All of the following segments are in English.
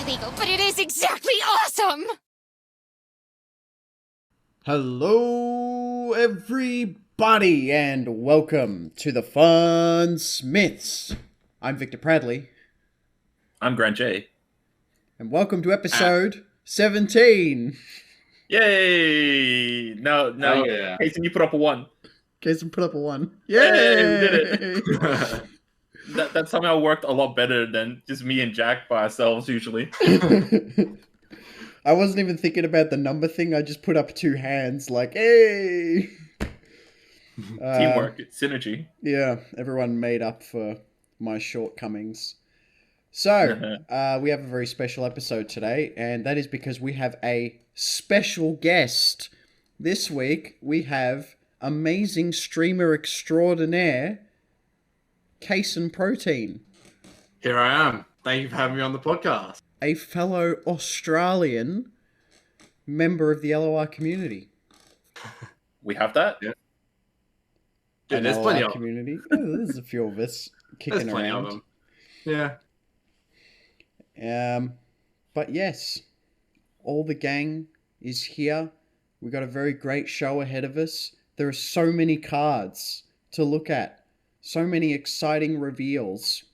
illegal, but it is exactly awesome! Hello, everybody, and welcome to the Funsmiths. I'm Viktor Pradley. I'm GrandJason. And welcome to episode 17. Yay! No, yeah. Casein, you put up a 1. Casein put up a 1. Yay! Yay, we did it. that somehow worked a lot better than just me and Jack by ourselves usually. I wasn't even thinking about the number thing. I just put up 2 hands like, hey! Teamwork, synergy. Yeah, everyone made up for my shortcomings. So, we have a very special episode today, and that is because we have a special guest. This week, we have amazing streamer extraordinaire, Casein Protein. Here I am. Thank you for having me on the podcast. A fellow Australian member of the LOR community. We have that? Yeah. Dude, there's plenty of community. Oh, there's a few of us kicking There's plenty around. of them. Yeah. But yes, all the gang is here. We got a very great show ahead of us. There are so many cards to look at. So many exciting reveals.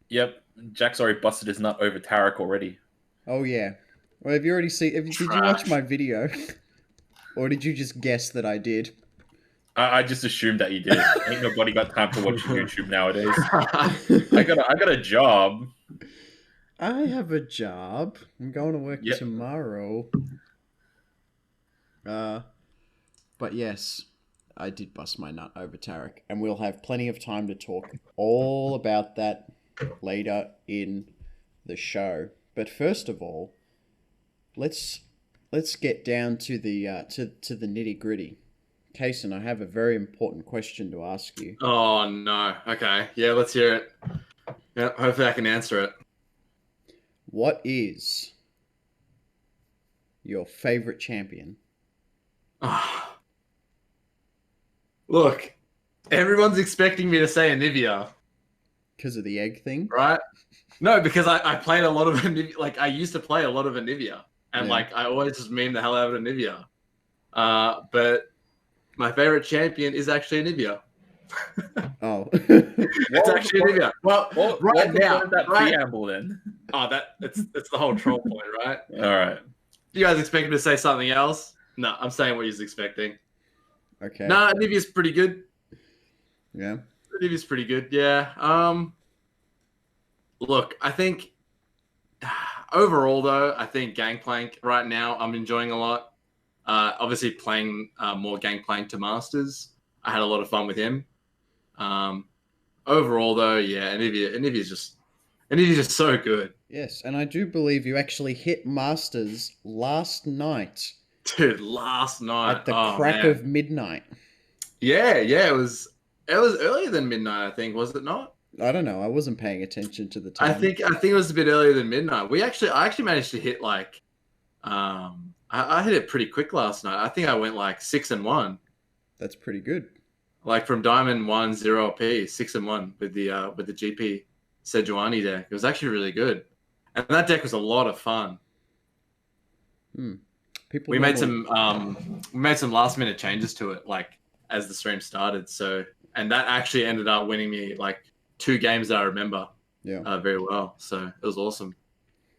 Yep. Jack's already busted his nut over Tarek already. Oh yeah. Well, have you already seen? Did you watch my video, or did you just guess that I did? I just assumed that you did. Ain't nobody got time to watch YouTube nowadays. I got a job. I have a job. I'm going to work tomorrow. But yes, I did bust my nut over Tarek, and we'll have plenty of time to talk all about that later in the show. But first of all, let's get down to the to the nitty gritty. Casein, I have a very important question to ask you. Oh no. Okay. Yeah, let's hear it. Yeah, hopefully I can answer it. What is your favorite champion? Look, everyone's expecting me to say Anivia. Because of the egg thing? Right? No, because I played a lot of Anivia. Like, I used to play a lot of Anivia. And, like, I always just meme the hell out of Anivia. But my favorite champion is actually Anivia. Oh. It's actually Anivia. Well, right now. That preamble then. Oh, it's the whole troll point, right? All right. You guys expect me to say something else? No, I'm saying what you're expecting. Okay. Nah, Anivia's pretty good. Yeah. Anivia's pretty good, yeah. Look, I think overall though, I think Gangplank right now I'm enjoying a lot. Obviously playing more Gangplank to Masters. I had a lot of fun with him. Overall though, yeah, Anivia's just so good. Yes, and I do believe you actually hit Masters last night. Dude, last night. At the crack of midnight. Yeah, it was earlier than midnight, I think, was it not? I don't know. I wasn't paying attention to the time. I think it was a bit earlier than midnight. I actually managed to hit like I hit it pretty quick last night. I think I went like 6-1. That's pretty good. Like from Diamond 1-0p, 6-1 with the GP Sejuani deck. It was actually really good. And that deck was a lot of fun. We made some last minute changes to it, like as the stream started. So, and that actually ended up winning me like 2 games that I remember very well. So it was awesome.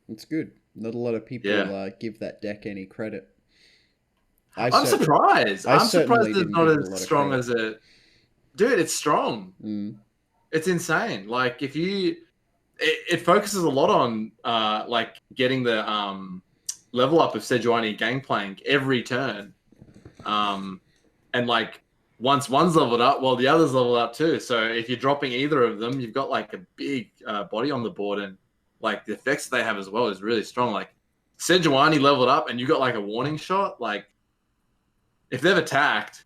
It's good. Not a lot of people give that deck any credit. I'm surprised. I'm surprised it's not as strong as it. Dude, it's strong. It's insane. Like it focuses a lot on like getting the level up of Sejuani Gangplank every turn. And like once one's leveled up, well, the other's leveled up too. So if you're dropping either of them, you've got like a big body on the board, and like the effects they have as well is really strong. Like Sejuani leveled up and you got like a warning shot. Like if they've attacked,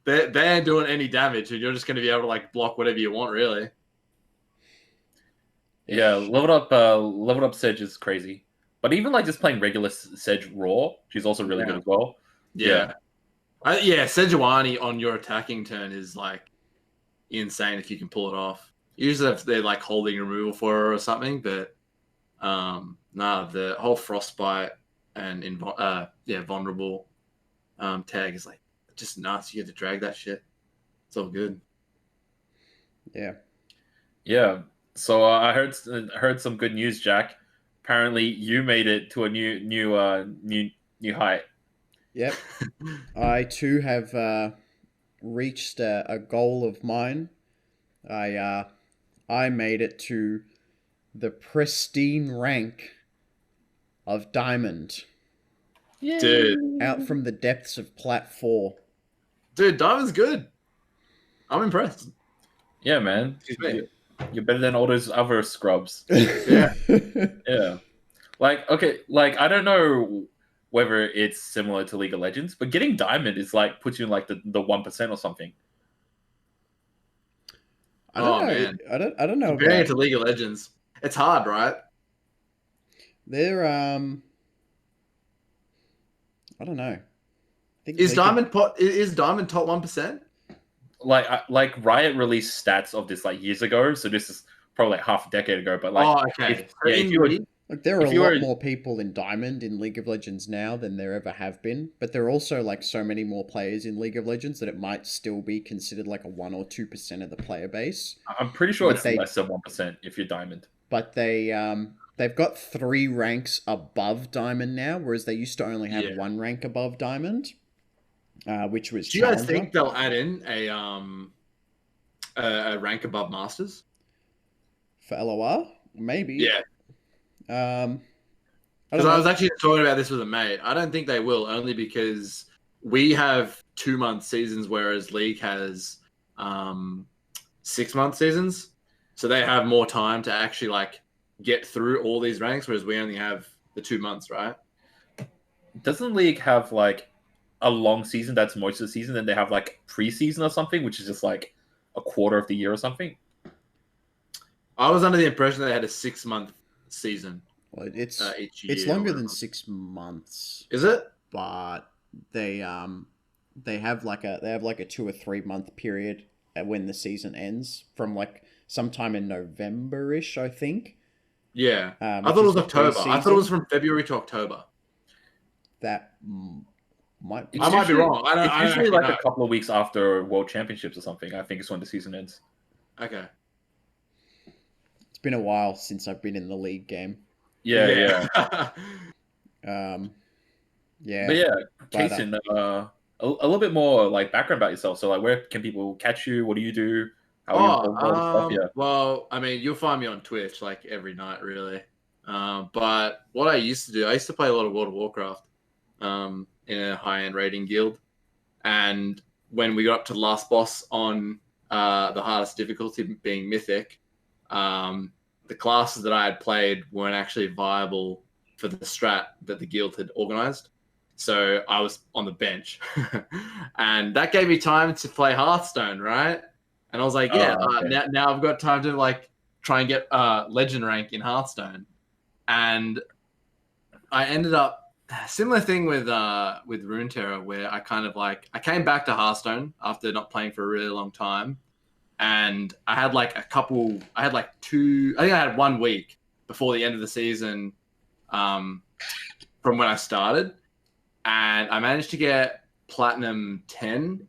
they ain't doing any damage, and you're just going to be able to like block whatever you want, really. Yeah, leveled up Sedge is crazy. But even like just playing regular Sedge raw, she's also really good as well. Yeah. Sejuani on your attacking turn is like insane if you can pull it off. Usually if they're like holding removal for her or something, but The whole frostbite and vulnerable tag is like just nuts. You get to drag that shit. It's all good. Yeah. So I heard some good news, Jack. Apparently, you made it to a new height. Yep. I too have reached a goal of mine. I made it to the pristine rank of Diamond. Yay. Dude. Out from the depths of Plat 4. Dude, Diamond's good. I'm impressed. Yeah, man. You're better than all those other scrubs. Yeah. Yeah. Okay, I don't know whether it's similar to League of Legends, but getting Diamond is puts you in the 1% or something. I don't know. Man. I don't know. Comparing it to League of Legends, it's hard, right? They're I don't know. Is Diamond top 1%? Riot released stats of this years ago, so this is probably half a decade ago. But okay. There are a lot more people in Diamond in League of Legends now than there ever have been, but there are also so many more players in League of Legends that it might still be considered a 1 or 2% of the player base. I'm pretty sure it's less than 1% if you're Diamond. But they've got 3 ranks above Diamond now, whereas they used to only have 1 rank above Diamond, which was. Do you guys think they'll add in a rank above Masters for LOR? Maybe. Yeah. Because I was actually talking about this with a mate. I don't think they will, only because we have 2-month seasons, whereas League has 6-month seasons. So they have more time to actually get through all these ranks, whereas we only have the 2 months, right? Doesn't League have a long season that's most of the season, then they have preseason or something, which is just a quarter of the year or something? I was under the impression they had a 6-month season. Well, it's each year. It's longer than 6 months. Is it? But they have a 2 or 3 month period when the season ends from sometime in November-ish, I think. Yeah. I thought it was October. I thought it was from February to October. That might be. I might be wrong. It's usually a couple of weeks after World Championships or something. I think it's when the season ends. Okay. It's been a while since I've been in the League game. Yeah. Yeah. But yeah, Casein, a little bit more background about yourself. So where can people catch you? What do you do? How are you involved with stuff? Well, I mean, you'll find me on Twitch every night, really. But what I used to do, I used to play a lot of World of Warcraft in a high-end raiding guild. And when we got up to the last boss on the hardest difficulty, being Mythic, the classes that I had played weren't actually viable for the strat that the guild had organized. So I was on the bench. And that gave me time to play Hearthstone, right? And I was like, now I've got time to try and get legend rank in Hearthstone. And I ended up similar thing with Runeterra, where I kind of I came back to Hearthstone after not playing for a really long time. And I had I had 1 week before the end of the season from when I started. And I managed to get Platinum 10,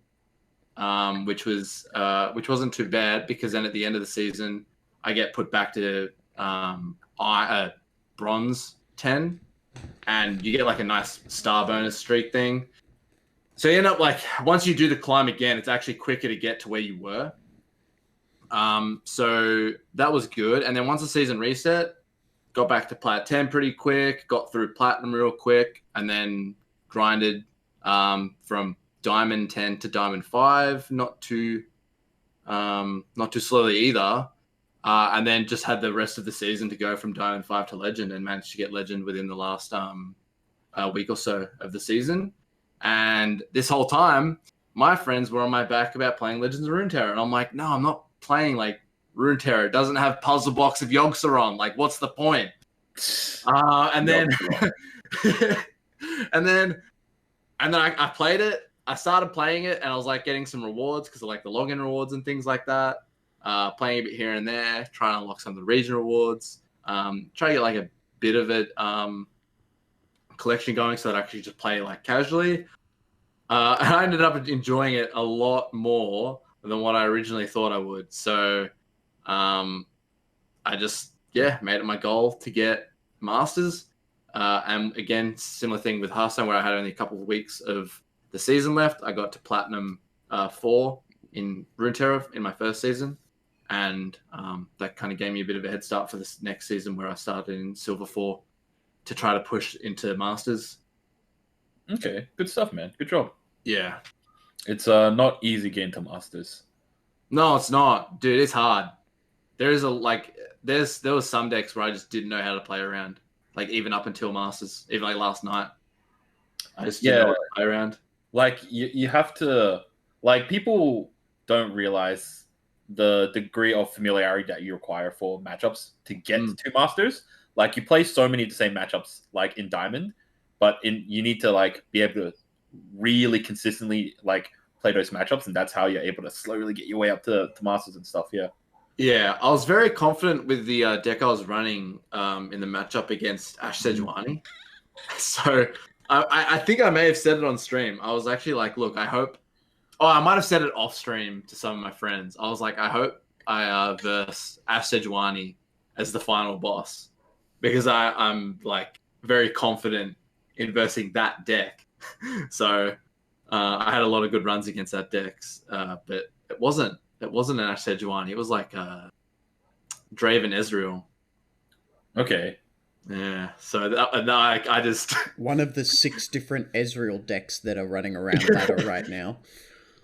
which wasn't too bad, because then at the end of the season, I get put back to Bronze 10, and you get a nice star bonus streak thing. So you end up once you do the climb again, it's actually quicker to get to where you were. So that was good. And then once the season reset, got back to Plat 10 pretty quick, got through Platinum real quick, and then grinded from Diamond 10 to Diamond 5, not too slowly either. And then just had the rest of the season to go from Diamond 5 to Legend, and managed to get Legend within the last week or so of the season. And this whole time, my friends were on my back about playing Legends of Runeterra. And I'm like, no, I'm not playing Runeterra. It doesn't have Puzzle Box of Yogg-Saron. What's the point? And then and then I played it. I started playing it, and I was getting some rewards because of the login rewards and things like that. Playing a bit here and there, trying to unlock some of the region rewards. Try to get bit of it collection going, so I'd actually just play like casually. And I ended up enjoying it a lot more than what I originally thought I would. So I just made it my goal to get Masters. And again, similar thing with Hearthstone, where I had only a couple of weeks of the season left. I got to Platinum 4 in Runeterra in my first season. And that kind of gave me a bit of a head start for this next season, where I started in Silver 4 to try to push into Masters. Okay, good stuff, man. Good job. Yeah. It's not easy getting to Masters. No, it's not. Dude, it's hard. There was some decks where I just didn't know how to play around. Like, even up until Masters. Even like last night. I just didn't know how to play around. Like, you have to... Like, people don't realize the degree of familiarity that you require for matchups to get to Masters. Like, you play so many of the same matchups, like, in Diamond, but you need to, like, be able to really consistently, like, play those matchups, and that's how you're able to slowly get your way up to Masters and stuff, yeah. Yeah, I was very confident with the deck I was running in the matchup against Ash Sejuani. So I think I may have said it on stream. I was actually like, look, I hope... Oh, I might have said it off stream to some of my friends. I was like, I hope I verse Ash Sejuani as the final boss, because I'm like very confident in versing that deck. So I had a lot of good runs against that deck, but it wasn't an Ash Sejuani. It was like Draven Ezreal. Okay. Yeah. So I just one of the 6 different Ezreal decks that are running around ladder right now.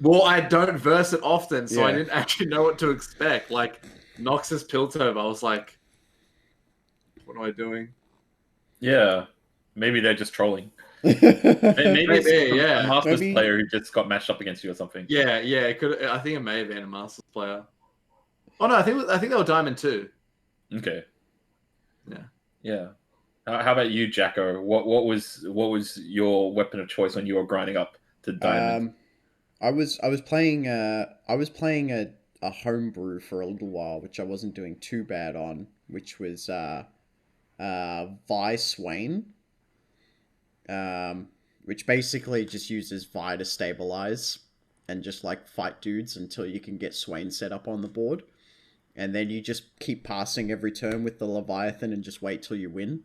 Well, I don't verse it often, so I didn't actually know what to expect. Like, Noxus Piltover, I was like, what am I doing? Yeah. Maybe they're just trolling. Maybe it's a Masters player who just got matched up against you or something. Yeah, it could. I think it may have been a Masters player. Oh no, I think they were Diamond too. Okay. Yeah. How about you, Jacko? What was your weapon of choice when you were grinding up to Diamond? I was playing a homebrew for a little while, which I wasn't doing too bad on, which was Vi Swain, which basically just uses Vi to stabilize and just like fight dudes until you can get Swain set up on the board, and then you just keep passing every turn with the Leviathan and just wait till you win.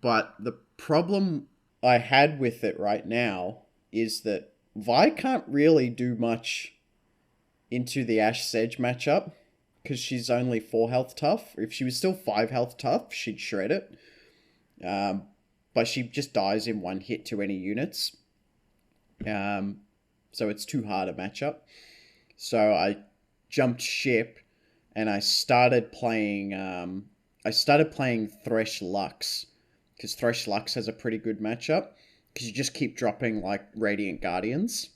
But the problem I had with it right now is that Vi can't really do much into the Ashe Sedge matchup because she's only 4 health tough. If she was still 5 health tough, she'd shred it. But she just dies in 1 hit to any units. So it's too hard a matchup. So I jumped ship and I started playing Thresh Lux, because Thresh Lux has a pretty good matchup, because you just keep dropping like Radiant Guardians.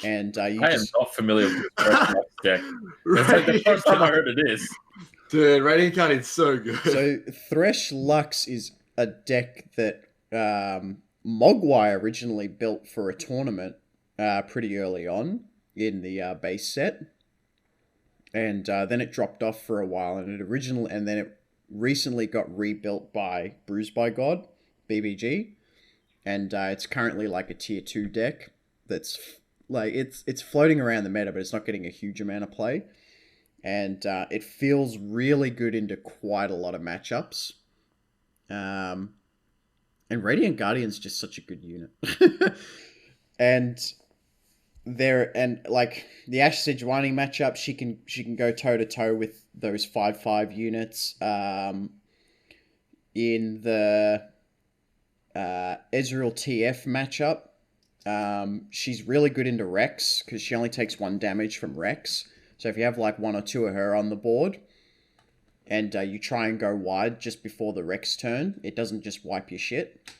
And I am not familiar with Thresh Lux deck. That's like the first time I heard it is. Dude, Radiant Guardian's so good. So Thresh Lux is a deck that Mogwai originally built for a tournament pretty early on in the base set. And then it dropped off for a while, and then it recently got rebuilt by Bruised by God, BBG, and it's currently like a tier 2 deck that's like it's floating around the meta, but it's not getting a huge amount of play, and it feels really good into quite a lot of matchups. And Radiant Guardian's just such a good unit, and like the Ashe Sejuani matchup, she can go toe to toe with those 5/5 units. In the Ezreal TF matchup, she's really good into Rex because she only takes 1 damage from Rex. So if you have like 1 or 2 of her on the board, and you try and go wide just before the Rex turn, it doesn't just wipe your shit,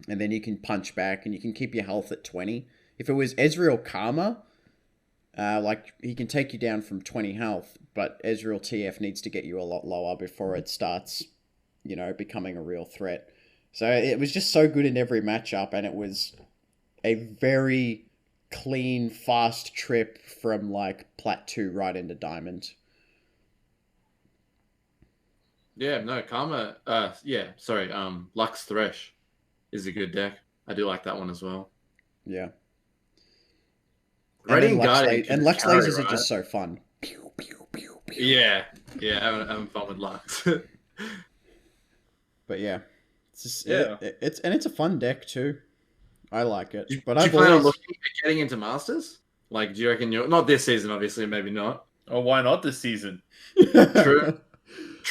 and then you can punch back and you can keep your health at 20. If it was Ezreal Karma, like he can take you down from 20 health, but Ezreal TF needs to get you a lot lower before it starts, becoming a real threat. So it was just so good in every matchup, and it was a very clean, fast trip from like Plat 2 right into Diamond. Yeah, no, Karma. Sorry. Lux Thresh is a good deck. I do like that one as well. Yeah. Radiant Guardian and Lux lasers are just so fun. Pew, pew, pew, pew. Yeah, having fun with Lux. But yeah, it's a fun deck too. I like it. But do you plan on looking at getting into Masters? Like, do you reckon you're not this season? Obviously, maybe not. Oh, why not this season? True.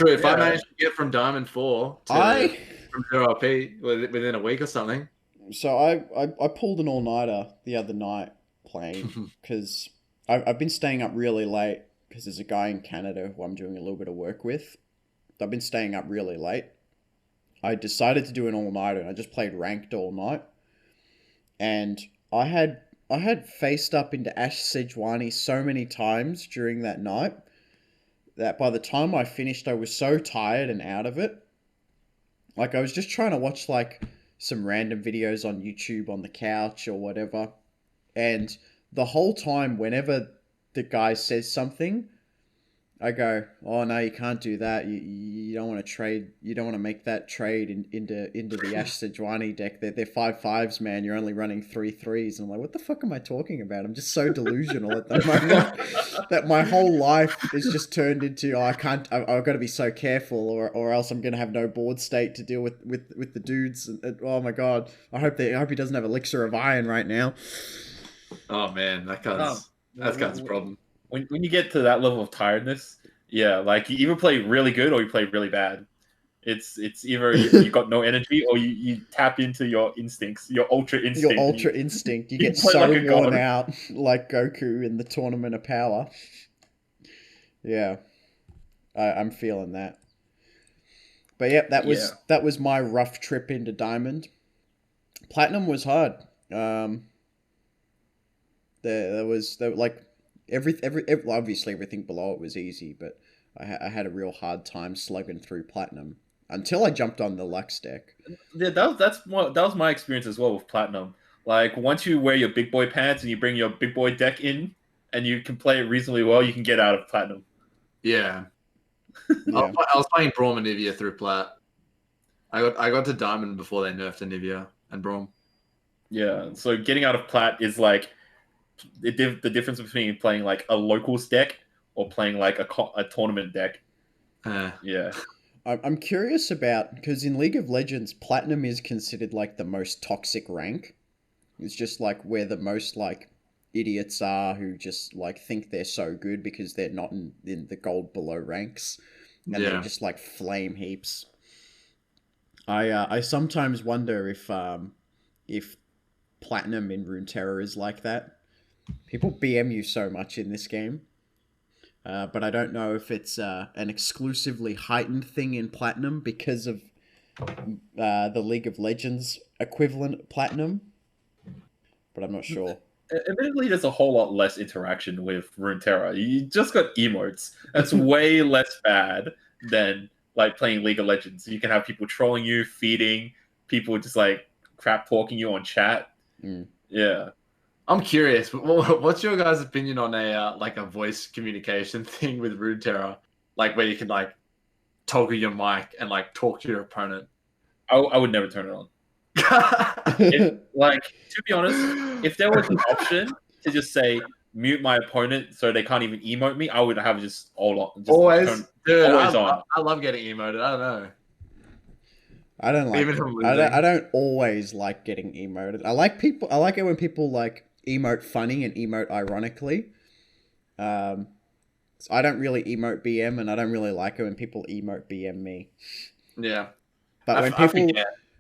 If I manage to get from Diamond 4 to from 0LP within a week or something. So I pulled an all-nighter the other night playing because I've been staying up really late because there's a guy in Canada who I'm doing a little bit of work with. I've been staying up really late. I decided to do an all-nighter and I just played ranked all night. And I had faced up into Ash Sejuani so many times during that night that by the time I finished, I was so tired and out of it. Like, I was just trying to watch, like, some random videos on YouTube on the couch or whatever. And the whole time, whenever the guy says something, I go, oh, no, you can't do that. You don't want to trade. You don't want to make that trade into the Ash Sejuani deck. They're 5/5s, man. You're only running 3/3s. And I'm like, what the fuck am I talking about? I'm just so delusional at the moment that my whole life is just turned into, I've got to be so careful or else I'm going to have no board state to deal with the dudes. And, oh my God. I hope he doesn't have Elixir of Iron right now. Oh man, that's a problem. When you get to that level of tiredness, yeah, like you either play really good or you play really bad. It's either you got no energy or you tap into your instincts, your ultra instinct. Your ultra instinct. You get so like worn out like Goku in the Tournament of Power. Yeah, I'm feeling that. But yeah, that was my rough trip into Diamond. Platinum was hard. There was obviously everything below it was easy, but I had a real hard time slugging through Platinum until I jumped on the Lux deck. Yeah, that was my experience as well with Platinum. Like, once you wear your big boy pants and you bring your big boy deck in and you can play it reasonably well, you can get out of Platinum. Yeah. I was playing Braum and Nivea through Plat. I got to Diamond before they nerfed Nivea and Braum. Yeah, so getting out of Plat is like the difference between playing like a locals deck or playing like a tournament deck. Yeah. I'm curious about, because in League of Legends, Platinum is considered like the most toxic rank. It's just like where the most like idiots are who just like think they're so good because they're not in the gold below ranks. And they're just like flame heaps. I sometimes wonder if Platinum in Runeterra is like that. People BM you so much in this game. But I don't know if it's an exclusively heightened thing in Platinum because of the League of Legends equivalent Platinum. But I'm not sure. Admittedly, there's a whole lot less interaction with Runeterra. You just got emotes. That's way less bad than like playing League of Legends. You can have people trolling you, feeding, people just like crap talking you on chat. Yeah. I'm curious. What's your guys' opinion on a voice communication thing with Runeterra, like where you can like toggle your mic and like talk to your opponent? I would never turn it on. To be honest, if there was an option to just say mute my opponent so they can't even emote me, I would have just always on. I love getting emoted. I don't know. I don't like. I don't always like getting emoted. I like it when people like emote funny and emote ironically. So I don't really emote BM, and I don't really like it when people emote BM me. Yeah, but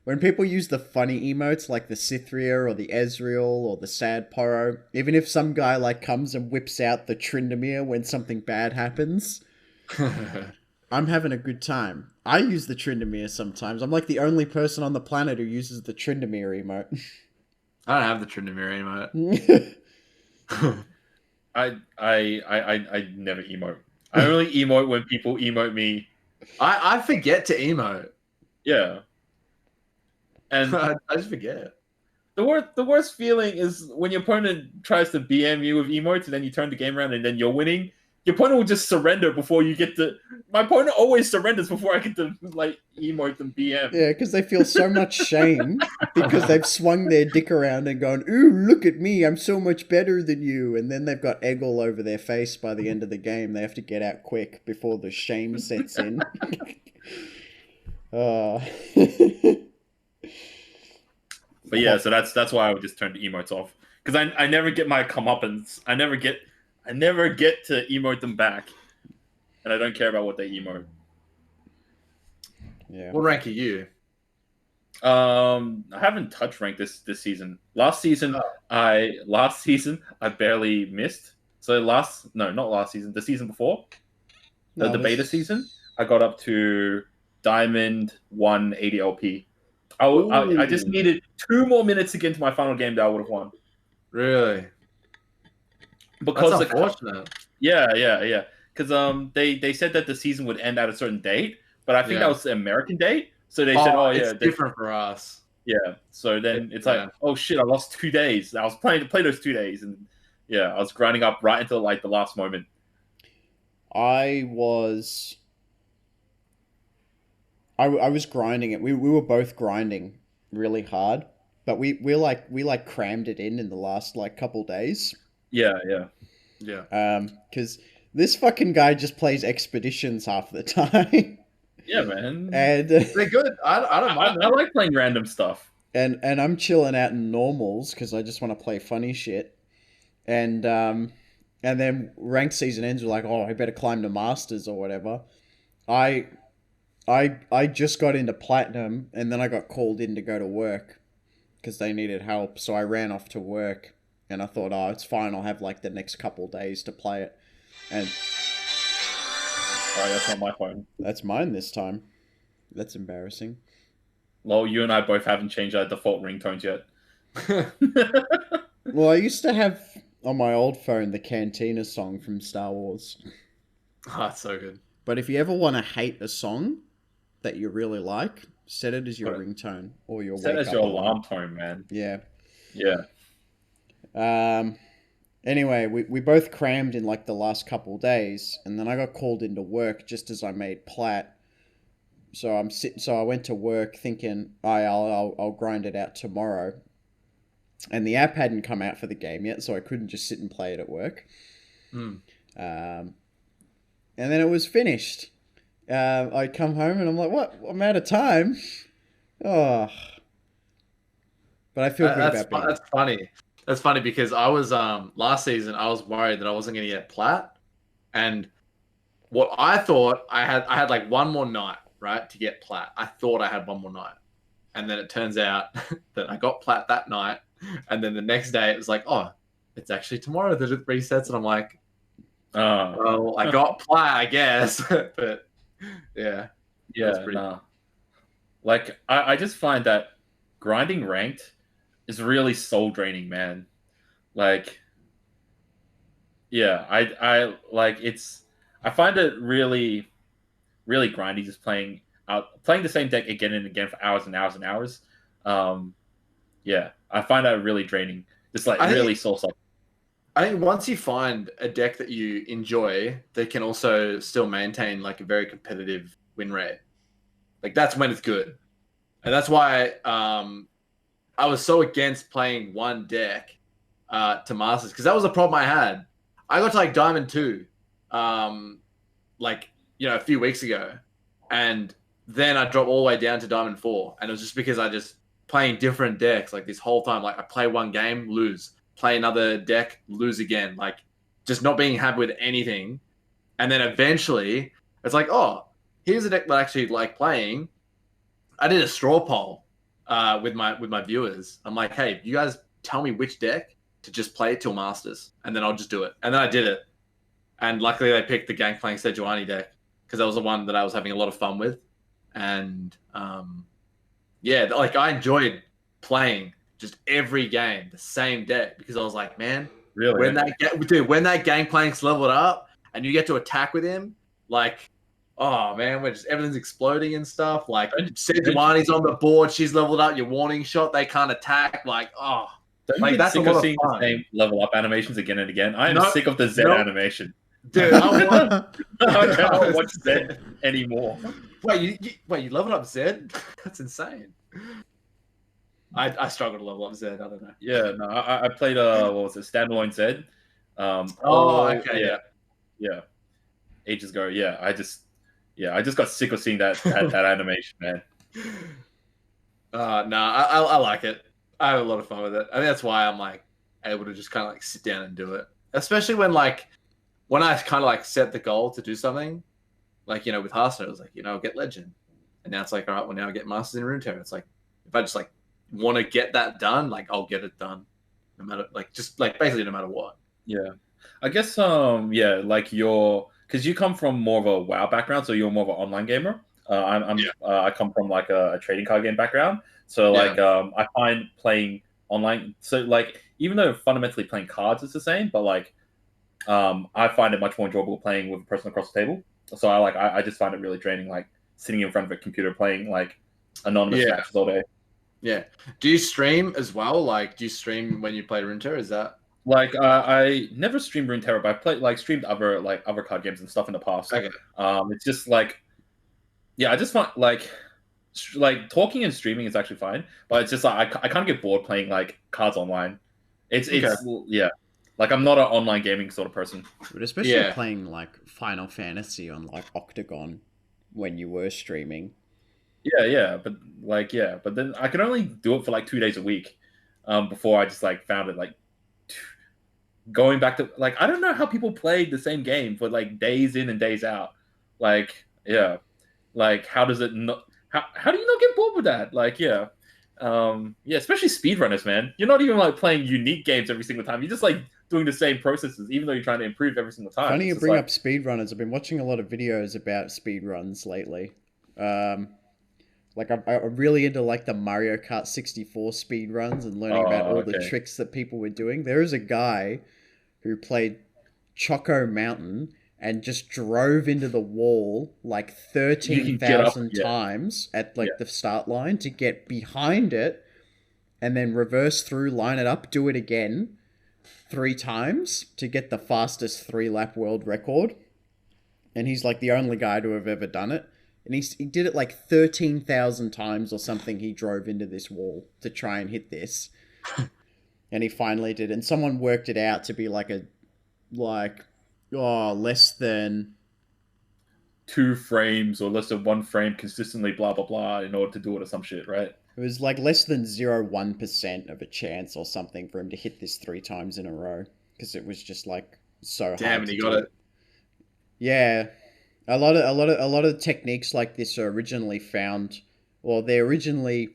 when people use the funny emotes like the Cythria or the Ezreal or the Sad Poro, even if some guy like comes and whips out the Tryndamere when something bad happens, I'm having a good time. I use the Tryndamere sometimes. I'm like the only person on the planet who uses the Tryndamere emote. I don't have the Tryndamere emote. I never emote. I only emote when people emote me. I forget to emote. Yeah. And I just forget. The worst feeling is when your opponent tries to BM you with emotes and then you turn the game around and then you're winning. Your opponent will just surrender before you get to my opponent always surrenders before I get to like emote them BM. Yeah, because they feel so much shame because they've swung their dick around and gone, ooh, look at me, I'm so much better than you. And then they've got egg all over their face by the end of the game. They have to get out quick before the shame sets in. But yeah, so that's why I would just turn the emotes off. Because I never get my comeuppance. I never get to emote them back. And I don't care about what they emote. Yeah. What rank are you? I haven't touched rank this season. Last season I barely missed. So not last season, the season before. The beta season, I got up to Diamond 180 LP. I just needed 2 more minutes to get into my final game that I would have won. Really? Because that's unfortunate. Yeah. Because they said that the season would end at a certain date, but I think that was the American date. So they said, it's different for us. Yeah. So then it's like, oh shit, I lost 2 days. I was planning to play those 2 days, and I was grinding up right until like the last moment. I was grinding it. We were both grinding really hard, but we crammed it in the last like couple days. Yeah. Because this fucking guy just plays expeditions half the time. Yeah, man. And they're good. I don't mind. I like playing random stuff. And I'm chilling out in normals because I just want to play funny shit. And then ranked season ends. We're like, oh, I better climb to masters or whatever. I just got into platinum, and then I got called in to go to work because they needed help. So I ran off to work, and I thought, oh, it's fine. I'll have like the next couple days to play it. And that's not my phone. That's mine this time. That's embarrassing. Well, you and I both haven't changed our default ringtones yet. Well, I used to have on my old phone the Cantina song from Star Wars. Oh, that's so good. But if you ever want to hate a song that you really like, set it as your ringtone or your set as your alarm tone, man. Yeah. Anyway, we both crammed in like the last couple days, and then I got called into work just as I made plat. So I went to work thinking, I'll grind it out tomorrow. And the app hadn't come out for the game yet, so I couldn't just sit and play it at work. And then it was finished. I come home and I'm like, what? I'm out of time. Oh. But I feel good about being. That's funny. That's funny because I was last season I was worried that I wasn't going to get plat, and what I thought I had like one more night, right, to get plat. I thought I had one more night, and then it turns out that I got plat that night, and then the next day it was like, oh, it's actually tomorrow that it resets, and I'm like, oh, well, I got plat, I guess, but yeah, nah. Like I just find that grinding ranked is really soul draining, man. Like, yeah, I like I find it really, really grindy just playing the same deck again and again for hours and hours and hours. Yeah, I find that really draining. Just like really soul sucking. I think once you find a deck that you enjoy, that can also still maintain like a very competitive win rate, like that's when it's good, and that's why I was so against playing one deck to Masters, because that was the problem I had. I got to like Diamond 2 a few weeks ago, and then I dropped all the way down to Diamond 4, and it was just because I just playing different decks like this whole time. Like I play one game, lose, play another deck, lose again, like just not being happy with anything. And then eventually it's like, oh, here's a deck that I actually like playing. I did a straw poll with my viewers. I'm like, hey, you guys tell me which deck to just play till Masters, and then I'll just do it. And then I did it. And luckily they picked the Gangplank Sejuani deck because that was the one that I was having a lot of fun with. And like I enjoyed playing just every game the same deck because I was like, man, really, when that Gangplank's leveled up and you get to attack with him, like, oh man, when just everything's exploding and stuff. Like Sejuani's on the board, she's leveled up. Your warning shot, they can't attack. Like, that's sick of seeing the same level up animations again and again. I am sick of the Z animation. Dude, I can't watch Zed anymore. Wait, you leveled up Zed? That's insane. I struggle to level up Zed. I don't know. Yeah, no, I played what was it, standalone Zed. Okay, yeah, ages ago. Yeah, I just got sick of seeing that animation, man. I like it. I have a lot of fun with it. I think that's why I'm like able to just kind of like sit down and do it, especially when I kind of like set the goal to do something, like with Hearthstone, it was like get Legend, and now it's like all right, well now I get Masters in Runeterra. It's like if I just like want to get that done, like I'll get it done, no matter basically no matter what. Yeah, I guess like because you come from more of a WoW background, so you're more of an online gamer. I come from like a trading card game background, so I find playing online. So like even though fundamentally playing cards is the same, but like I find it much more enjoyable playing with a person across the table. So I just find it really draining, like sitting in front of a computer playing like anonymous matches all day. Yeah. Do you stream as well? Like, do you stream when you play Runeterra? Is that like I never streamed Runeterra, but I played streamed other card games and stuff in the past. Okay. It's just like I just find like talking and streaming is actually fine, but it's just like I kind of get bored playing like cards online. It's like I'm not an online gaming sort of person. But especially playing like Final Fantasy on like Octagon when you were streaming. But then I could only do it for like 2 days a week before I just like found it like going back to like I don't know how people play the same game for like days in and days out. Like how does it not how do you not get bored with that? Like especially speedrunners, man. You're not even like playing unique games every single time. You're just like doing the same processes, even though you're trying to improve every single time. Funny you bring up speedrunners. I've been watching a lot of videos about speedruns lately. Like I'm really into like the Mario Kart 64 speedruns and learning about all the tricks that people were doing. There is a guy who played Choco Mountain and just drove into the wall like 13,000 times at like the start line to get behind it and then reverse through, line it up, do it again 3 times to get the fastest 3-lap world record. And he's like the only guy to have ever done it. And he did it like 13,000 times or something. He drove into this wall to try and hit this. And he finally did. And someone worked it out to be less than 2 frames or less than 1 frame consistently, blah, blah, blah, in order to do it or some shit, right? It was like less than 0.1% of a chance or something for him to hit this 3 times in a row. Because it was just like so hard. Damn, and he got it. Yeah. A lot of techniques like this are originally found, or they're originally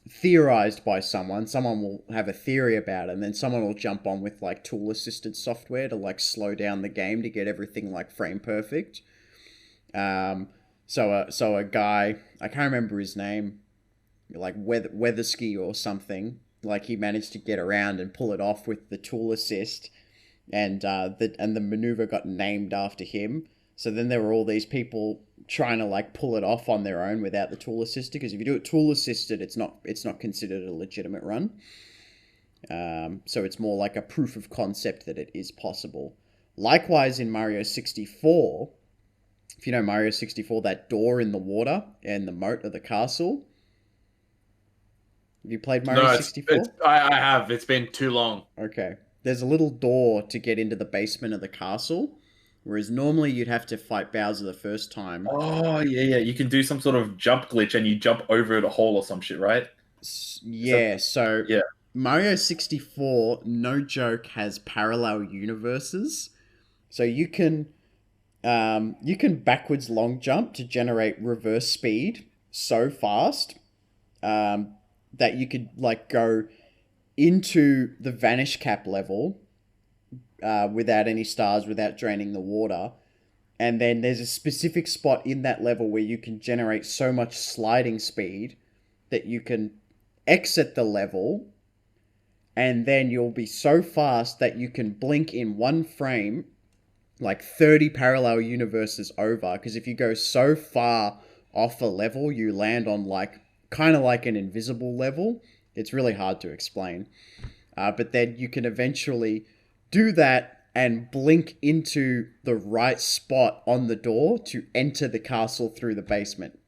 theorized by someone. Someone will have a theory about it, and then someone will jump on with like tool-assisted software to like slow down the game to get everything like frame perfect. So a guy, I can't remember his name, like Weatherski or something. Like he managed to get around and pull it off with the tool assist. And the maneuver got named after him. So then there were all these people trying to like pull it off on their own without the tool assisted. Because if you do it tool assisted, it's not considered a legitimate run. So it's more like a proof of concept that it is possible. Likewise in Mario 64, if you know Mario 64, that door in the water and the moat of the castle. Have you played Mario 64? I have. It's been too long. Okay. There's a little door to get into the basement of the castle, whereas normally you'd have to fight Bowser the first time. Oh, yeah. You can do some sort of jump glitch and you jump over the hole or some shit, right? So Mario 64, no joke, has parallel universes. So you can backwards long jump to generate reverse speed so fast that you could like go into the vanish cap level without any stars, without draining the water. And then there's a specific spot in that level where you can generate so much sliding speed that you can exit the level, and then you'll be so fast that you can blink in 1 frame like 30 parallel universes over. Because if you go so far off a level, you land on like kind of like an invisible level. It's really hard to explain. But then you can eventually do that and blink into the right spot on the door to enter the castle through the basement.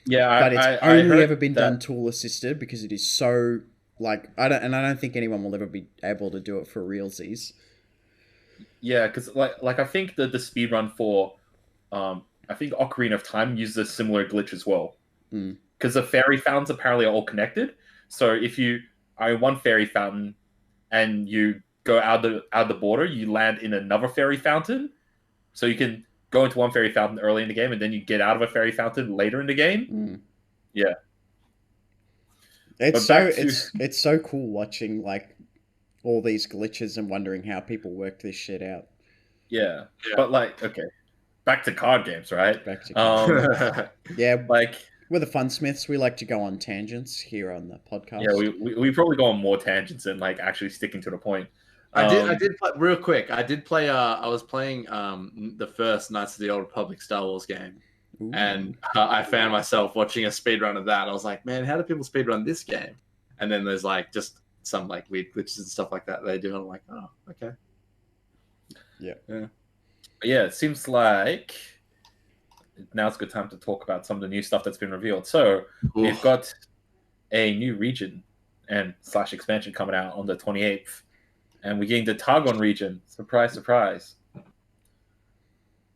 Yeah, but it's only ever been that... done tool assisted because it is so like I don't think anyone will ever be able to do it for realsies. Yeah, because like I think the speed run for I think Ocarina of Time uses a similar glitch as well. Because the fairy fountains apparently are all connected. So if you are in one fairy fountain and you go out the border, you land in another fairy fountain. So you can go into one fairy fountain early in the game, and then you get out of a fairy fountain later in the game. Yeah, it's so cool watching like all these glitches and wondering how people work this shit out. Yeah. But like, okay, back to card games, right? Back to card games. Yeah, like we're the Funsmiths. We like to go on tangents here on the podcast. Yeah, we probably go on more tangents than like actually sticking to the point. I did play, real quick. I did play. I was playing the first Knights of the Old Republic Star Wars game, and I found myself watching a speedrun of that. I was like, man, how do people speedrun this game? And then there's like just some like weird glitches and stuff like that they do. And I'm like, oh, okay. Yeah. It seems like now's a good time to talk about some of the new stuff that's been revealed. So we've got a new region and / expansion coming out on the 28th. And we're getting the Targon region. Surprise, surprise.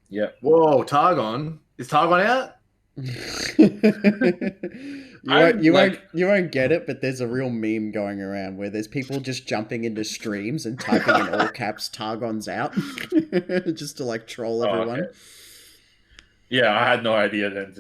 Yeah. Whoa, Targon. Is Targon out? You won't get it, but there's a real meme going around where there's people just jumping into streams and typing in all caps Targon's out just to like troll everyone. Okay. Yeah, I had no idea then.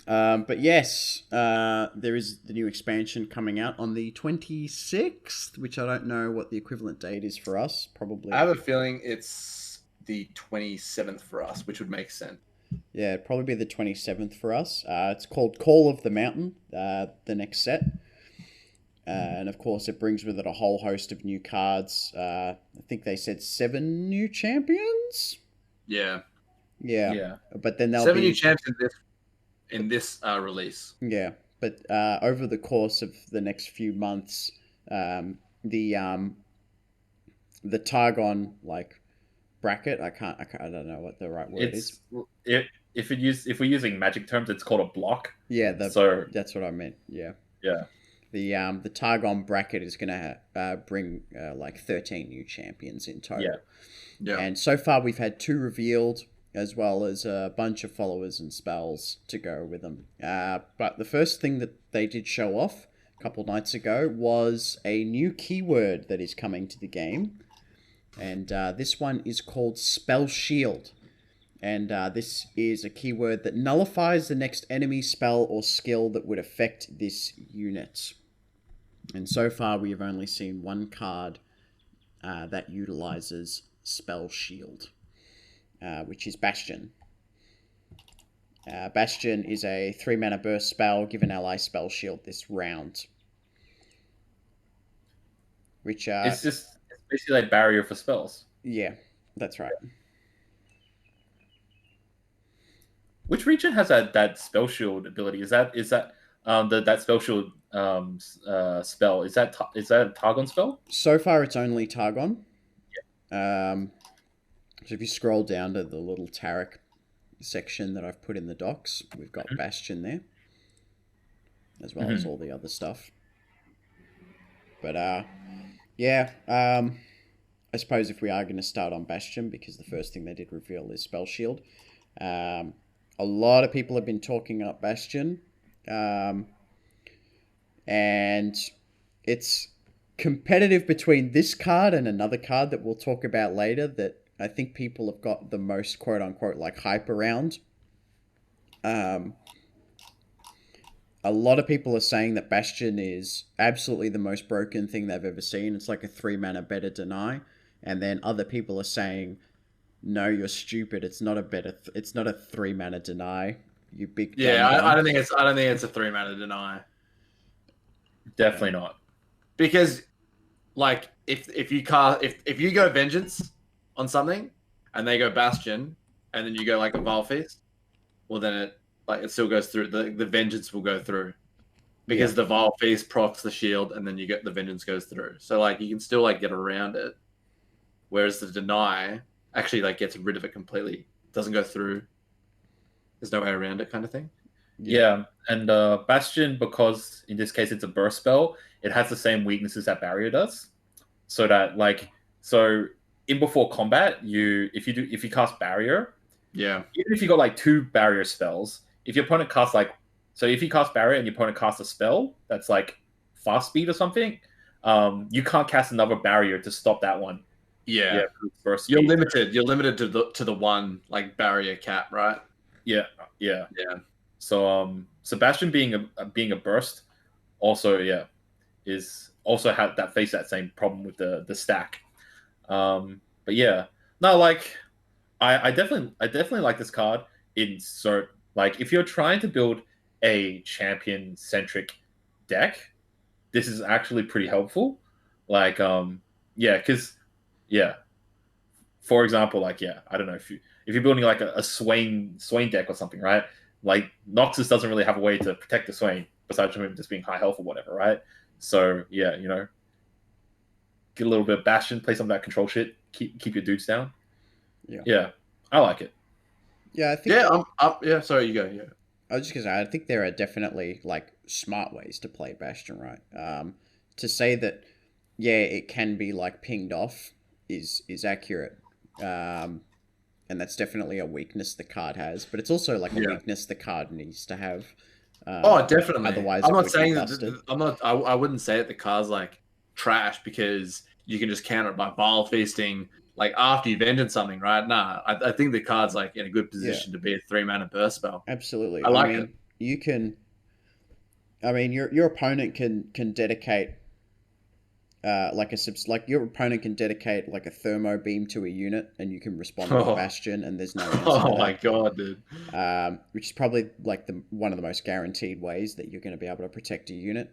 But yes, there is the new expansion coming out on the 26th, which I don't know what the equivalent date is for us. Probably. I have a feeling it's the 27th for us, which would make sense. Yeah, it'd probably be the 27th for us. It's called Call of the Mountain, the next set. And of course, it brings with it a whole host of new cards. I think they said 7 new champions? Yeah. But then there'll 7 be... new champions in this release. Yeah, but over the course of the next few months, the Targon like bracket, I don't know what the right word is. If we're using magic terms, it's called a block. Yeah, that's what I meant. Yeah. The Targon bracket is gonna bring like 13 new champions in total. Yeah. And so far we've had 2 revealed, as well as a bunch of followers and spells to go with them. But the first thing that they did show off a couple nights ago was a new keyword that is coming to the game. And this one is called Spell Shield. And this is a keyword that nullifies the next enemy spell or skill that would affect this unit. And so far we have only seen one card that utilizes Spell Shield. Which is Bastion. Bastion is a 3-mana burst spell. Give an ally spell shield this round. Which it's basically like barrier for spells. Yeah, that's right. Which region has that spell shield ability? Is that that spell shield spell? Is that a Targon spell? So far, it's only Targon. So if you scroll down to the little Tarek section that I've put in the docs, we've got Bastion there, as well as all the other stuff. But I suppose if we are going to start on Bastion, because the first thing they did reveal is Spell Shield, a lot of people have been talking up Bastion, and it's competitive between this card and another card that we'll talk about later that I think people have got the most quote-unquote like hype around. A lot of people are saying that Bastion is absolutely the most broken thing they've ever seen. It's like a 3-mana better deny. And then other people are saying, no, you're stupid. It's not a 3-mana deny. You big dumb dumb. I don't think it's a 3-mana deny. Definitely not. Because like if you go Vengeance on something and they go Bastion and then you go like a Vile Feast, well then it still goes through. The Vengeance will go through because the Vile Feast procs the shield, and then you get the Vengeance goes through. So like you can still like get around it, whereas the Deny actually like gets rid of it completely. Doesn't go through. There's no way around it, kind of thing. Yeah, and Bastion, because in this case it's a burst spell, it has the same weaknesses that Barrier does. So that in before combat, if you cast Barrier, even if you got like 2 Barrier spells, if your opponent casts if you cast Barrier and your opponent casts a spell that's like fast speed or something, you can't cast another Barrier to stop that one. Yeah, burst you're speed. limited. You're limited to the one like Barrier cap, right? Yeah. So Sebastian being a burst also is also had that face that same problem with the stack. But yeah, no, like I definitely like this card if you're trying to build a champion centric deck, this is actually pretty helpful. Like because for example, I don't know if you're building like a Swain deck or something, right? Like Noxus doesn't really have a way to protect the Swain besides him just being high health or whatever, right? So yeah, get a little bit of Bastion, play some of that control shit, keep your dudes down. Yeah, I like it. Yeah, I think. Yeah, sorry, you go. Yeah, I was just gonna say, I think there are definitely like smart ways to play Bastion, right? To say that, it can be like pinged off is accurate. And that's definitely a weakness the card has, but it's also like a weakness the card needs to have. Definitely. Otherwise, I'm not saying that. I wouldn't say that the card's like trash because you can just counter it by Vile Feasting like after you've ended something, right? Nah, I think the card's like in a good position to be a 3-mana burst spell. Absolutely. I like it. You can. I mean, your opponent can dedicate. Your opponent can dedicate like a thermo beam to a unit, and you can respond with Bastion, and there's no answer Oh my god, dude! Which is probably like one of the most guaranteed ways that you're going to be able to protect a unit.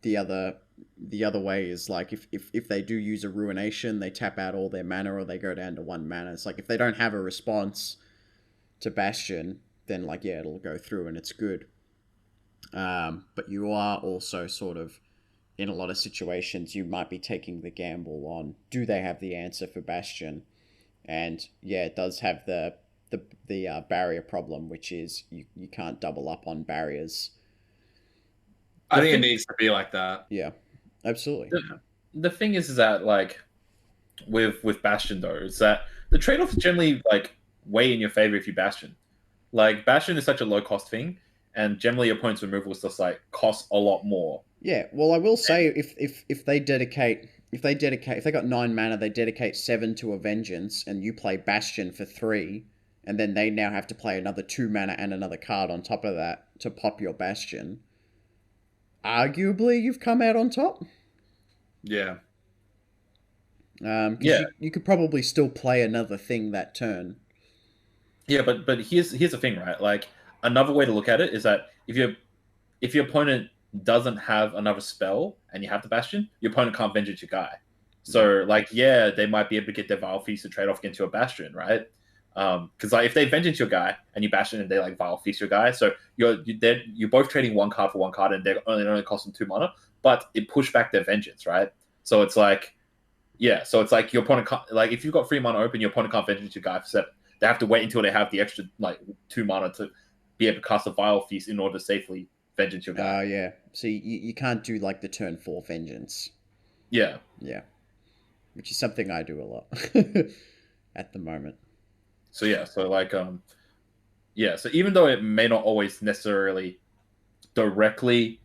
The other way is like if they do use a Ruination, they tap out all their mana, or they go down to 1 mana. It's like if they don't have a response to Bastion, then it'll go through and it's good. But you are also sort of, in a lot of situations, you might be taking the gamble on, do they have the answer for Bastion? And it does have the barrier problem, which is you can't double up on barriers. I think it needs to be like that. Yeah, absolutely. The thing is that like with Bastion though, is that the trade-off is generally like way in your favor if you Bastion. Like Bastion is such a low cost thing, and generally your opponent's removal is just like costs a lot more. Yeah, well, I will say if they got 9 mana, they dedicate 7 to a Vengeance, and you play Bastion for 3, and then they now have to play another 2 mana and another card on top of that to pop your Bastion. Arguably, you've come out on top. Yeah. You could probably still play another thing that turn. Yeah, but here's the thing, right? Like another way to look at it is that if your opponent doesn't have another spell and you have the Bastion, your opponent can't Vengeance your guy. So they might be able to get their Vile Feast to trade off against your Bastion, right? Because if they Vengeance your guy and you Bastion and they Vile Feast your guy, so you're both trading 1 card for 1 card, and it only costs them 2 mana, but it pushed back their Vengeance, right? So it's like your opponent can't, if you've got 3 mana open, your opponent can't Vengeance your guy for 7. They have to wait until they have the extra 2 mana to be able to cast a Vile Feast in order to safely Vengeance your guy. Yeah. So you can't do the turn 4 Vengeance. Yeah. Which is something I do a lot at the moment. So so even though it may not always necessarily directly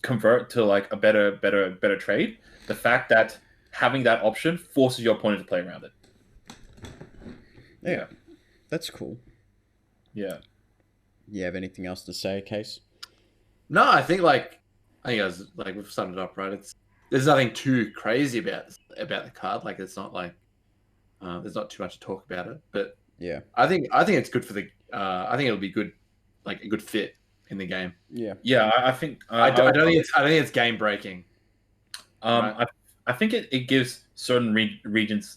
convert to a better trade, the fact that having that option forces your opponent to play around it. Yeah. That's cool. Yeah. You have anything else to say, Case? No, I think we've summed it up, right? There's nothing too crazy about the card. It's not there's not too much to talk about it, but yeah, I think it's good for the. I think it'll be good, a good fit in the game. Yeah. I think I don't think it's game breaking. Right? I think it gives certain regions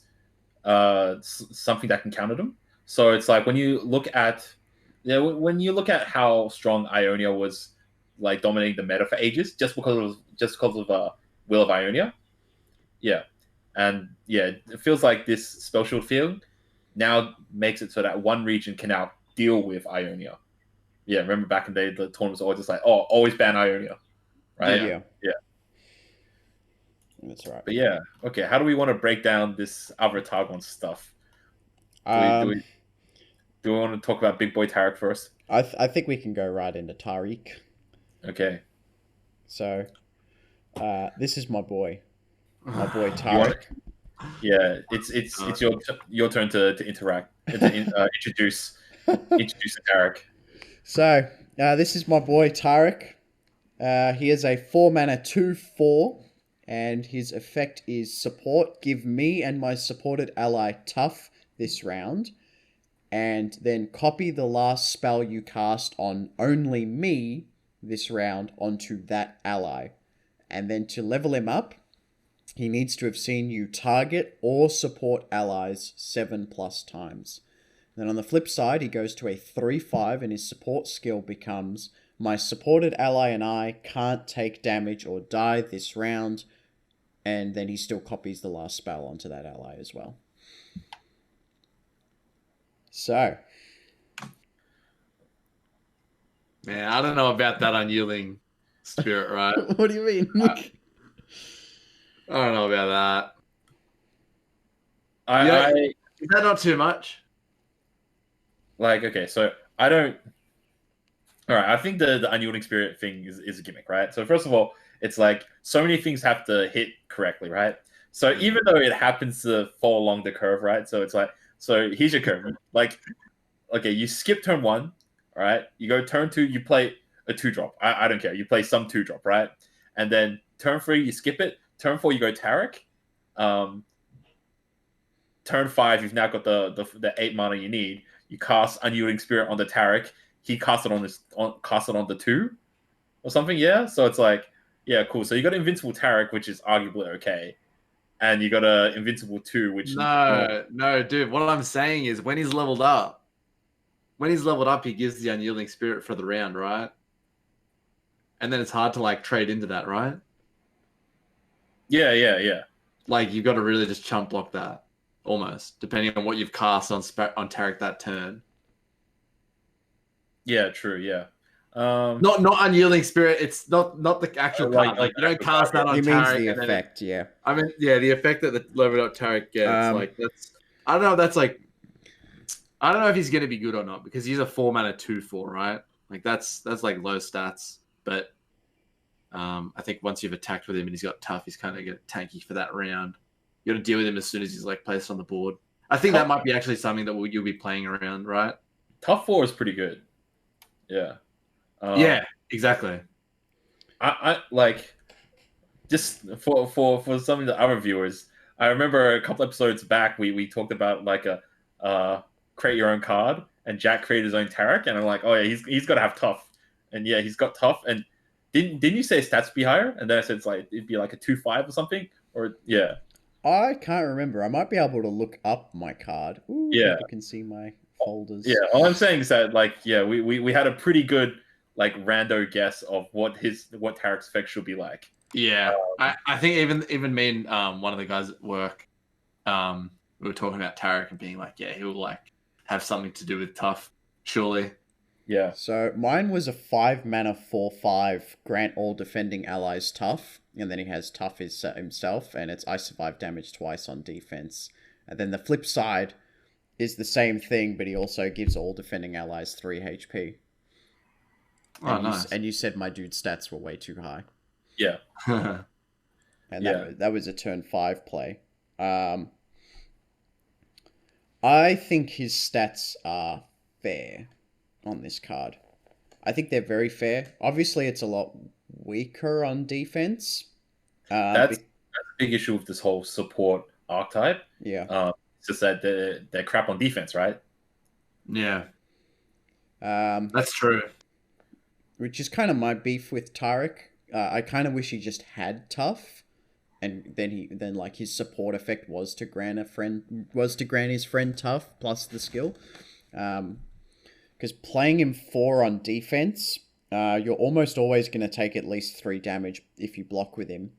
something that can counter them. So it's when you look at how strong Ionia was like dominating the meta for ages, just because of Will of Ionia. Yeah, and yeah, it feels like this spell shield field now makes it so that one region can now deal with Ionia. Yeah, remember back in the day, the tournament was always just like, oh, always ban Ionia, right? Yeah. Yeah. That's right. But yeah, okay. How do we want to break down this other Targon stuff? Do we want to talk about Big Boy Tarek first? I think we can go right into Tariq. Okay. So, this is my boy Tarek. Yeah, it's your turn to interact, introduce Tarek. So, this is my boy Tarek. He is a 4-mana 2/4, and his effect is support. Give me and my supported ally tough this round, and then copy the last spell you cast on only me this round onto that ally. And then to level him up, he needs to have seen you target or support allies 7+ times. Then on the flip side, he goes to a 3/5, and his support skill becomes my supported ally and I can't take damage or die this round. And then he still copies the last spell onto that ally as well. So. Man, I don't know about that unyielding spirit, right? What do you mean? I don't know about that. Is that not too much? Like, okay, so I don't... All right, I think the unyielding spirit thing is a gimmick, right? So first of all, it's like so many things have to hit correctly, right? So even though it happens to fall along the curve, right? So it's like, so here's your curve. Like, okay, you skip turn 1, all right? You go turn 2, you play a 2-drop. I don't care. You play some 2-drop, right? And then turn 3, you skip it. Turn 4, you go Tarek. Turn 5, you've now got the 8 mana you need. You cast Unyielding Spirit on the Tarek. He cast it on the 2 or something. Yeah. So it's like, yeah, cool. So you got Invincible Tarek, which is arguably okay, and you got a Invincible 2, which no, dude. What I'm saying is when he's leveled up, he gives the Unyielding Spirit for the round, right? And then it's hard to like trade into that, right? Yeah. Like you've got to really just chump block that. Almost, depending on what you've cast on Tarek that turn. Yeah, true. Yeah. Not Unyielding Spirit. It's not the actual card. Like you don't cast that on Tarek. He means the effect, yeah. I mean, yeah, the effect that the leveled up Tarek gets. Like that's. I don't know. That's like. I don't know if he's going to be good or not because he's a 4-mana 2/4, right? Like that's like low stats, but I think once you've attacked with him and he's got tough, he's kind of get tanky for that round. You got to deal with him as soon as he's like placed on the board. I think that might be actually something that you'll be playing around, right? Tough 4 is pretty good. Yeah. Yeah, exactly. I like just for some of the other viewers. I remember a couple episodes back we talked about like a create your own card, and Jack created his own Tarek, and I'm like, oh yeah, he's got to have tough, and yeah, he's got tough. And didn't you say stats would be higher? And then I said it's like it'd be like a 2/5 or something, or yeah. I can't remember. I might be able to look up my card. Ooh, yeah, I can see my folders. Yeah, all I'm saying is that like yeah, we had a pretty good like rando guess of what Tarek's effect should be like. Yeah, I think even me and one of the guys at work, we were talking about Tarek and being like, yeah, he'll like have something to do with tough, surely. Yeah. So mine was a 5-mana 4/5, grant all defending allies tough, and then he has tough himself, and it's I survive damage twice on defense. And then the flip side is the same thing, but he also gives all defending allies 3 HP. Nice. And you said my dude's stats were way too high. Yeah. And that was a turn 5 play. I think his stats are fair on this card. I think they're very fair. Obviously, it's a lot weaker on defense. That's a big issue with this whole support archetype. Yeah. It's just that they're crap on defense, right? Yeah. That's true. Which is kind of my beef with Tarek. I kind of wish he just had tough, and then like his support effect was to grant his friend tough plus the skill. Because playing him 4 on defense you're almost always going to take at least 3 damage if you block with him.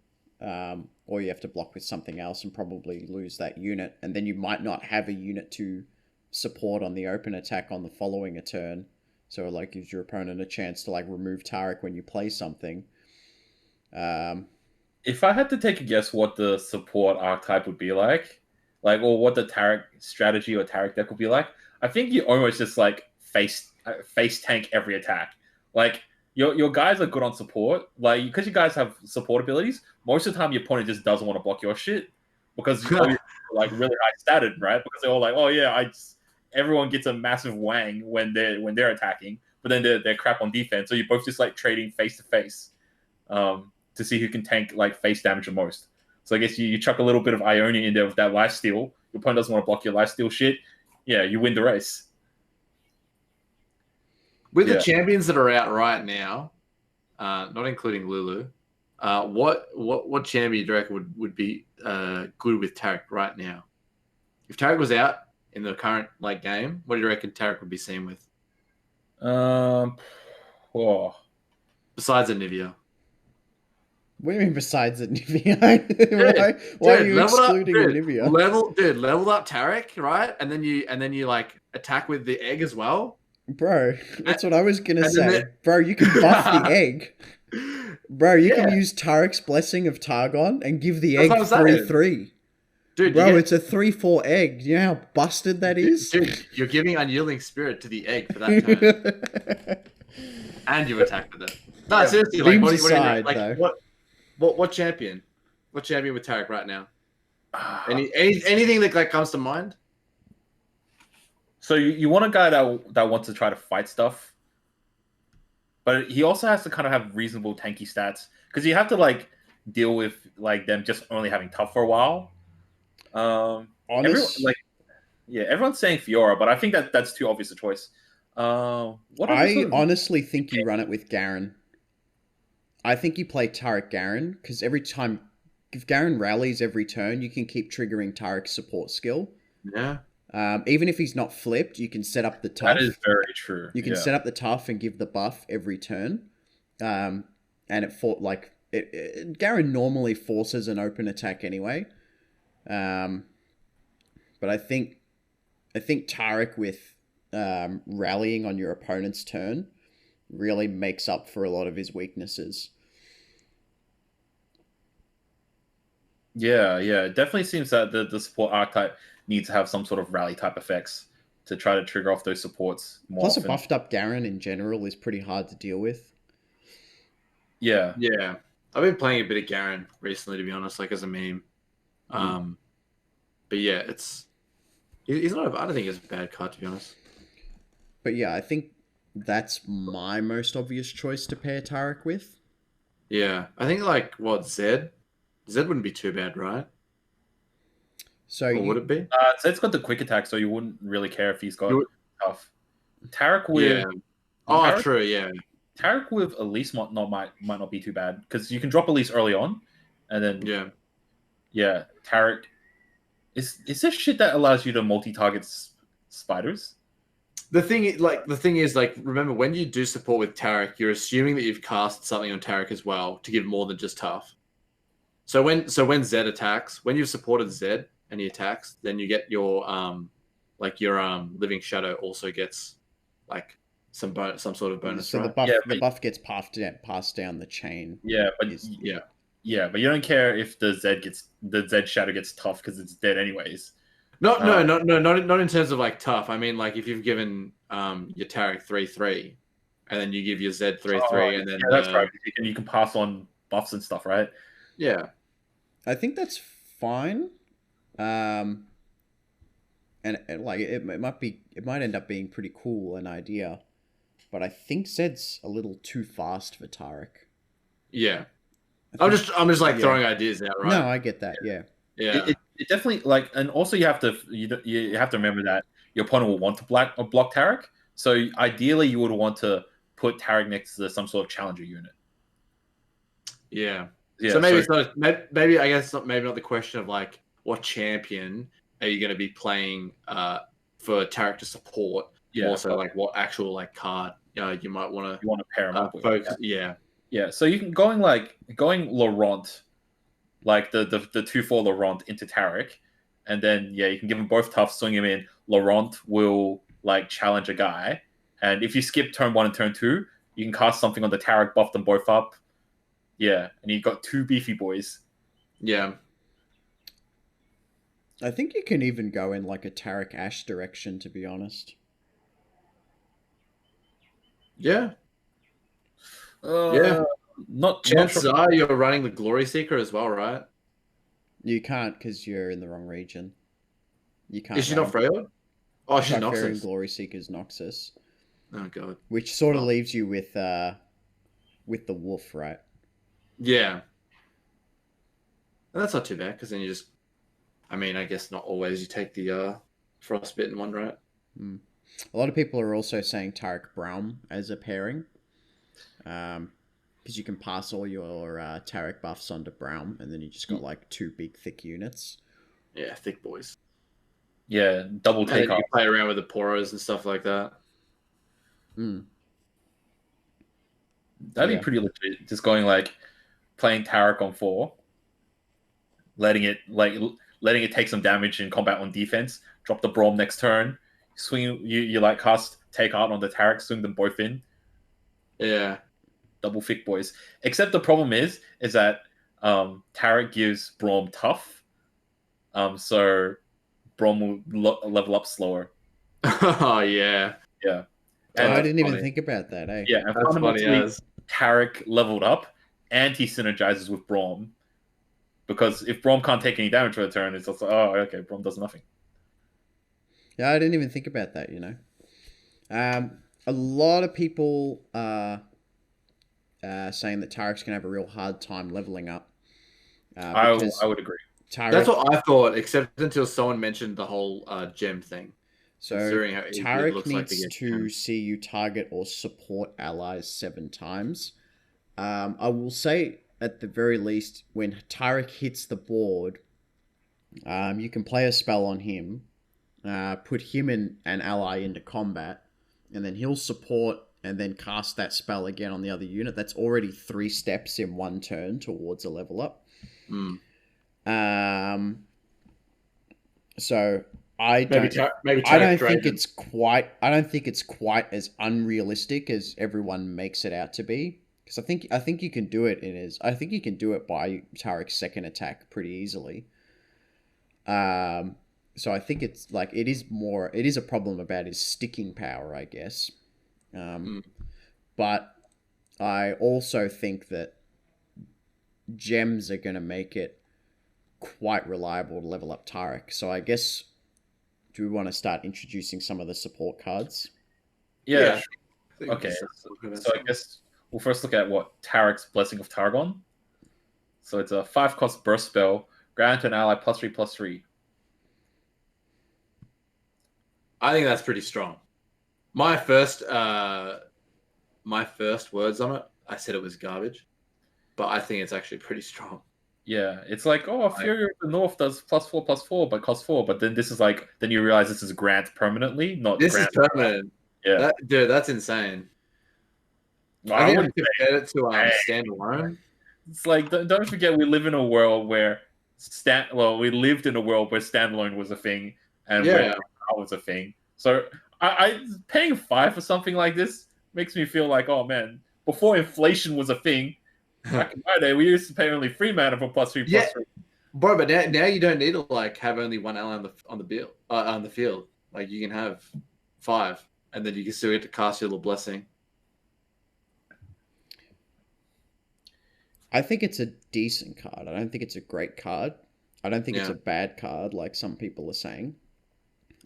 Or you have to block with something else and probably lose that unit. And then you might not have a unit to support on the open attack on the following a turn. So it like gives your opponent a chance to like remove Tarek when you play something. If I had to take a guess what the support archetype would be like, or what the Tarek strategy or Tarek deck would be like, I think you almost just like face tank every attack. Like your guys are good on support, like because you guys have support abilities. Most of the time, your opponent just doesn't want to block your shit because you're like really high statted, right? Because they're all like, oh yeah, everyone gets a massive wang when they're attacking, but then they're crap on defense. So you're both just like trading face to face to see who can tank like face damage the most. So I guess you chuck a little bit of Ionia in there with that lifesteal. Your opponent doesn't want to block your lifesteal shit. Yeah, you win the race. With the champions that are out right now, not including Lulu, what champion do you reckon would be good with Tarek right now? If Tarek was out in the current game, what do you reckon Tarek would be seen with? Besides Anivia. What do you mean besides Anivia? why are you excluding Anivia? Leveled up Tarek, right? And then you like attack with the egg as well. Bro, that's what I was gonna say. Bro, you can buff the egg. Bro, you can use Tarek's Blessing of Targon and give the egg 3/3. Dude, bro, it's a 3/4 egg. Do you know how busted that is? Dude, you're giving Unyielding Spirit to the egg for that turn. And you attack with it. No, seriously, what champion? What champion with Tarek right now? Anything that comes to mind? So you want a guy that wants to try to fight stuff, but he also has to kind of have reasonable tanky stats because you have to deal with them just only having tough for a while. Everyone's saying Fiora, but I think that's too obvious a choice. I honestly think you run it with Garen. I think you play Tarek Garen because every time, if Garen rallies every turn, you can keep triggering Tarek's support skill. Yeah. Even if he's not flipped, you can set up the tough. That is very true. You can set up the tough and give the buff every turn. And Garen normally forces an open attack anyway. But I think Tarek with rallying on your opponent's turn really makes up for a lot of his weaknesses. Yeah. It definitely seems that the support archetype needs to have some sort of rally type effects to try to trigger off those supports more Plus often. A buffed up Garen in general is pretty hard to deal with. Yeah. I've been playing a bit of Garen recently, to be honest, as a meme. But yeah, he's not. I don't think it's a bad card, to be honest. But yeah, I think that's my most obvious choice to pair Tarek with. Yeah, I think Zed wouldn't be too bad, right? So would it be? Zed's got the quick attack, so you wouldn't really care if he's got tough. Tarek with true, yeah. Tarek with Elise might not be too bad because you can drop Elise early on, and then Tarek is this shit that allows you to multi-target spiders. The thing is, remember when you do support with Tarek, you're assuming that you've cast something on Tarek as well to give more than just tough. So when Zed attacks, when you've supported Zed and he attacks, then you get your Living Shadow also gets some sort of bonus. So right? the buff gets passed down the chain. Yeah, but but you don't care if the Zed Shadow gets tough because it's dead anyways. Not in terms of tough. I mean, if you've given your Tarek 3/3, and then you give your Zed 3/3, and then that's right. And you can pass on buffs and stuff, right? Yeah, I think that's fine. And it might end up being pretty cool an idea, but I think Zed's a little too fast for Tarek. Yeah, I'm just throwing ideas out, right? No, I get that. Yeah. It definitely and also you have to remember that your opponent will want to block Tarek. So ideally, you would want to put Tarek next to some sort of challenger unit. Yeah. So maybe it's not. Maybe I guess maybe not the question of what champion are you going to be playing for Tarek to support. Yeah. Also, what actual card you might want to pair them up with. Focus. Yeah. Yeah. So you can going Laurent, like the 2/4 Laurent into Tarek, and then you can give them both tough, swing him in. Laurent will like challenge a guy, and if you skip turn 1 and turn 2, you can cast something on the Tarek, buff them both up. Yeah, and you got 2 beefy boys. Yeah. I think you can even go in like a Tarek Ash direction, to be honest. Yeah. Chances are you're running the Glory Seeker as well, right? You can't because you're in the wrong region. You can't. Is she not Freya? Oh, she's Noxus. Glory Seeker's Noxus. Oh god. Which sort of leaves you with the wolf, right? Yeah. And that's not too bad because then you just, I mean, I guess not always. You take the frostbitten one, right? Mm. A lot of people are also saying Tarek Brown as a pairing, because you can pass all your Tarek buffs onto Brown, and then you just got like 2 big thick units. Yeah, thick boys. Yeah, double take off. You play around with the Poros and stuff like that. That'd be pretty legit. Just going like playing Tarek on 4, letting it take some damage in combat on defense. Drop the Braum next turn. Swing you like cast take out on the Tarek. Swing them both in. Yeah, double thick boys. Except the problem is that Tarek gives Braum tough, so Braum will level up slower. Oh yeah. And I didn't even think about that. Eh? Yeah, and that's funny. Tarek leveled up, and he synergizes with Braum, because if Braum can't take any damage for the turn, it's also Braum does nothing. Yeah, I didn't even think about that. A lot of people are saying that Tarek's gonna have a real hard time leveling up. I would agree. That's what I thought, except until someone mentioned the whole gem thing. So Tarek needs to see you target or support allies 7 times. I will say, at the very least, when Tarek hits the board, you can play a spell on him, put him and an ally into combat, and then he'll support and then cast that spell again on the other unit. That's already 3 steps in 1 turn towards a level up. So I don't think it's quite as unrealistic as everyone makes it out to be. Because I think you can do it I think you can do it by Tarek's second attack pretty easily. So I think it's like it is a problem about his sticking power, I guess. But I also think that gems are going to make it quite reliable to level up Tarek. So I guess, do we want to start introducing some of the support cards? Yeah. Okay. So I guess we'll first look at Tarek's Blessing of Targon. So it's a 5-cost burst spell. Grant an ally +3/+3. I think that's pretty strong. My first words on it, I said it was garbage, but I think it's actually pretty strong. Yeah, it's like, Fury of the North does +4/+4, but costs 4. But then this is like, then you realize this is Grant permanently, not this Grant. Is permanent. Yeah, that's insane. I think I compared it to standalone. It's like, don't forget, we live in a world where we lived in a world where standalone was a thing and where Grant was a thing. So I paying 5 for something like this makes me feel like, oh man, before inflation was a thing. Back in my day, we used to pay only 3 mana for +3/+3. Bro, but now you don't need to have only 1 ally on the field. Like you can have 5, and then you can still get to cast your little blessing. I think it's a decent card. I don't think it's a great card. I don't think it's a bad card, like some people are saying.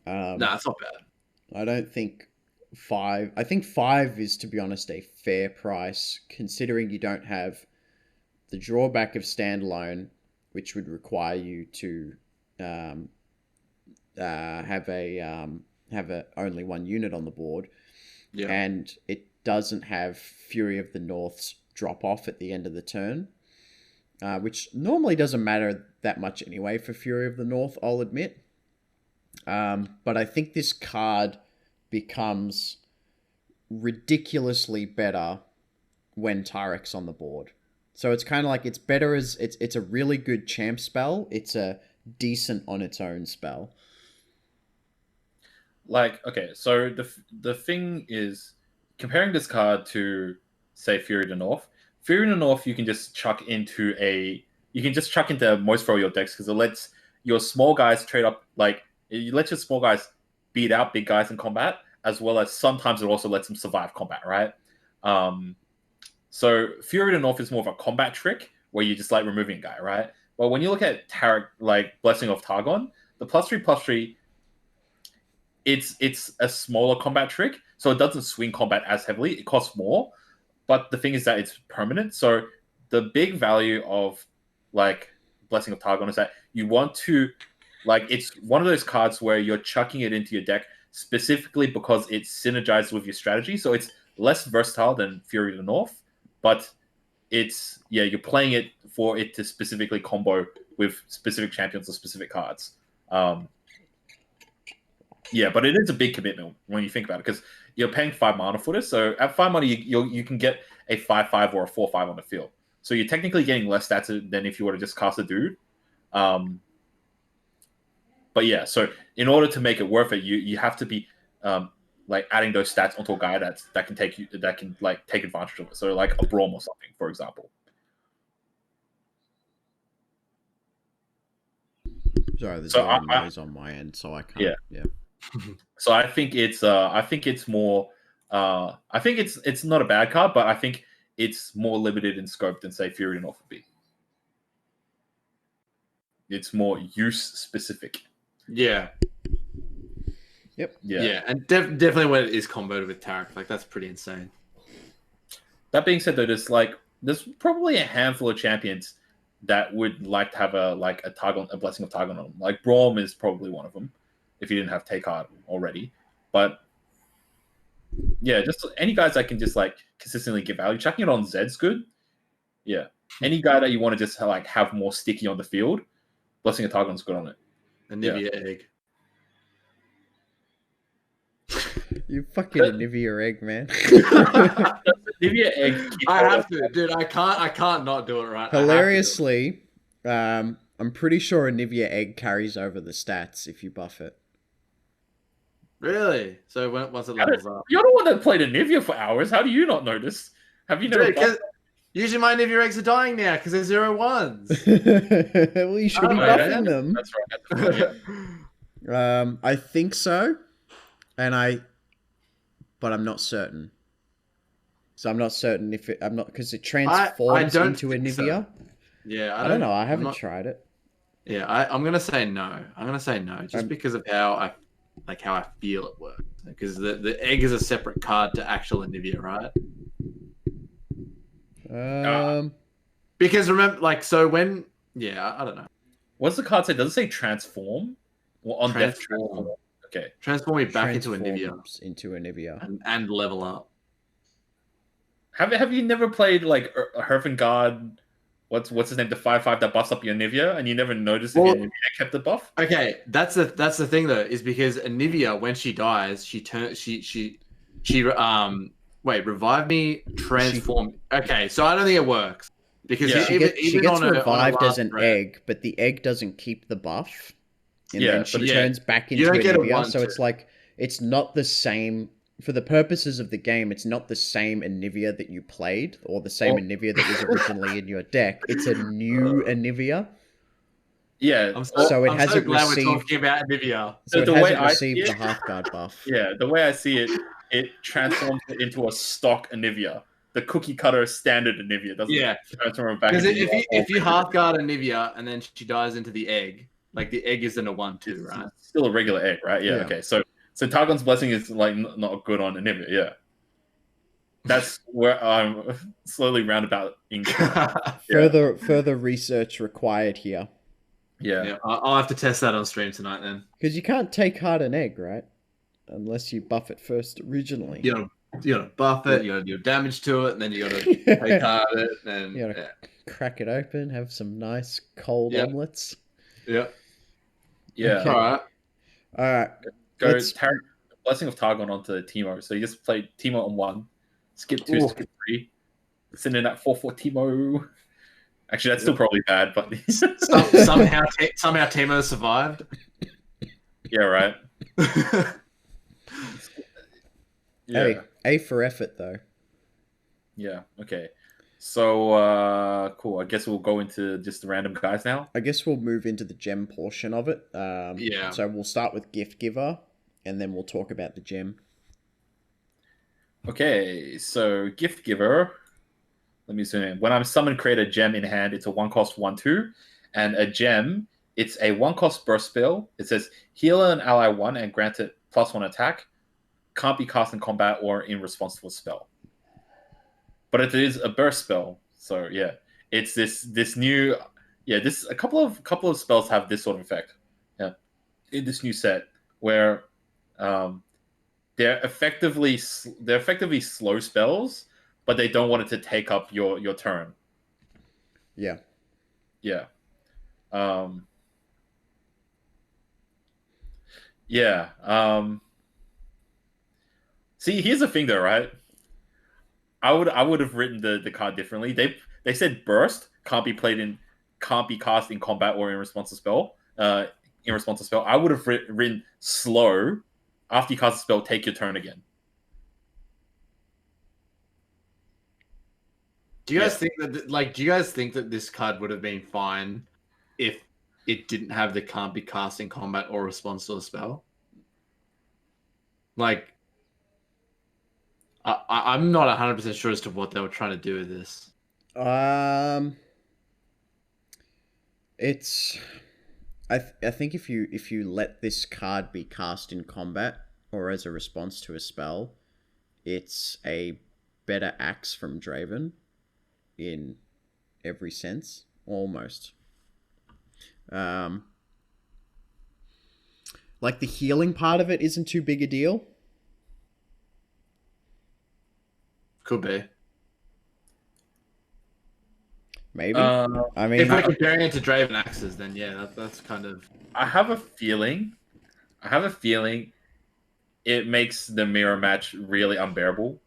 No, it's not bad. I don't think 5. I think 5 is, to be honest, a fair price, considering you don't have the drawback of standalone, which would require you to have only 1 unit on the board, and it doesn't have Fury of the North's drop off at the end of the turn, which normally doesn't matter that much anyway for Fury of the North, I'll admit. But I think this card becomes ridiculously better when Tarek's on the board. So it's kind of like it's better as it's a really good champ spell. It's a decent on its own spell. Like, okay, so the thing is, comparing this card to, say, Fury of the North. Fury of the North, you can just chuck into most of your decks because it lets your small guys trade up. Like, it lets your small guys beat out big guys in combat, as well as sometimes it also lets them survive combat, right? So Fury of the North is more of a combat trick where you just like removing a guy, right? But when you look at Tarek, like Blessing of Targon, the +3/+3, it's a smaller combat trick, so it doesn't swing combat as heavily. It costs more, but the thing is that it's permanent. So the big value of like Blessing of Targon is that you want to, like, it's one of those cards where you're chucking it into your deck specifically because it synergizes with your strategy. So it's less versatile than Fury of the North, but you're playing it for it to specifically combo with specific champions or specific cards. But it is a big commitment when you think about it because you're paying 5 mana for this. So at 5 mana, you can get a 5/5 or a 4/5 on the field. So you're technically getting less stats than if you were to just cast a dude. But yeah, so in order to make it worth it, you have to be like adding those stats onto a guy that can take advantage of it. So like a Braum or something, for example. Sorry, there's a lot of noise on my end, so I can't. Yeah. So I think it's more. I think it's not a bad card, but I think it's more limited in scope than say Fury of the North would be. It's more use specific. Yeah. Yep. Yeah, and definitely when it is comboed with Tarek, like that's pretty insane. That being said, though, there's probably a handful of champions that would like to have a Targon, a Blessing of Targon on them. Like Braum is probably one of them, if you didn't have Take Heart already. But yeah, just any guys that can just like consistently give value. Chucking it on Zed's good. Yeah, any guy that you want to just like have more sticky on the field, Blessing of Targon's good on it. Anivia egg. You fucking Anivia egg, man. Anivia egg. I have to, dude. I can't not do it right. Hilariously, I'm pretty sure Anivia egg carries over the stats if you buff it. Really? So once it levels up, you're the one that played Anivia for hours. How do you not notice? Have you never? Usually my Anivia eggs are dying now because they're 0/1s. Well, you should be buffing them. That's right. Yeah. I think so, but I'm not certain. So I'm not certain if because it transforms into Anivia. So. Yeah, I don't know. I haven't tried it. Yeah, I'm gonna say no. I'm gonna say no, just because of how I feel it works. Because the egg is a separate card to actual Anivia, right? Because remember, I don't know. What's the card say? Does it say transform? Or on transform? Okay. Transform me back into Anivia. And level up. Have you never played like Herfengard? What's his name? The 5/5 that buffs up your Anivia, and you never noticed if your Anivia kept the buff? Okay, that's the thing though, is because Anivia, when she dies, revive me, transform. Okay, so I don't think it works because she gets revived as an egg, but the egg doesn't keep the buff, and then she turns back into Anivia. So it's like it's not the same. For the purposes of the game, it's not the same Anivia that you played or the same Anivia that was originally in your deck. It's a new Anivia. Yeah. I'm so glad we're talking about Anivia. So it hasn't received the Hearthguard buff. Yeah, the way I see it, it transforms it into a stock Anivia. The cookie cutter standard Anivia doesn't transform back. Because if you Hearthguard Anivia and then she dies into the egg, like the egg isn't a 1/2, right? It's still a regular egg, right? Yeah. Okay. So Targon's Blessing is like not good on Anivia, yeah. That's where I'm slowly roundabout. Further research required here. Yeah. I'll have to test that on stream tonight then. Because you can't take hard an egg, right? Unless you buff it first originally. You gotta buff it, you gotta do damage to it, and then you gotta take hard it, and you gotta crack it open, have some nice cold omelets. Yeah. Yeah. Okay. All right. Go Tarek. Blessing of Targon onto Teemo. So you just play Teemo on 1, skip 2, skip 3, send in that 4/4 Teemo. Actually, that's still probably bad, but somehow Teemo survived. Yeah, right. Yeah. Hey, A for effort though. Yeah. Okay. So cool. I guess we'll go into just the random guys now. I guess we'll move into the gem portion of it. Yeah. So we'll start with Gift Giver, and then we'll talk about the gem. Okay. So Gift Giver. Let me zoom in. When I'm summoned, create a gem in hand. It's a 1-cost 1/2, and a gem. It's a 1-cost burst spell. It says heal an ally 1 and grant it +1 attack. Can't be cast in combat or in response to a spell. But it is a burst spell, so yeah, it's this new, a couple of spells have this sort of effect, in this new set where they're effectively slow spells, but they don't want it to take up your turn. Yeah. See, here's the thing though, right? I would have written the card differently. They said burst can't be cast in combat or in response to spell. I would have written slow. After you cast a spell, take your turn again. Do you guys think that this card would have been fine if it didn't have the can't be cast in combat or response to a spell? Like, I'm not 100% sure as to what they were trying to do with this. It's I think if you let this card be cast in combat or as a response to a spell, it's a better axe from Draven in every sense, almost. Like the healing part of it isn't too big a deal. Could be. Maybe. I mean, if we're comparing it to Draven axes, then yeah, that's kind of. I have a feeling it makes the mirror match really unbearable.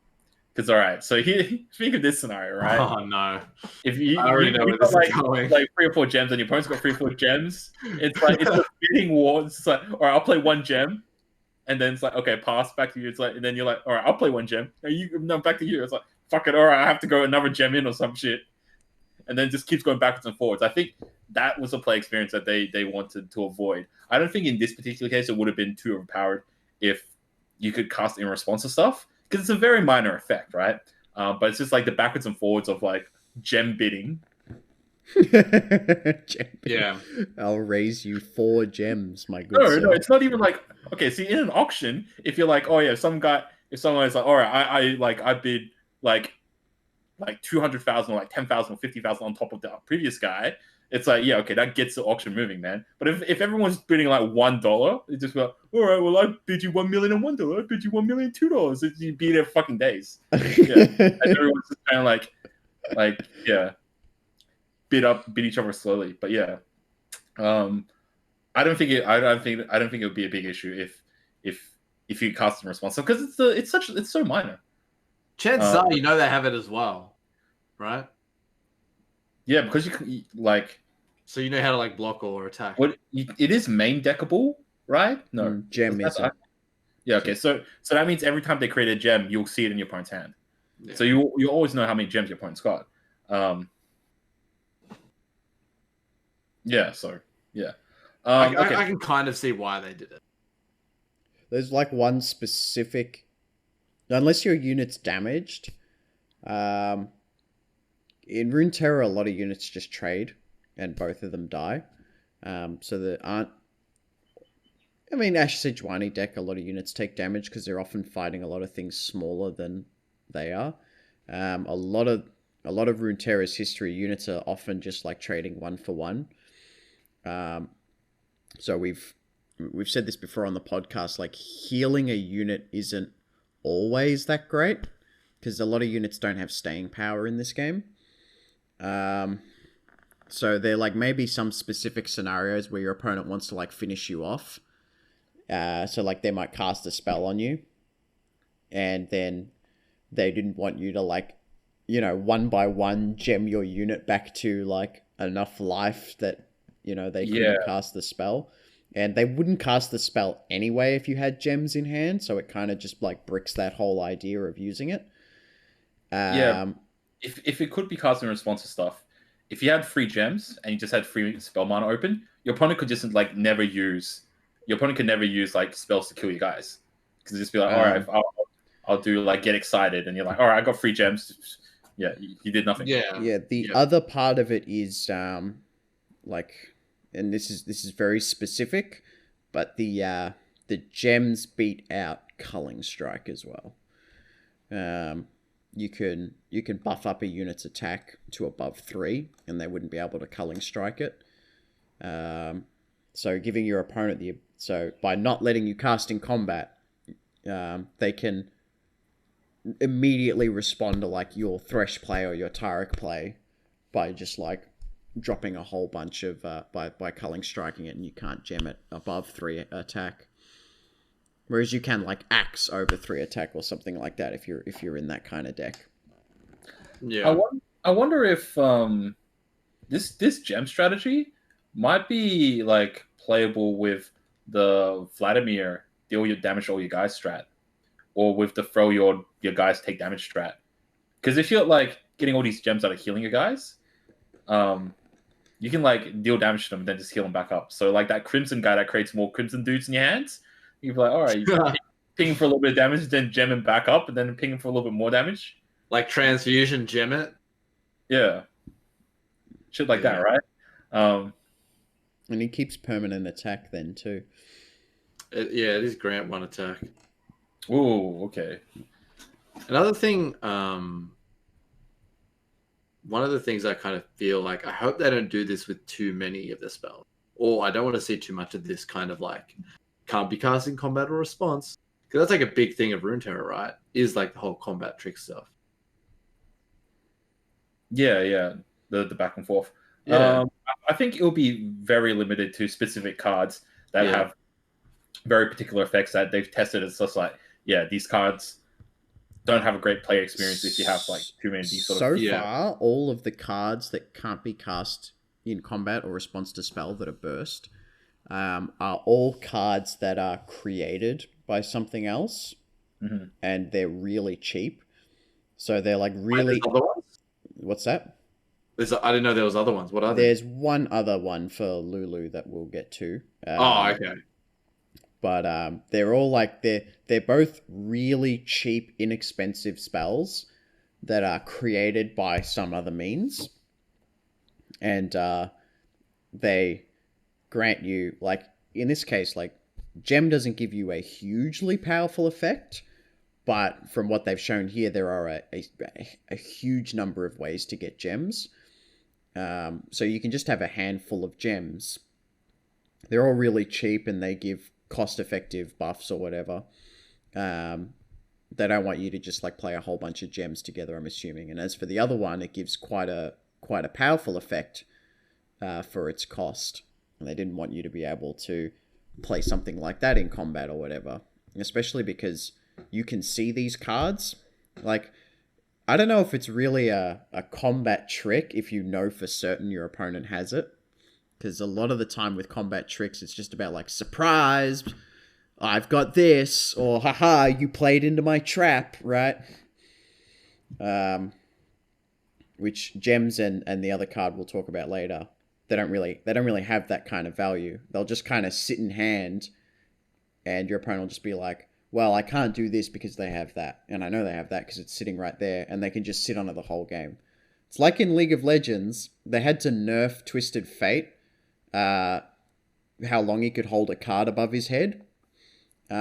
Because all right, so here, speak of this scenario, right? Oh no! If you I already know where this is going. Like 3 or 4 gems, and your opponent's got 3 or 4 gems, it's like it's a bidding war. It's like, all right, I'll play 1 gem, and then it's like, okay, pass back to you. It's like, and then you're like, all right, I'll play 1 gem. No, back to you. It's like, fuck it, all right, I have to go another gem in or some shit, and then it just keeps going backwards and forwards. I think that was a play experience that they wanted to avoid. I don't think in this particular case it would have been too overpowered if you could cast in response to stuff, because it's a very minor effect, right? But it's just like the backwards and forwards of like gem bidding. Yeah, I'll raise you 4 gems, my good sir. No, it's not even like, okay, see, in an auction, if you're like, oh yeah, if someone is like, all right, I bid like 200,000 or like 10,000 or 50,000 on top of the previous guy, it's like, yeah, okay, that gets the auction moving, man. But if everyone's bidding like $1, it's just like, all right, well, I bid you $1 million and $1, I bid you $1 million $2. You beat it fucking days. Yeah, and everyone's just kind of like yeah, bid each other slowly. But yeah, I don't think it would be a big issue if you cast in response, because it's so minor. Chances are, they have it as well, right? Yeah, because you can like. So you know how to like block or attack. It is main deckable, right? No, gem isn't. Yeah, okay. So that means every time they create a gem, you'll see it in your opponent's hand. Yeah. So you always know how many gems your opponent's got. Yeah. So yeah. I can kind of see why they did it. There's like one specific. Unless your unit's damaged, in Runeterra, a lot of units just trade, and both of them die. So there aren't. I mean, Ash Sejuani deck, a lot of units take damage because they're often fighting a lot of things smaller than they are. A lot of Runeterra's history, units are often just like trading 1 for 1. So we've said this before on the podcast. Like, healing a unit isn't always that great because a lot of units don't have staying power in this game. So there like maybe some specific scenarios where your opponent wants to like finish you off, So like they might cast a spell on you, and then they didn't want you to like, one by one gem your unit back to like enough life that, they couldn't cast the spell. And they wouldn't cast the spell anyway if you had gems in hand, so it kind of just like bricks that whole idea of using it. If it could be cast in response to stuff, if you had free gems and you just had free spell mana open, your opponent could just like never use. Your opponent could never use like spells to kill you guys, because just be like, all right, I'll do like get excited, and you're like, all right, I got free gems. Yeah, you did nothing. Yeah. The other part of it is like, and this is very specific, but the gems beat out Culling Strike as well. You can buff up a unit's attack to above 3, and they wouldn't be able to Culling Strike it. So giving your opponent so by not letting you cast in combat, they can immediately respond to like your Thresh play or your Tarek play by just like dropping a whole bunch of by Culling Striking it, and you can't gem it above 3 attack. Whereas you can like axe over 3 attack or something like that if you're in that kind of deck. Yeah. I wonder if this gem strategy might be like playable with the Vladimir deal your damage to all your guys strat, or with the throw your guys take damage strat. Because if you're like getting all these gems out of healing your guys, you can like deal damage to them and then just heal them back up. So like that Crimson guy that creates more Crimson dudes in your hands, you'd be like, all right, you ping him for a little bit of damage, then gem him back up, and then ping him for a little bit more damage. Like transfusion, gem it. Yeah. Shit like that, right? And he keeps permanent attack then too. It is grant 1 attack. Ooh, okay. Another thing, one of the things I kind of feel like, I hope they don't do this with too many of the spells. Or I don't want to see too much of this kind of like, can't be cast in combat or response. Because that's like a big thing of Runeterra, right? Is like the whole combat trick stuff. Yeah. The back and forth. Yeah. I think it'll be very limited to specific cards that have very particular effects that they've tested. It's just like, these cards don't have a great player experience if you have like too many of these sort of... So far, all of the cards that can't be cast in combat or response to spell that are burst are all cards that are created by something else, and they're really cheap. So they're like really... What's that? I didn't know there was other ones. What are they? There's one other one for Lulu that we'll get to. Okay. But they're all like they're both really cheap, inexpensive spells that are created by some other means, and they grant you, like in this case, like gem doesn't give you a hugely powerful effect, but from what they've shown here, there are a huge number of ways to get gems. So you can just have a handful of gems. They're all really cheap, and they give cost-effective buffs or whatever. They don't want you to just like play a whole bunch of gems together, I'm assuming. And as for the other one, it gives quite a powerful effect for its cost. And they didn't want you to be able to play something like that in combat or whatever. Especially because you can see these cards. Like, I don't know if it's really a combat trick if you know for certain your opponent has it. Because a lot of the time with combat tricks, it's just about like, surprise, I've got this, or haha, you played into my trap, right? Which gems and the other card we'll talk about later, they don't really have that kind of value. They'll just kind of sit in hand, and your opponent will just be like, well, I can't do this because they have that, and I know they have that because it's sitting right there, and they can just sit on it the whole game. It's like in League of Legends, they had to nerf Twisted Fate, how long he could hold a card above his head,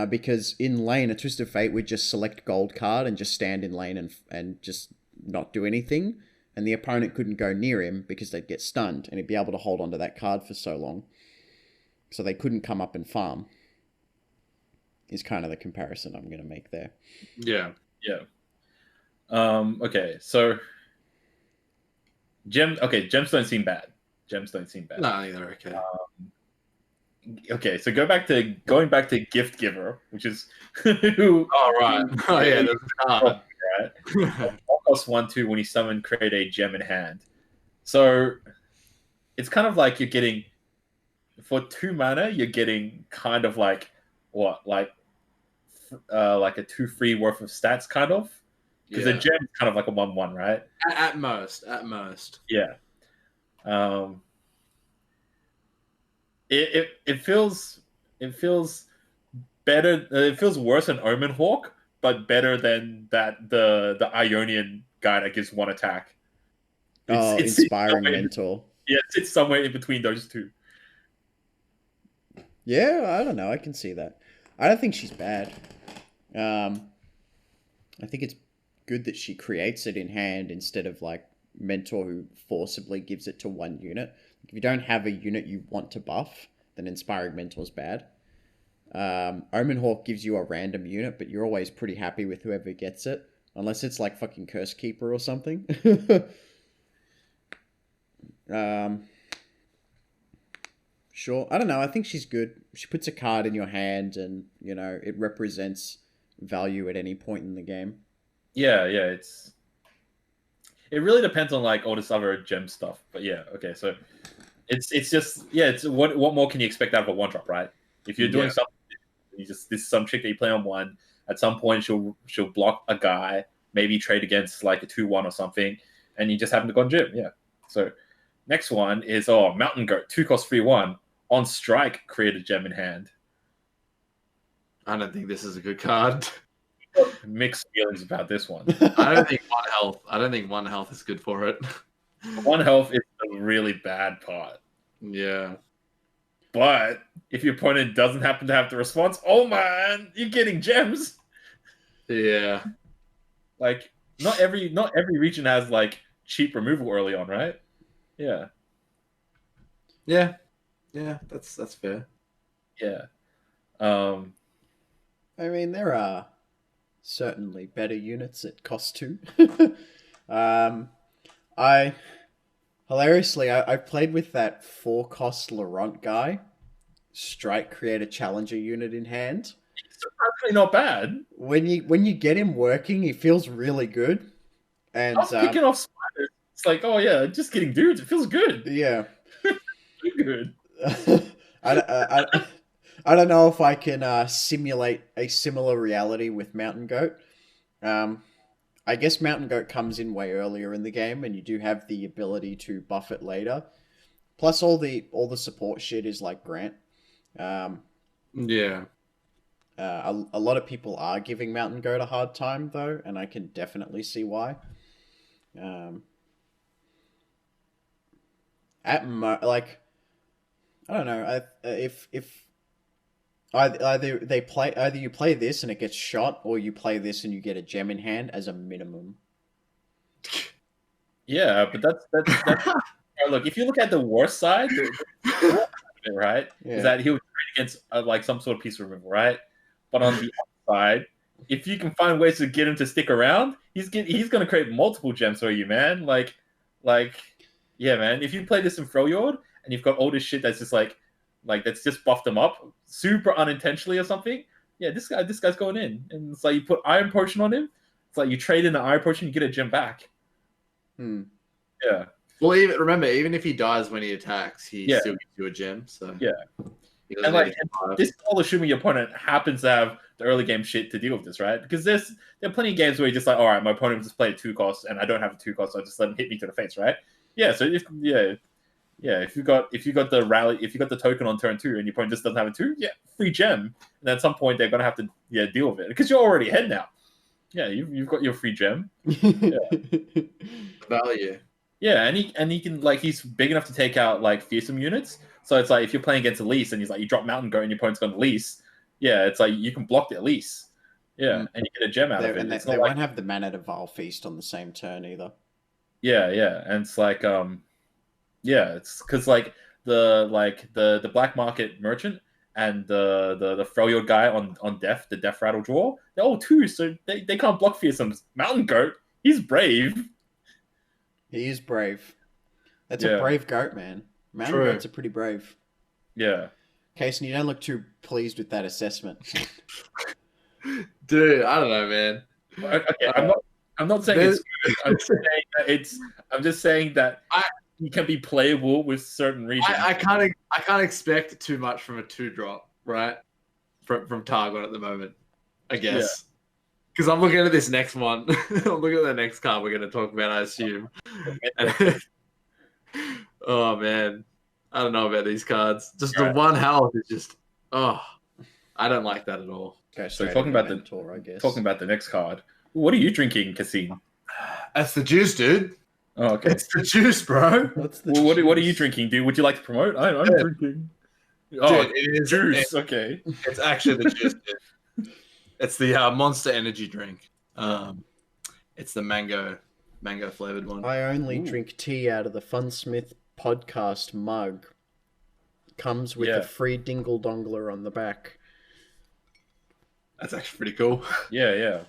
because in lane, a Twisted Fate would just select gold card and just stand in lane and just not do anything, and the opponent couldn't go near him because they'd get stunned, and he'd be able to hold onto that card for so long, so they couldn't come up and farm. Is kind of the comparison I'm going to make there. Yeah. Okay, so gems don't seem bad. No, they're okay. okay, so going back to Gift Giver, which is who. Oh right. Oh yeah, that's hard. Right. Cost 1/2 when you summon, create a gem in hand. So it's kind of like you're getting for 2 mana, you're getting kind of like what, like a 2 free worth of stats, kind of, because a gem is kind of like a 1/1, right? At most. Yeah. It feels better. It feels worse than Omen Hawk, but better than the Ionian guy that gives 1 attack. It's Inspiring Mentor. Yeah, it sits somewhere in between those two. Yeah, I don't know. I can see that. I don't think she's bad. I think it's good that she creates it in hand instead of like Mentor, who forcibly gives it to 1 unit. If you don't have a unit you want to buff, then Inspiring Mentor's bad. Omen Hawk gives you a random unit, but you're always pretty happy with whoever gets it, unless it's like fucking Curse Keeper or something. Sure. I don't know. I think she's good. She puts a card in your hand, and you know it represents value at any point in the game. Yeah. It really depends on like all this other gem stuff, but yeah. Okay, so it's just it's what more can you expect out of a 1-drop, right? If you're doing something, this is some chick that you play on 1. At some point, she'll block a guy, maybe trade against like a 2/1 or something, and you just happen to go on gym. Yeah. So next one is Mountain Goat, 2 cost 3/1 on strike. Create a gem in hand. I don't think this is a good card. Mixed feelings about this one. I don't think 1 health. I don't think 1 health is good for it. 1 health is the really bad part. Yeah. But if your opponent doesn't happen to have the response, oh man, you're getting gems. Yeah. Like not every region has like cheap removal early on, right? Yeah. Yeah. Yeah, that's fair. Yeah. I mean, there are certainly better units at cost 2. Hilariously, I've played with that 4-cost Laurent guy. Strike, create a challenger unit in hand. It's surprisingly not bad. When you get him working, he feels really good. And I was picking off spiders. It's like, oh yeah, just getting dudes. It feels good. Yeah. Good. I don't know if I can simulate a similar reality with Mountain Goat. I guess Mountain Goat comes in way earlier in the game, and you do have the ability to buff it later. Plus, all the support shit is like Grant. Yeah. A lot of people are giving Mountain Goat a hard time though, and I can definitely see why. Like, I don't know. If either you play this and it gets shot, or you play this and you get a gem in hand as a minimum. Yeah, but that's look. If you look at the worst side, right, is that he would trade against like some sort of piece of removal, right? But on the upside, if you can find ways to get him to stick around, he's going to create multiple gems for you, man. Like, yeah, man. If you play this in Freljord and you've got all this shit that's just like that's just buffed him up super unintentionally or something, yeah, this guy's going in, and it's like you put Iron Potion on him. It's like you trade in the Iron Potion, you get a gem back. Yeah. Well, even if he dies when he attacks, he still gives you a gem. So yeah. And like this is all assuming your opponent happens to have the early game shit to deal with this, right? Because there are plenty of games where you're just like, all right, my opponent just played 2 costs and I don't have a 2 cost, so I just let him hit me to the face, right? Yeah. So if you got the rally, if you got the token on turn 2 and your opponent just doesn't have a 2, free gem. And at some point they're gonna have to deal with it because you're already ahead now. Yeah, you've got your free gem. Value. Yeah, and he can he's big enough to take out like fearsome units. So it's like if you're playing against Elise and he's like you drop Mountain Goat and your opponent's got Elise, it's like you can block the Elise. Yeah, and you get a gem out of it. And they won't have the mana to Vile Feast on the same turn either. Yeah, and it's like it's because like the black market merchant and the Freljord guy on the Death Rattle draw, they're all 2, so they can't block fearsomes. Mountain Goat, he's brave. He is brave. That's a brave goat, man. Mountain Goats are pretty brave. Yeah. Casein, you don't look too pleased with that assessment. Dude, I don't know, man. Okay, I'm not saying it's good. I'm just saying that he can be playable with certain regions. I can't expect too much from a 2-drop, right? From Targon at the moment, I guess. Because I'm looking at this next one. I'm looking at the next card we're going to talk about, I assume. Oh, man. I don't know about these cards. Just the one health is just... Oh, I don't like that at all. So talking about the next card. What are you drinking, Casein? That's the juice, dude. Oh, okay. It's the juice, bro. What are you drinking, dude? Would you like to promote? I'm drinking. Oh, dude, it is juice. Okay. It's actually the juice, dude. It's the Monster Energy drink. It's the mango flavored one. I only drink tea out of the Funsmiths podcast mug. Comes with a free dingle dongler on the back. That's actually pretty cool. Yeah.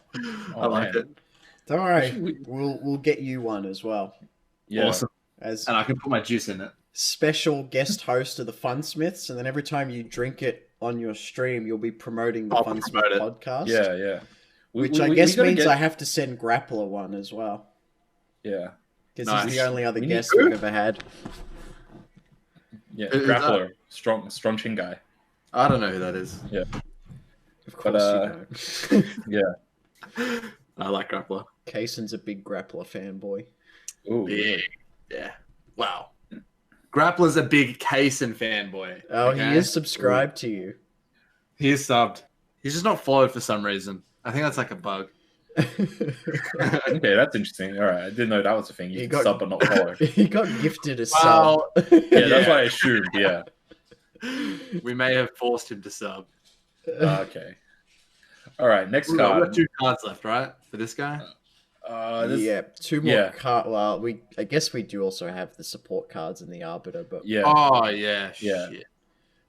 I like it. Don't worry, we'll get you one as well. Yeah. Awesome. And I can put my juice in it. Special guest host of the Funsmiths, and then every time you drink it on your stream, you'll be promoting the Funsmiths podcast. Yeah. Which I guess means I have to send Grappler one as well. Yeah. Because he's the only other guest we've ever had. Yeah, Grappler. Strong chin guy. I don't know who that is. Yeah. Of course you know. Yeah. I like Grappler. Casein's a big Grappler fanboy. Ooh. Yeah. Wow. Grappler's a big Casein fanboy. Oh, okay? He is subscribed to you. He is subbed. He's just not followed for some reason. I think that's like a bug. Okay, that's interesting. All right, I didn't know that was a thing. You can sub but not follow. He got gifted a sub. Yeah, that's what I assumed. Yeah. We may have forced him to sub. Okay. All right, next card. We've got 2 cards left, right, for this guy? Yeah, 2 more cards. Well, I guess we do also have the support cards in the Arbiter, but yeah. Oh yeah. Shit.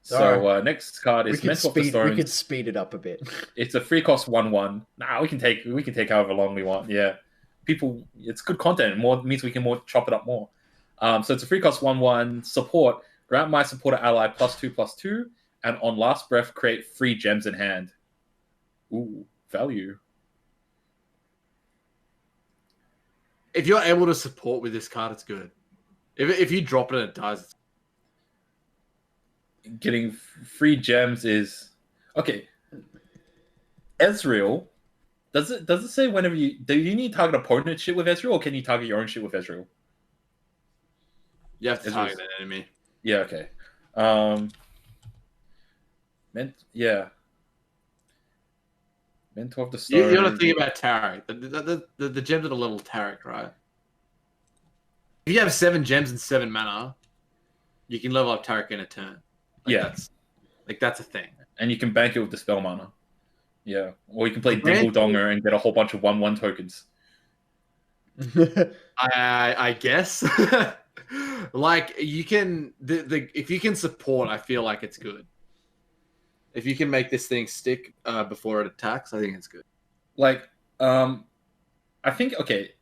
So next card is Mental of the Stones. We could speed it up a bit. It's a free cost 1/1. Nah, we can take however long we want. Yeah, people, it's good content. More means we can chop it up more. So it's a free cost 1/1 support. Grant my supporter ally +2/+2, and on last breath create 3 gems in hand. Ooh, value. If you're able to support with this card, it's good. If you drop it and it dies, getting free gems is okay. Ezreal, does it say whenever you need to target opponent shit with Ezreal, or can you target your own shit with Ezreal? You have to target an enemy. Yeah. Okay. Mentor of the Stone. You got to think about Tarek. The gems at a level Tarek, right? If you have 7 gems and 7 mana, you can level up Tarek in a turn. That's a thing. And you can bank it with the spell mana. Yeah. Or you can play Dingle Donger and get a whole bunch of 1/1 tokens. I guess. Like you can if you can support, I feel like it's good. If you can make this thing stick before it attacks, I think it's good. Like, I think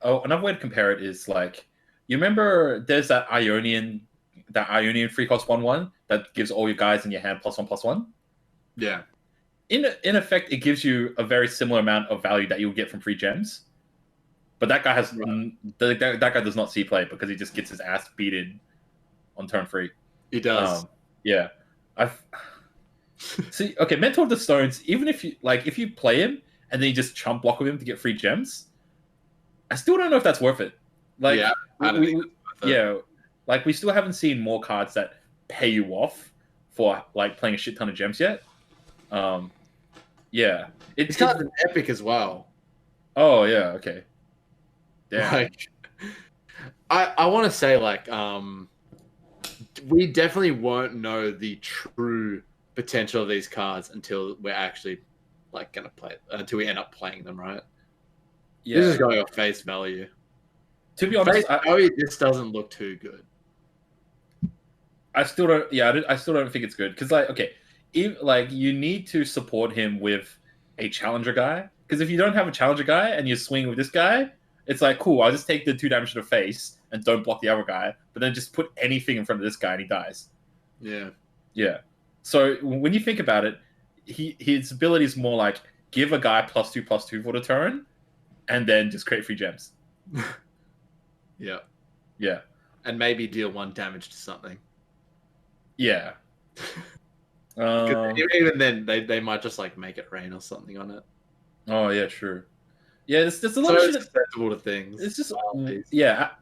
another way to compare it is like, you remember there's that Ionian free cost 1/1 that gives all your guys in your hand +1/+1. Yeah. In effect, it gives you a very similar amount of value that you'll get from free gems. But that guy has that guy does not see play because he just gets his ass beaten on turn 3. He does. Yeah. See, okay, Mentor of the Stones, even if you play him and then you just chump block with him to get free gems, I still don't know if that's worth it. Like, we still haven't seen more cards that pay you off for like playing a shit ton of gems yet. It's kind of an epic as well. Oh yeah, okay. Damn. Like, I want to say we definitely won't know the true potential of these cards until we're actually gonna play until we end up playing them, right? Yeah. This is going off face value. To be honest, this doesn't look too good. I still don't think it's good because you need to support him with a challenger guy, because if you don't have a challenger guy and you swing with this guy, it's like, cool, I'll just take the 2 damage to the face and don't block the other guy, but then just put anything in front of this guy and he dies. Yeah. Yeah. So when you think about it, his ability is more like give a guy +2/+2 for the turn, and then just create 3 gems. Yeah. Yeah. And maybe deal 1 damage to something. Yeah. Even then, they might just like make it rain or something on it. Oh yeah, true. Yeah, there's a lot of shit. Acceptable to things. It's just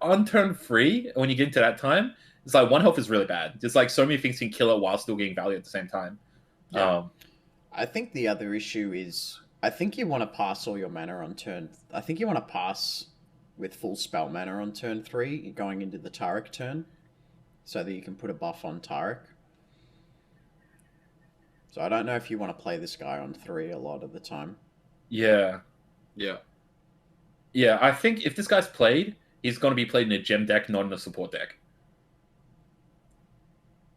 on turn 3 when you get into that time, it's like 1 health is really bad. Just like so many things can kill it while still getting value at the same time. Yeah. I think the other issue is I think you want to pass all your mana on turn. I think you want to pass with full spell mana on turn 3, going into the Tarek turn, so that you can put a buff on Tarek. So I don't know if you want to play this guy on 3 a lot of the time. Yeah. Yeah. Yeah, I think if this guy's played, he's going to be played in a gem deck, not in a support deck.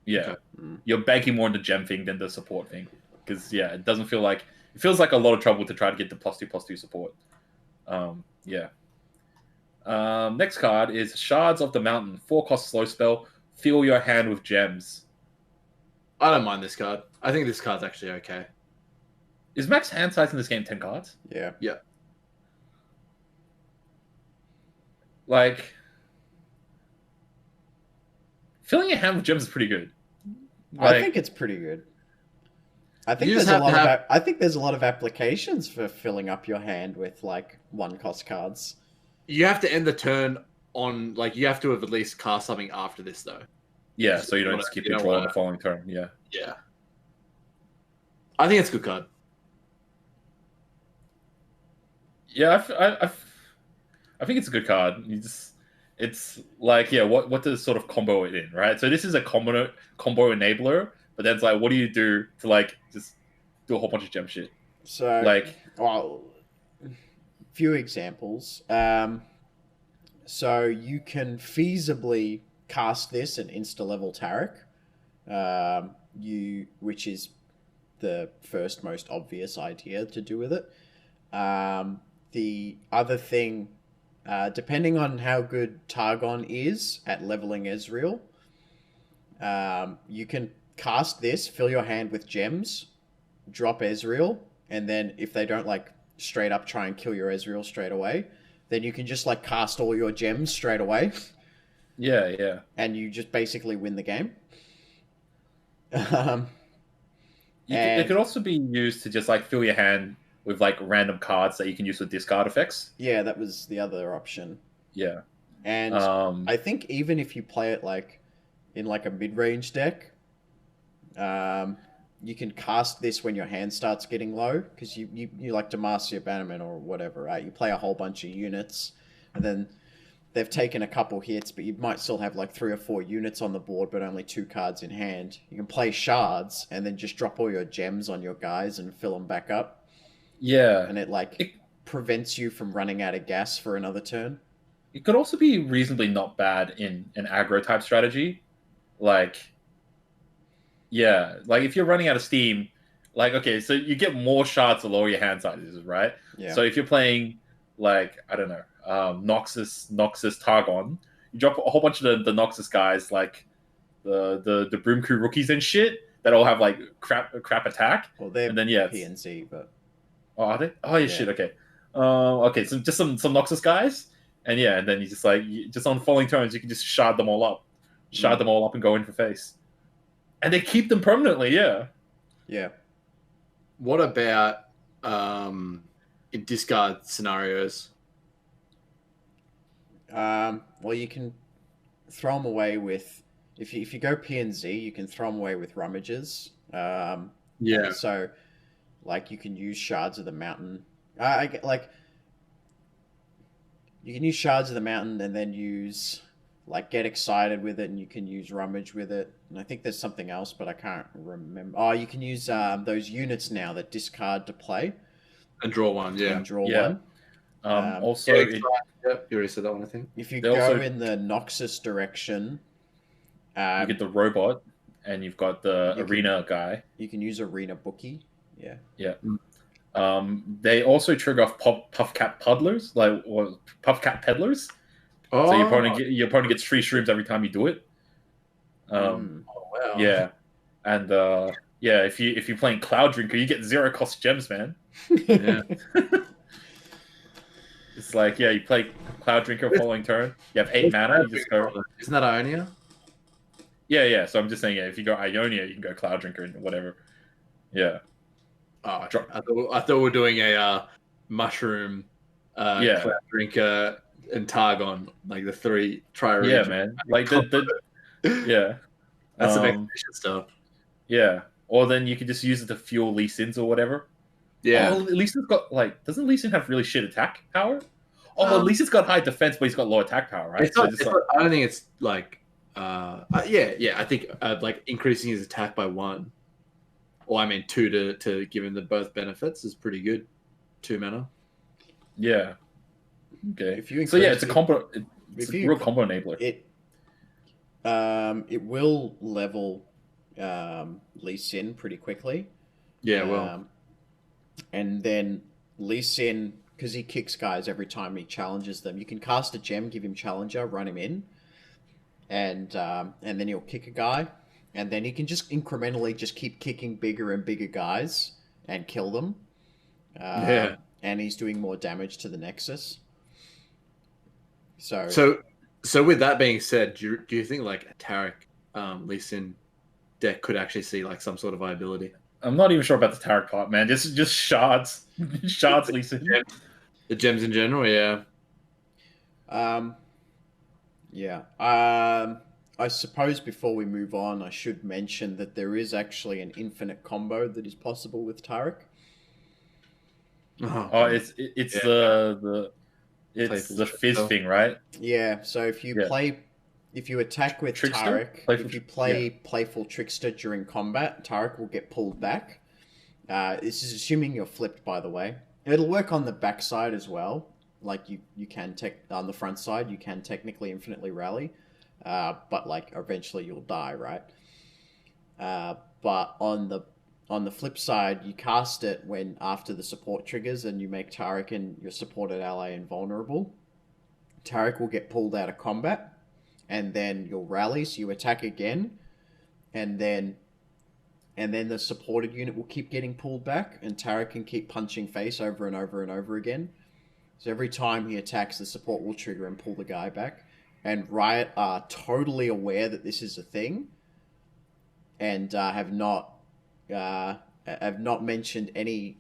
Yeah. Okay. You're banking more on the gem thing than the support thing. Because, yeah, it doesn't feel like... It feels like a lot of trouble to try to get the +2/+2 support. Yeah. Next card is Shards of the Mountain. 4-cost slow spell. Fill your hand with gems. I don't mind this card. I think this card's actually okay. Is max hand size in this game 10 cards? Yeah. Yeah. Like, filling your hand with gems is pretty good. Like, I think it's pretty good. I think there's a lot of applications for filling up your hand with like 1-cost cards. You have to end the turn on you have to have at least cast something after this though. Yeah, so you don't skip your draw on the following turn. Yeah. Yeah. I think it's a good card. Yeah, I think it's a good card. It's like, yeah, what to sort of combo it in, right? So this is a combo enabler, but then it's like, what do you do to like just do a whole bunch of gem shit? So like, few examples. So you can feasibly cast this and insta-level Tarek, which is the first most obvious idea to do with it. The other thing, depending on how good Targon is at leveling Ezreal, you can cast this, fill your hand with gems, drop Ezreal, and then if they don't like straight up try and kill your Ezreal straight away, then you can just like cast all your gems straight away. Yeah, yeah. And you just basically win the game. It could also be used to just like fill your hand with like random cards that you can use with discard effects. Yeah, that was the other option. Yeah. And I think even if you play it like in like a mid-range deck, you can cast this when your hand starts getting low, because you like Demacia Bannerman or whatever, right? You play a whole bunch of units, and then they've taken a couple hits, but you might still have like 3 or 4 units on the board, but only 2 cards in hand. You can play Shards, and then just drop all your gems on your guys and fill them back up. Yeah. And it prevents you from running out of gas for another turn. It could also be reasonably not bad in an aggro type strategy. Like, yeah, like if you're running out of steam, like, okay, so you get more shards to lower your hand sizes, right? Yeah. So if you're playing, like, I don't know, Noxus Targon, you drop a whole bunch of the Noxus guys, like the Broom Crew rookies and shit, that all have like crap attack. Well, they're PNC, but oh, are they? Oh yeah, shit. Okay. Okay, so just some Noxus guys, and yeah, and then you just like just on falling turns, you can just shard them all up, and go in for face. And they keep them permanently, yeah. Yeah. What about in discard scenarios? Well, you can throw them away with... If you go PNZ, you can throw them away with Rummages. Yeah. So, like, you can use Shards of the Mountain. You can use Shards of the Mountain and then use... like, Get Excited with it, and you can use Rummage with it. And I think there's something else, but I can't remember. Oh, you can use those units now that discard to play. And draw one, yeah. And draw one. Also... you already said that one, I think. If you go in the Noxus direction... you get the robot, and you've got the arena guy. You can use Arena Bookie. Yeah. Yeah. They also trigger off Puffcat Puddlers, or Puffcat Peddlers. Oh. So your opponent gets 3 shrooms every time you do it. Wow. Yeah, and Yeah, if you're playing Cloud Drinker, you get 0 cost gems, man. Yeah. It's like, yeah, you play Cloud Drinker following turn. You have 8 mana. You just go. Isn't that Ionia? Yeah. So I'm just saying, yeah, if you go Ionia, you can go Cloud Drinker and whatever. Yeah. Oh, okay. I thought we were doing a mushroom, Cloud Drinker, and Targon, like the 3 tri. Yeah, man. Like yeah. That's some extra stuff. Yeah. Or then you could just use it to fuel Lee Sin's or whatever. Yeah. Oh, Lee Sin's got doesn't Lee Sin have really shit attack power? Oh, Lee Sin's got high defense, but he's got low attack power, right? I don't think it's like, yeah. I think like increasing his attack by 1, or I mean 2 to give him the both benefits is pretty good. 2 mana. Yeah. Okay. It's a combo. It's a real combo enabler. It will level Lee Sin pretty quickly. Yeah, well. And then Lee Sin, because he kicks guys every time he challenges them, you can cast a gem, give him challenger, run him in, and then he'll kick a guy, and then he can just incrementally just keep kicking bigger and bigger guys and kill them. And he's doing more damage to the Nexus. So with that being said, do you think like a Tarek Lee Sin deck could actually see like some sort of viability? I'm not even sure about the Tarek part, man. This is just shards. Shards, Lee Sin. The gems in general, yeah. I suppose before we move on, I should mention that there is actually an infinite combo that is possible with Tarek. It's the fizz thing, right? Yeah. So if you attack with Trickster? Tarek, if you play Playful Trickster during combat, Tarek will get pulled back. This is assuming you're flipped, by the way. It'll work on the back side as well. Like you can on the front side, you can technically infinitely rally, but like eventually you'll die, right? But on the flip side, you cast it when after the support triggers, and you make Tarek and your supported ally invulnerable. Tarek will get pulled out of combat, and then you'll rally, so you attack again, and then the supported unit will keep getting pulled back, and Tarek can keep punching face over and over and over again. So every time he attacks, the support will trigger and pull the guy back. And Riot are totally aware that this is a thing, and have not mentioned any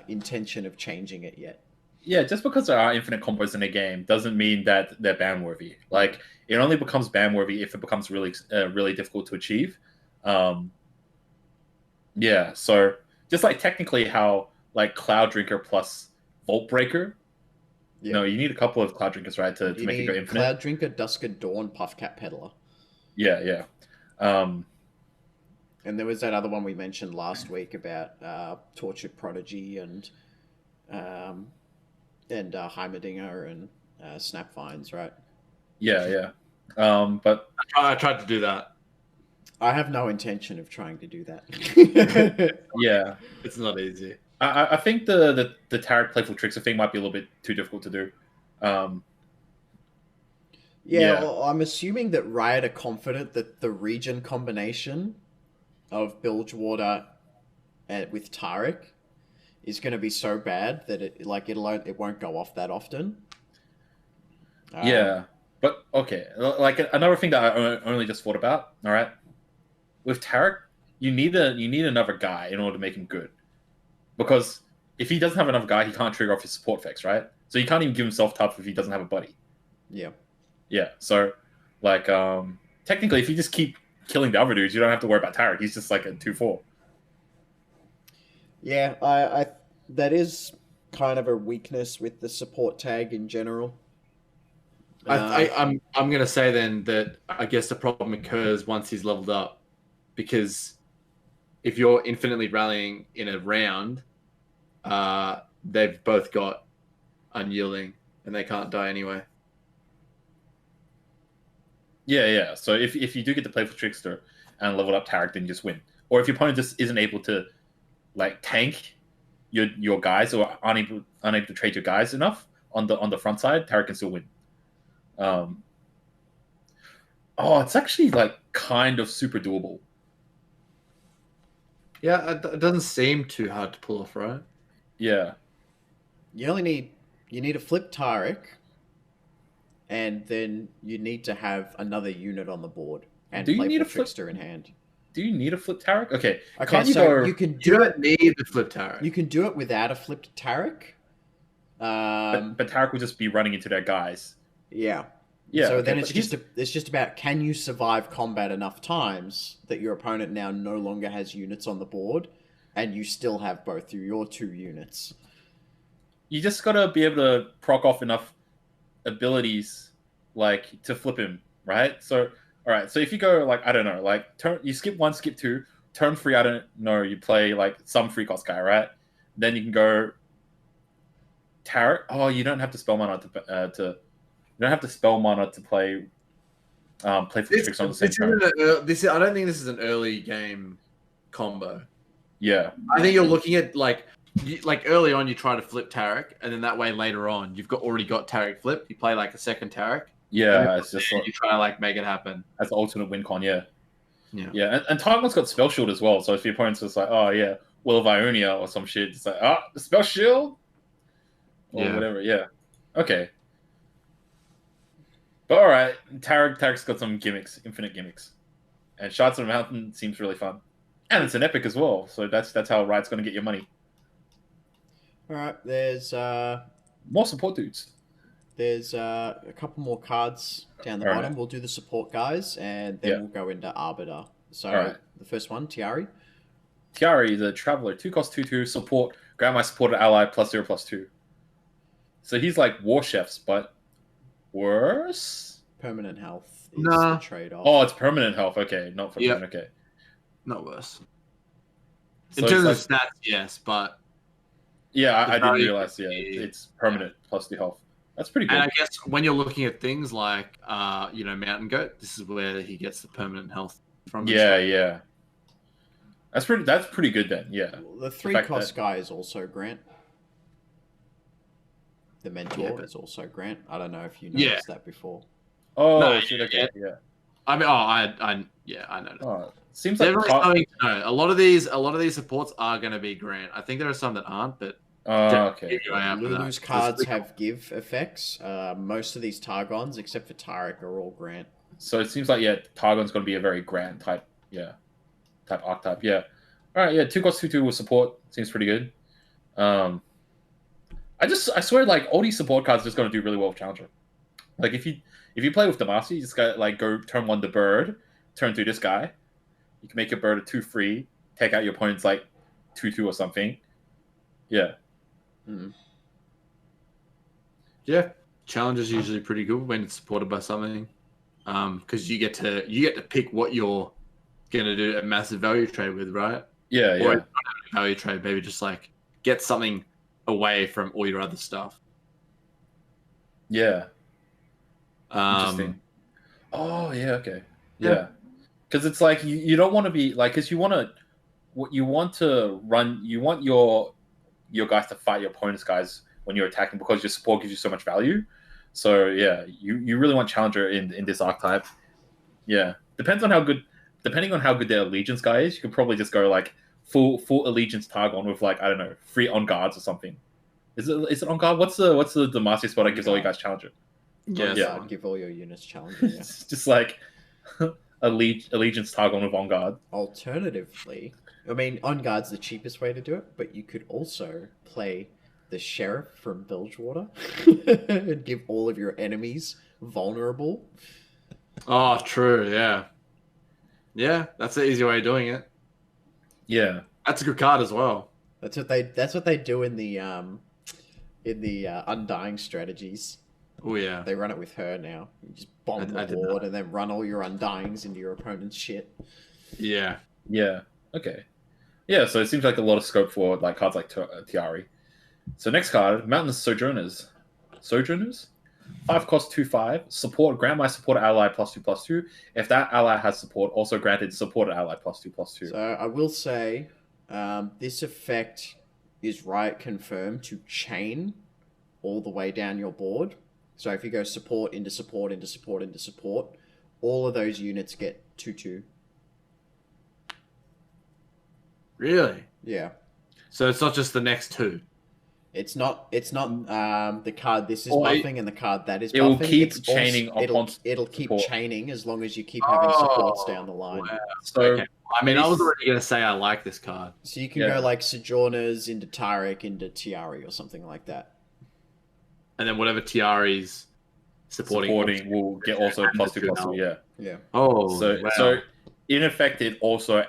intention of changing it yet. Yeah, just because there are infinite combos in a game doesn't mean that they're ban worthy. Like, it only becomes ban worthy if it becomes really difficult to achieve. Yeah, so just like technically how like Cloud Drinker plus Vault Breaker. Yeah. No, you need a couple of Cloud Drinkers, right, to make it go infinite. Cloud Drinker, Dusk at Dawn, Puffcat Peddler. Yeah. And there was that other one we mentioned last week about Tortured Prodigy and Heimerdinger and Snapvines, right? Yeah. But I tried to do that. I have no intention of trying to do that. Yeah, it's not easy. I think the Tarek Playful Trickster thing might be a little bit too difficult to do. Well, I'm assuming that Riot are confident that the region combination of Bilgewater with Tarek is going to be so bad that it won't go off that often. Yeah, but okay. Like another thing that I only just thought about. All right, with Tarek, you need another guy in order to make him good. Because if he doesn't have another guy, he can't trigger off his support effects, right? So he can't even give himself tough if he doesn't have a buddy. Yeah. Yeah. So, like, technically, if you just keep killing the other dudes, you don't have to worry about Tarek. He's just like a 2/4. Yeah, I that is kind of a weakness with the support tag in general. I'm gonna say then that I guess the problem occurs once he's leveled up, because if you're infinitely rallying in a round, they've both got unyielding and they can't die anyway. Yeah. So if you do get to Playful Trickster and level up Tarek, then you just win. Or if your opponent just isn't able to like tank your guys, or unable to trade your guys enough on the front side, Tarek can still win. It's actually like kind of super doable. Yeah, it doesn't seem too hard to pull off, right? Yeah. You need a flip Tarek, and then you need to have another unit on the board and Do you need playful a flip? trickster in hand. Do you need a flip Tarek? Okay. Okay, Can't you so go? you can You do don't it. need the flip Tarek. You can do it without a flipped Tarek. But Tarek would just be running into their guys. Yeah. Yeah. So okay, then but it's just about, can you survive combat enough times that your opponent now no longer has units on the board, and you still have both your 2 units. you just gotta be able to proc off enough abilities, like to flip him, right? So, all right. So if you go like I don't know, like you skip 1, skip 2, turn 3. I don't know. You play like some free cost guy, right? Then you can go Tarot. Oh, you don't have to spell mana to. You don't have to spell mana to play. Play for tricks on the same turn. I don't think this is an early game combo. Yeah, I think you're looking at like early on you try to flip Tarek, and then that way later on you've already got Tarek flipped. You play like a second Tarek. Yeah, it's just you try to like make it happen. That's alternate win con. Yeah, yeah, yeah. And Targon's got spell shield as well. So if your opponent's just like, oh yeah, Will of Ionia or some shit, it's like, spell shield or whatever. Yeah, okay. But all right, Tarek's got some gimmicks, infinite gimmicks, and Shards of the Mountain seems really fun, and it's an epic as well. So that's how Riot's going to get your money. All right, there's more support dudes. There's a couple more cards down the bottom. We'll do the support guys, and then we'll go into Arbiter. So the first one, Tiari. Tiari, the Traveler, 2 cost 2/2 support. Grant my supported ally +0/+2. So he's like War Chefs, but worse. Permanent health is the trade-off. Oh, it's permanent health. Okay, not for permanent. Okay, not worse. So in terms of stats, yes, but yeah, I didn't realize. Yeah, it's permanent plus the health. That's pretty good. And I guess when you're looking at things like, Mountain Goat, this is where he gets the permanent health from. Yeah. That's pretty good then. Yeah. The 3-cost guy is also Grant. The mentor is also Grant. I don't know if you noticed that before. Oh, no, okay. Yeah. I mean, I know that. Oh, seems like something to know. A lot of these supports are going to be Grant. I think there are some that aren't, but okay. Lulu's cards have give effects. Most of these Targons, except for Tarek, are all Grant. So it seems like Targon's going to be a very Grant type, type archetype. Yeah. All right. 2 cost 2/2 with support seems pretty good. I swear, like all these support cards are just going to do really well with Challenger. Like if you play with Demacia, you just got like go turn 1 the bird, turn 2 this guy. You can make your bird a 2/3, take out your opponent's like 2/2 or something. Yeah. Mm. Yeah, challenge is usually pretty good when it's supported by something, because you get to pick what you're gonna do a massive value trade with, right? Yeah. Or not a value trade, maybe just like get something away from all your other stuff. Yeah. Interesting. Oh yeah. Okay. Yeah. Because it's like you don't want to be like, because you want your guys to fight your opponent's guys when you're attacking, because your support gives you so much value. So yeah, you really want Challenger in this archetype. Yeah, depending on how good their Allegiance guy is, you could probably just go like full Allegiance Targon with like, I don't know, 3 on guards or something. Is it on guard? What's the Demacia spot that gives all you guys Challenger? Yeah, I'd give all your units Challenger. Yeah. It's just like Allegiance Targon with on guard. Alternatively, I mean, on guard's the cheapest way to do it, but you could also play the Sheriff from Bilgewater and give all of your enemies vulnerable. Oh, true. Yeah, that's the easy way of doing it. Yeah, that's a good card as well. That's what they do in the Undying strategies. Oh yeah, they run it with her now. You just bomb the board and then run all your Undyings into your opponent's shit. Yeah. Okay. Yeah, so it seems like a lot of scope for like cards like Tiari. So next card, Mountain Sojourners. 5 cost 2/5. Support. Grant my supported ally +2/+2. If that ally has support, also granted supported ally +2/+2. So I will say, this effect is Riot confirmed to chain all the way down your board. So if you go support into support into support into support, all of those units get 2/2. Really? Yeah. So it's not just the next two. It's not the card this is buffing and the card that is buffing. It will keep it's chaining also, it'll keep chaining as long as you keep having supports down the line. Wow. So okay. I mean, I was already going to say I like this card. So you can go like Sojourners into Taric into Tiari or something like that. And then whatever Tiari's supporting will get also +2/+2, yeah. Yeah. Oh, so in effect, it also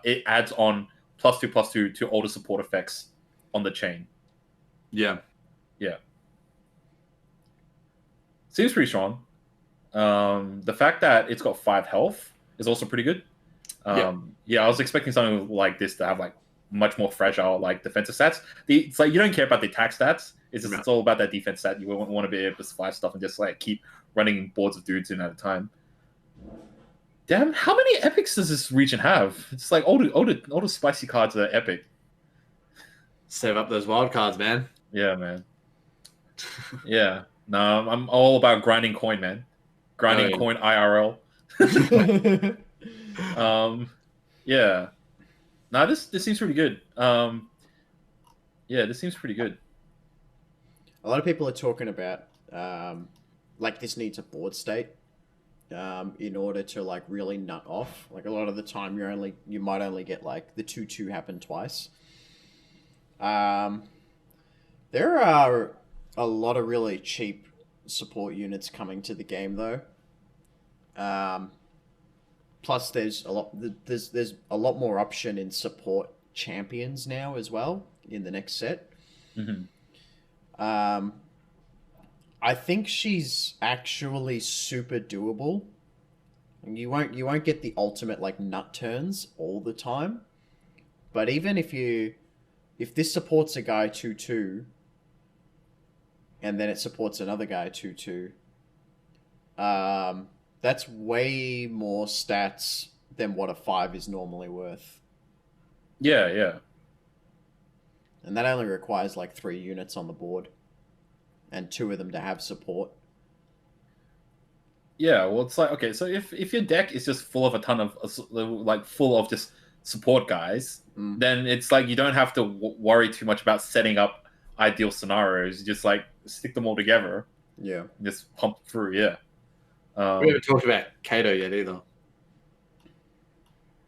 it adds on +2/+2 to all the support effects on the chain. Yeah. Yeah. Seems pretty strong. The fact that it's got 5 health is also pretty good. Yeah, I was expecting something like this to have like much more fragile like defensive stats. It's like you don't care about the attack stats. It's just it's all about that defense stat. You want to be able to survive stuff and just like keep running boards of dudes in at a time. Damn, how many epics does this region have? It's like all the spicy cards are epic. Save up those wild cards, man. Yeah, man. Yeah. No, I'm all about grinding coin, man. Grinding coin IRL. Yeah. Nah, this seems pretty good. Yeah, this seems pretty good. A lot of people are talking about like this needs a board state in order to like really nut off. Like a lot of the time you might only get like the 2/2 happen twice. There are a lot of really cheap support units coming to the game though. Plus there's a lot more option in support champions now as well in the next set. Mm-hmm. I think she's actually super doable. You won't get the ultimate like nut turns all the time, but even if this supports a guy 2/2, and then it supports another guy 2/2, that's way more stats than what a 5 is normally worth. Yeah, yeah. And that only requires like 3 units on the board, and 2 of them to have support. Yeah, well, it's like, okay, so if your deck is just full of a ton of like full of just support guys, then it's like you don't have to worry too much about setting up ideal scenarios. You just like stick them all together. Yeah, just pump through. Yeah. We haven't talked about Kato yet either.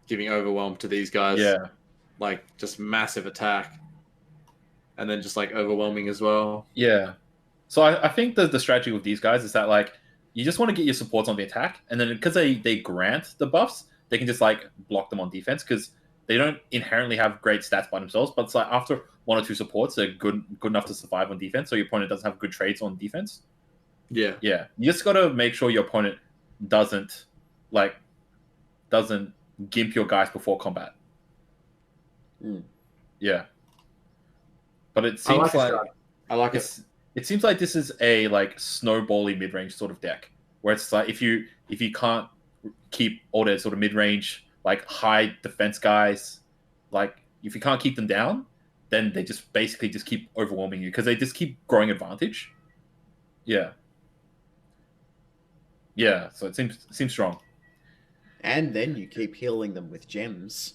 Giving overwhelm to these guys. Yeah. Like just massive attack, and then just like overwhelming as well. Yeah. So I think the strategy with these guys is that like you just want to get your supports on the attack, and then because they grant the buffs, they can just like block them on defense because they don't inherently have great stats by themselves. But it's like after 1 or 2 supports, they're good enough to survive on defense. So your opponent doesn't have good trades on defense. Yeah. Yeah. You just got to make sure your opponent doesn't gimp your guys before combat. Yeah. But it seems I like it. It seems like this is a like snowbally mid-range sort of deck where it's like if you can't keep all the sort of mid-range like high defense guys, like if you can't keep them down, then they just basically just keep overwhelming you because they just keep growing advantage. Yeah. Yeah, so it seems strong. And then you keep healing them with gems.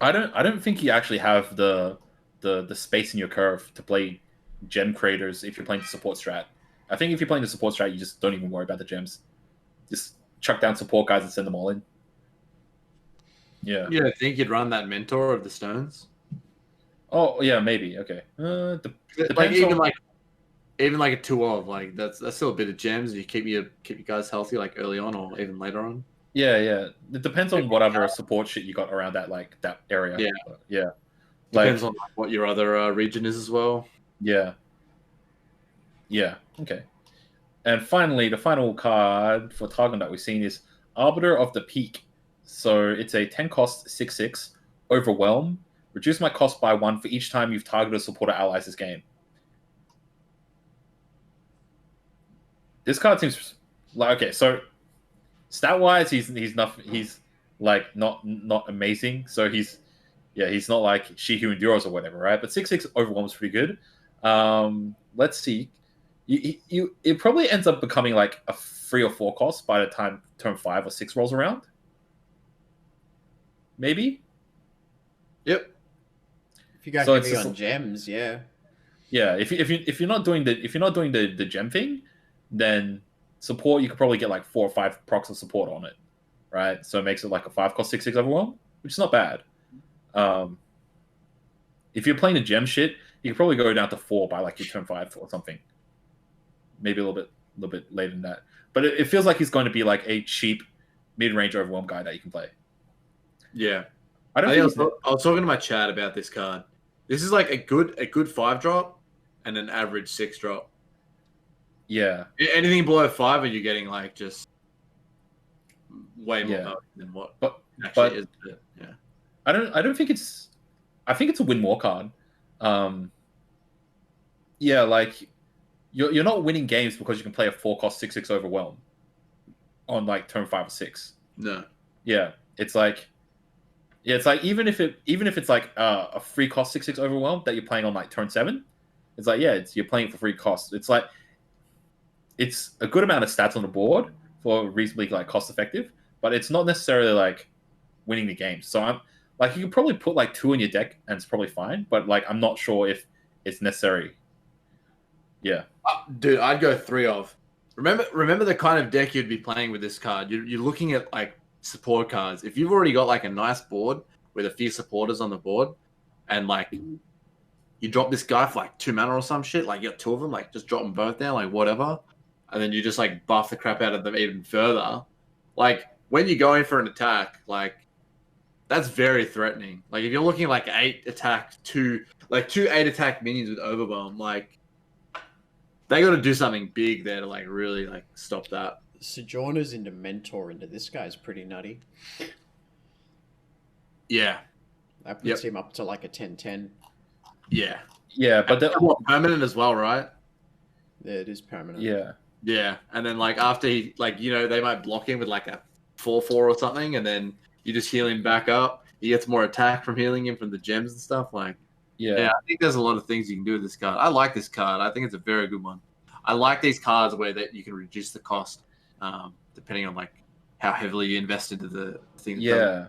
I don't think you actually have the space in your curve to play gem creators if you're playing the support strat. I think if you're playing the support strat, you just don't even worry about the gems. Just chuck down support guys and send them all in. Yeah. You don't think you'd run that mentor of the stones? Oh yeah, maybe. Okay. Like even like a 2 of like that's still a bit of gems. You keep your guys healthy like early on or even later on. Yeah, yeah. It depends on whatever support shit you got around that like that area. Yeah, yeah. Depends on like, what your other region is as well. Yeah. Yeah. Okay. And finally, the final card for Targon that we've seen is Arbiter of the Peak. So it's a 10 cost 6/6 overwhelm. Reduce my cost by 1 for each time you've targeted supporter allies this game. This card seems like okay. So stat wise, he's like not amazing. So he's not like She Who Endures or whatever, right? But 6/6 overwhelm is pretty good. Let's see. It probably ends up becoming like a 3 or 4 cost by the time turn 5 or 6 rolls around. Maybe. Yep. If you go So heavy on gems, yeah. Yeah, if you're not doing the gem thing, then support you could probably get like 4 or 5 procs of support on it, right? So it makes it like a 5 cost 6/6 overwhelm, which is not bad. If you're playing the gem shit, you could probably go down to 4 by like your turn 5 or something. Maybe a little bit later than that. But it feels like he's going to be like a cheap mid-range overwhelm guy that you can play. Yeah. I was talking to my chat about this card. This is like a good 5-drop and an average 6-drop. Yeah. Anything below 5, are you getting like just way more than what actually is. Yeah. I don't think it's. I think it's a win more card. Yeah, like you're not winning games because you can play a 4 cost 6/6 overwhelm on like turn 5 or 6. No. Yeah, it's like even if it's like a free cost 6/6 overwhelm that you're playing on like turn 7, it's like you're playing it for free cost. It's like it's a good amount of stats on the board for reasonably like cost effective, but it's not necessarily like winning the game. So I'm like, you can probably put like 2 in your deck and it's probably fine, but like I'm not sure if it's necessary. Yeah, dude, I'd go 3 of. Remember the kind of deck you'd be playing with this card. You're looking at like support cards. If you've already got like a nice board with a few supporters on the board, and like you drop this guy for like 2 mana or some shit, like you got 2 of them, like just drop them both down, like whatever, and then you just like buff the crap out of them even further. Like when you go in for an attack, like that's very threatening. Like if you're looking at like 8 attack, 2 8-attack minions with Overwhelm, like they got to do something big there to like really like stop that. Sojourner's into Mentor into this guy's pretty nutty. Yeah. That puts him up to like a 10/10. Yeah. Yeah, but they're permanent as well, right? Yeah, it is permanent. Yeah. Yeah. And then like after he, like, you know, they might block him with like a 4/4 or something, and then you just heal him back up. He gets more attack from healing him from the gems and stuff. Like, yeah, I think there's a lot of things you can do with this card. I like this card. I think it's a very good one. I like these cards where that you can reduce the cost, depending on like how heavily you invest into the thing. Yeah,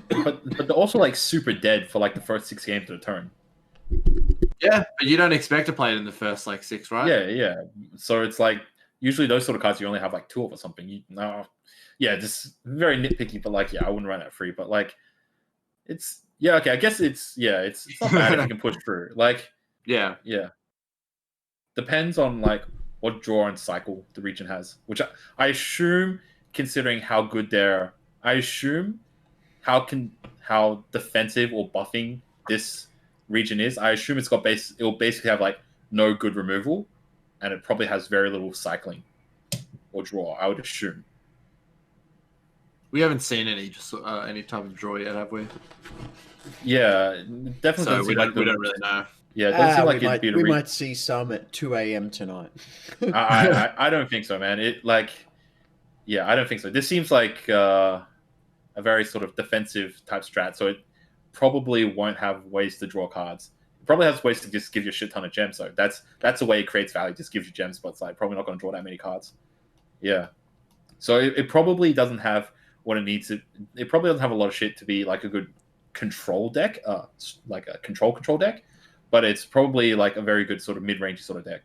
but they're also like super dead for like the first 6 games of the turn. Yeah, but you don't expect to play it in the first like 6, right? Yeah. So it's like usually those sort of cards you only have like 2 of or something. Just very nitpicky, but like I wouldn't run it free. But like it's okay. I guess it's not bad if you can push through. Like yeah. Depends on like what draw and cycle the region has, which I assume, considering how good how defensive or buffing this region is, I assume it will basically have like no good removal, and it probably has very little cycling or draw, I would assume. We haven't seen any type of draw yet, have we? Yeah, definitely. So we don't really know. Yeah, it doesn't seem like we might see some at 2 a.m. tonight. I don't think so, man. I don't think so. This seems like a very sort of defensive type strat, so it probably won't have ways to draw cards. It probably has ways to just give you a shit ton of gems. So that's the way it creates value. Just gives you gems, but it's like probably not going to draw that many cards. Yeah. So it probably doesn't have what it needs to. It probably doesn't have a lot of shit to be like a good control deck, like a control deck. But it's probably like a very good sort of mid-range sort of deck.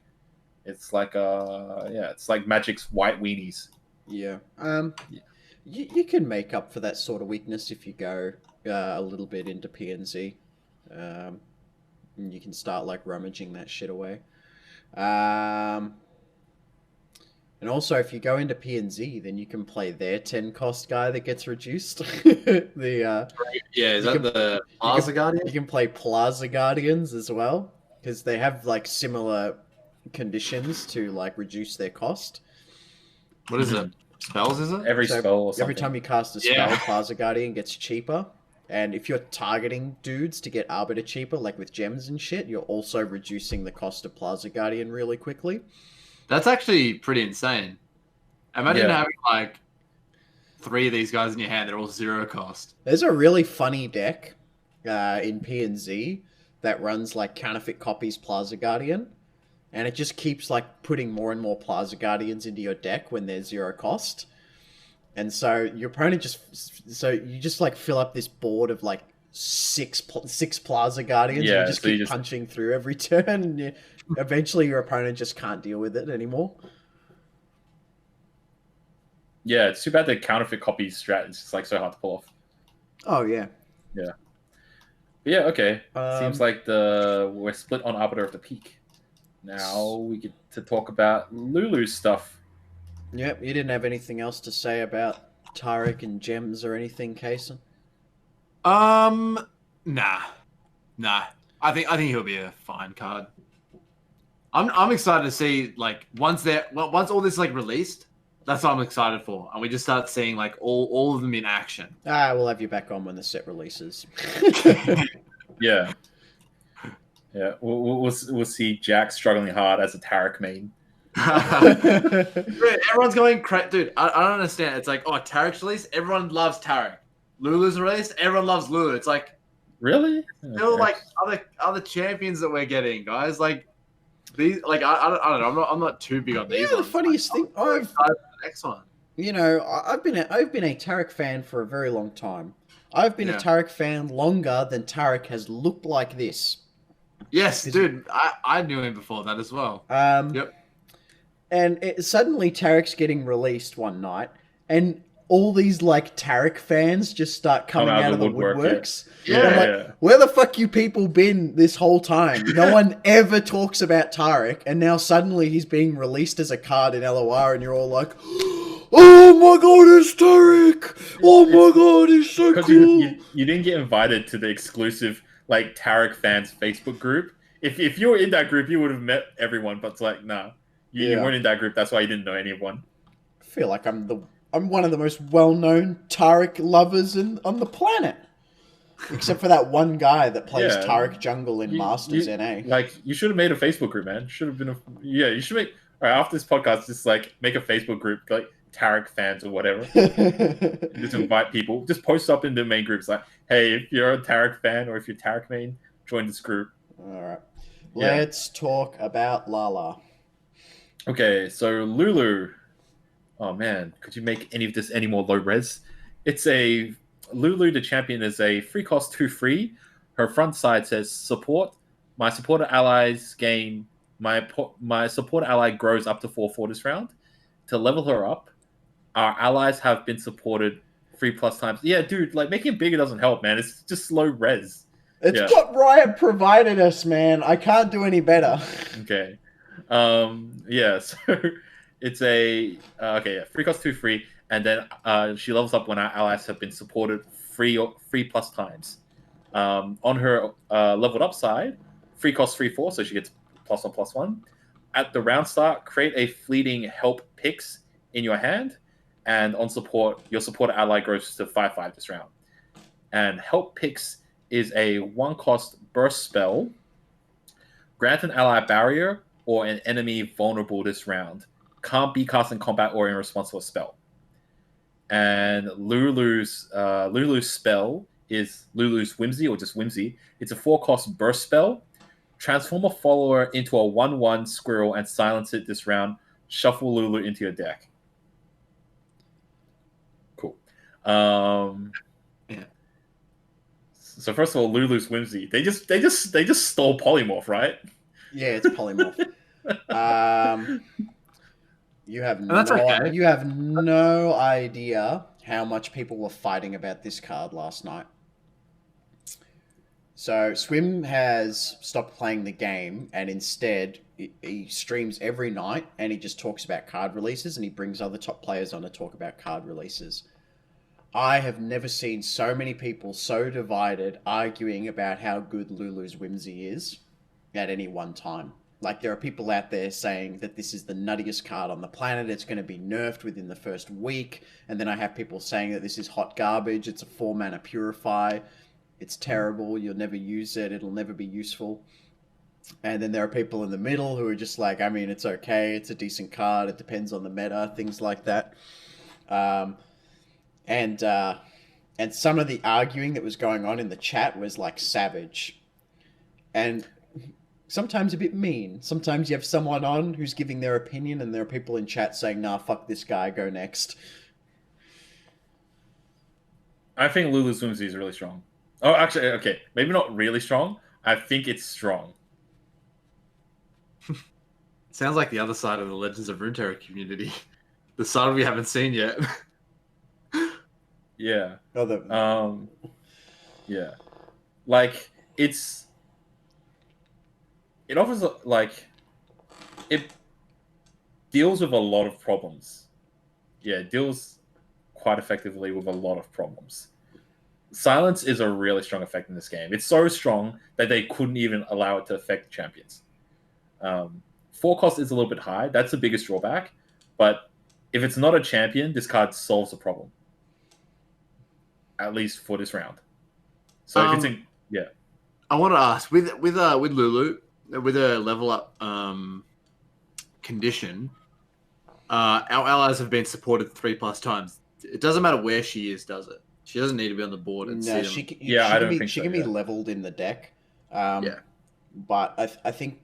It's like it's like Magic's white weenies. Yeah. You can make up for that sort of weakness if you go a little bit into PNZ. And you can start like rummaging that shit away. And also, if you go into PNZ, then you can play their 10 cost guy that gets reduced. The the Plaza Guardian? You can play Plaza Guardians as well, because they have like similar conditions to like reduce their cost. What is it? Spells, is it? Every spell or something. Every time you cast a spell, Plaza Guardian gets cheaper. And if you're targeting dudes to get Arbiter cheaper, like with gems and shit, you're also reducing the cost of Plaza Guardian really quickly. That's actually pretty insane. Imagine having like 3 of these guys in your hand. They're all 0 cost. There's a really funny deck in PNZ that runs like counterfeit copies Plaza Guardian. And it just keeps like putting more and more Plaza Guardians into your deck when they're 0 cost. And so your opponent you just like fill up this board of like six Plaza Guardians. Yeah, and you just keep punching through every turn. And eventually, your opponent just can't deal with it anymore. Yeah, it's too bad the counterfeit copy strat is just like so hard to pull off. Oh yeah. Yeah. But yeah. Okay. Seems like we're split on Arbiter of the Peak. Now we get to talk about Lulu's stuff. Yep. You didn't have anything else to say about Tarek and Gems or anything, Casein? Nah. I think he'll be a fine card. I'm excited to see like once all this like released. That's what I'm excited for, and we just start seeing like all of them in action. We'll have you back on when the set releases. Yeah. Yeah, we'll see Jack struggling hard as a Tarek main. Everyone's going crazy, dude. I don't understand. It's like, oh, Tarek's released. Everyone loves Tarek. Lulu's released. Everyone loves Lulu. It's like, really? Still like other champions that we're getting, guys. Like these, like I don't know. I'm not too big on these. Yeah, the funniest thing, next one. You know, I've been a Tarek fan for a very long time. I've been a Tarek fan longer than Tarek has looked like this. Yes, dude. I knew him before that as well. Yep. And suddenly Tarek's getting released one night, and all these like Tarek fans just start coming out of the woodworks. Yeah. I'm like, where the fuck you people been this whole time? No one ever talks about Tarek, and now suddenly he's being released as a card in LOR, and you're all like, oh my god, it's Tarek! Oh my god, he's so cool! You didn't get invited to the exclusive like Tarek fans Facebook group. If you were in that group, you would have met everyone, but it's like, nah. You weren't in that group, that's why you didn't know anyone. I feel like I'm one of the most well-known Tarek lovers on the planet. Except for that one guy that plays Tarek Jungle in Masters NA. Like, you should have made a Facebook group, man. Should have been you should make... Alright, after this podcast, just, like, make a Facebook group, like, Tarek fans or whatever. Just invite people. Just post up in the main groups, like, hey, if you're a Tarek fan or if you're Tarek main, join this group. Alright. Let's talk about Lala. Okay, so Lulu... Oh, man. Could you make any of this any more low-res? It's a... Lulu, the champion, is a free cost 2/free. Her front side says, support. My supporter allies gain... My supporter ally grows up to 4/4 this round. To level her up, our allies have been supported 3+ times. Yeah, dude, like, making it bigger doesn't help, man. It's just low res. It's what Riot provided us, man. I can't do any better. Okay. Yeah, so it's a... free cost 2/free. And then she levels up when our allies have been supported 3+ times. On her leveled up side, free cost 3/4, so she gets +1/+1. At the round start, create a fleeting help picks in your hand, and on support, your supporter ally grows to 5/5 this round. And help picks is a 1-cost burst spell. Grant an ally barrier or an enemy vulnerable this round. Can't be cast in combat or in response to a spell. And Lulu's spell is Lulu's Whimsy, or just Whimsy. It's a 4-cost burst spell. Transform a follower into a 1/1 squirrel and silence it this round. Shuffle Lulu into your deck. Cool. Yeah. So first of all, Lulu's Whimsy. They just stole Polymorph, right? Yeah, it's Polymorph. You have no idea how much people were fighting about this card last night. So Swim has stopped playing the game, and instead he streams every night, and he just talks about card releases, and he brings other top players on to talk about card releases. I have never seen so many people so divided arguing about how good Lulu's Whimsy is at any one time. Like, there are people out there saying that this is the nuttiest card on the planet, it's going to be nerfed within the first week, and then I have people saying that this is hot garbage, it's a 4-mana Purify, it's terrible, you'll never use it, it'll never be useful. And then there are people in the middle who are just like, I mean, it's okay, it's a decent card, it depends on the meta, things like that. And some of the arguing that was going on in the chat was like savage. And sometimes a bit mean. Sometimes you have someone on who's giving their opinion, and there are people in chat saying, nah, fuck this guy, go next. I think Lulu's Whimsy is really strong. Oh, actually, okay, maybe not really strong. I think it's strong. Sounds like the other side of the Legends of Runeterra community. The side we haven't seen yet. Yeah. Oh, Yeah. Like it offers like it deals with a lot of problems. Yeah, it deals quite effectively with a lot of problems. Silence is a really strong effect in this game. It's so strong that they couldn't even allow it to affect champions. 4 cost is a little bit high. That's the biggest drawback. But if it's not a champion, this card solves the problem. At least for this round. So if it's in, yeah. I want to ask with Lulu with a level up condition, our allies have been supported 3+ times. It doesn't matter where she is, does it? She doesn't need to be on the board and no, see them. she can be leveled in the deck. Yeah. But I think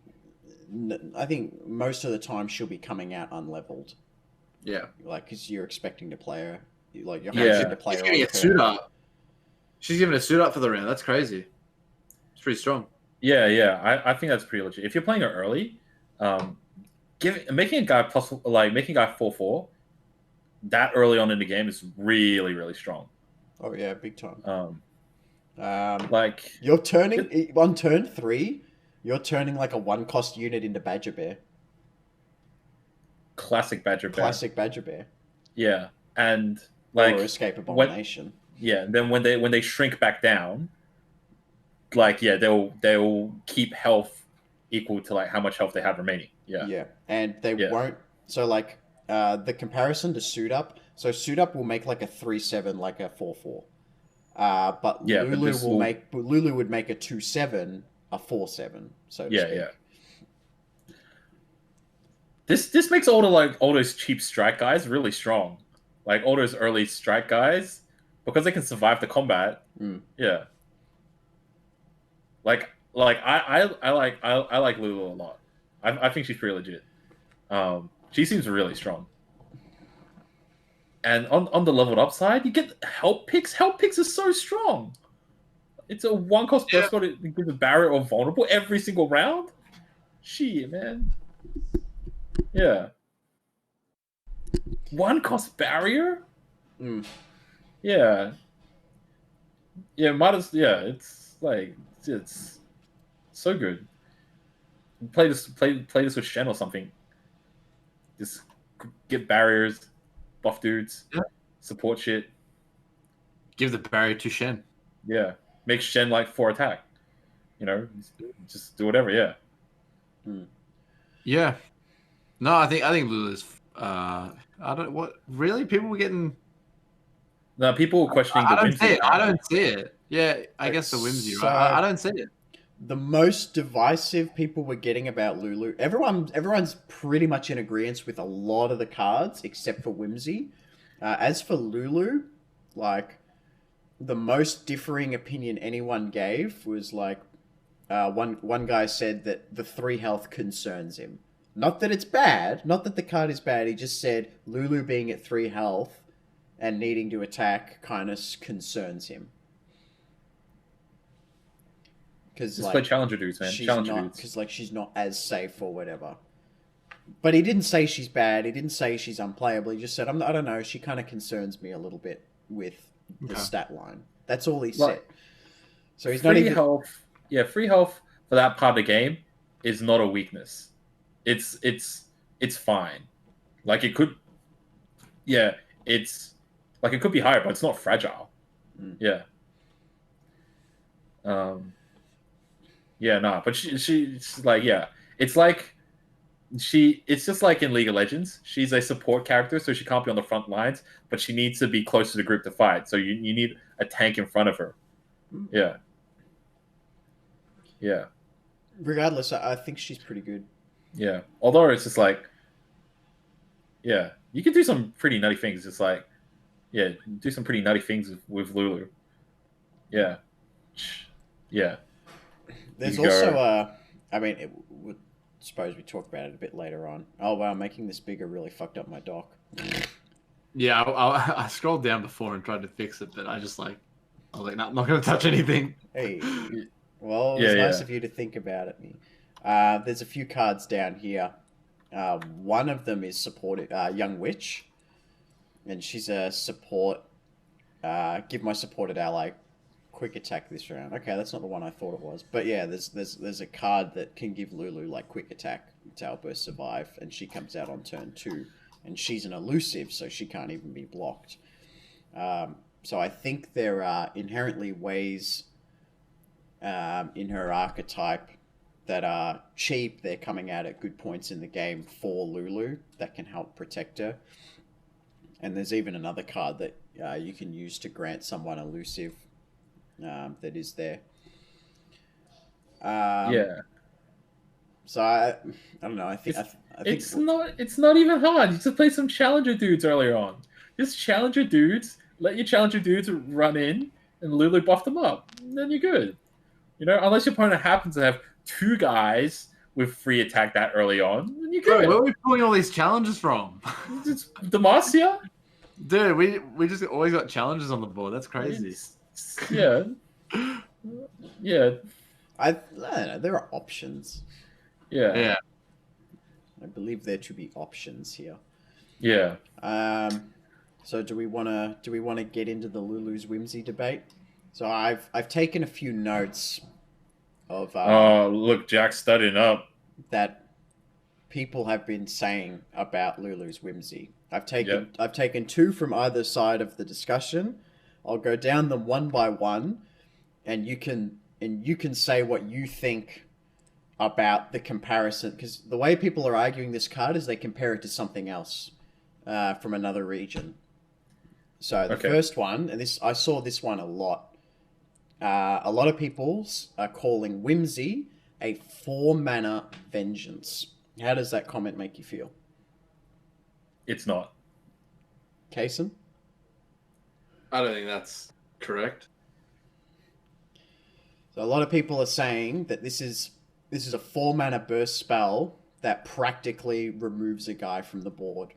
most of the time she'll be coming out unleveled. Yeah. Like, because you're expecting to play her. Like, you're hoping to play her. She's giving a suit up. She's giving a suit up for the round. That's crazy. It's pretty strong. Yeah. I think that's pretty legit. If you're playing her early, making a guy 4/4 that early on in the game is really, really strong. Oh yeah, big time. Like you're turning on turn 3, you're turning like a 1-cost unit into Badger Bear. Classic Badger Bear. Yeah, and like or Escape Abomination. Then when they shrink back down, like they'll keep health equal to like how much health they have remaining. Yeah, and they won't. So like the comparison to Suit Up. So Suit Up will make like a 3/7, like a 4/4. But Lulu would make a 2/7, a 4/7. So to speak. This makes all those cheap strike guys really strong, like all those early strike guys, because they can survive the combat. Yeah. Like I like Lulu a lot. I think she's pretty legit. She seems really strong. And on the leveled up side, you get help picks. Help picks is so strong. It's a 1-cost burst card that gives a barrier or vulnerable every single round. Shit, man. Yeah. 1-cost barrier? Yeah. It's like it's so good. Play this with Shen or something. Just get barriers, buff dudes, support shit. Give the barrier to Shen. Yeah. Make Shen like 4 attack. Just do whatever, yeah. Yeah. No, I think Lulu's people were getting. No, people were questioning the whimsy. I don't see it. Yeah, I guess the whimsy, right? I don't see it. The most divisive people were getting about Lulu. Everyone's pretty much in agreement with a lot of the cards except for Whimsy. As for Lulu, like the most differing opinion anyone gave was like one guy said that the 3 health concerns him. Not that it's bad, not that the card is bad. He just said Lulu being at 3 health and needing to attack kind of concerns him. Because play challenger dudes, man. Because like she's not as safe or whatever. But he didn't say she's bad. He didn't say she's unplayable. He just said, I don't know. She kind of concerns me a little bit with the stat line. That's all he said. So he's not even health. Yeah, free health for that part of the game is not a weakness. It's fine. Like it could. Yeah, it's like it could be higher, but it's not fragile. Yeah. Yeah, no, but she's like, yeah, it's like it's just like in League of Legends. She's a support character, so she can't be on the front lines, but she needs to be close to the group to fight. So you need a tank in front of her. Yeah. Yeah. Regardless, I think she's pretty good. Yeah. Although it's just like, yeah, you can do some pretty nutty things. It's like, yeah, do some pretty nutty things with Lulu. Yeah. Yeah. There's also I mean, suppose we talk about it a bit later on. Oh wow, making this bigger really fucked up my dock. Yeah, I scrolled down before and tried to fix it, but I just like I was like, no, I'm not going to touch anything. Hey, well, it was nice of you to think about it. There's a few cards down here. One of them is supported, Young Witch, and she's a support. Give my supported ally quick attack this round. Okay, that's not the one I thought it was, but yeah, there's a card that can give Lulu like quick attack to outburst survive, and she comes out on turn 2, and she's an elusive, so she can't even be blocked. So I think there are inherently ways in her archetype that are cheap. They're coming out at good points in the game for Lulu that can help protect her. And there's even another card that you can use to grant someone elusive that is there. So I don't know. I think it's not even hard. You just play some challenger dudes earlier on. Just challenger dudes. Let your challenger dudes run in and Lulu buff them up. And then you're good. You know, unless your opponent happens to have 2 guys with free attack that early on, then you're good. Bro, where are we pulling all these challenges from? It's Demacia? Dude, we just always got challenges on the board. That's crazy. Yeah. Yeah. I don't know. There are options. Yeah. I believe there to be options here. Yeah. So do we want to get into the Lulu's Whimsy debate? So I've taken a few notes of look, Jack's studying up that people have been saying about Lulu's Whimsy. I've taken 2 from either side of the discussion. I'll go down them one by one, and you can say what you think about the comparison, because the way people are arguing this card is they compare it to something else from another region. So the first one, and I saw this one a lot. A lot of people are calling Whimsy a 4-mana vengeance. How does that comment make you feel? It's not. Casein? I don't think that's correct. So a lot of people are saying that this is a 4-mana burst spell that practically removes a guy from the board.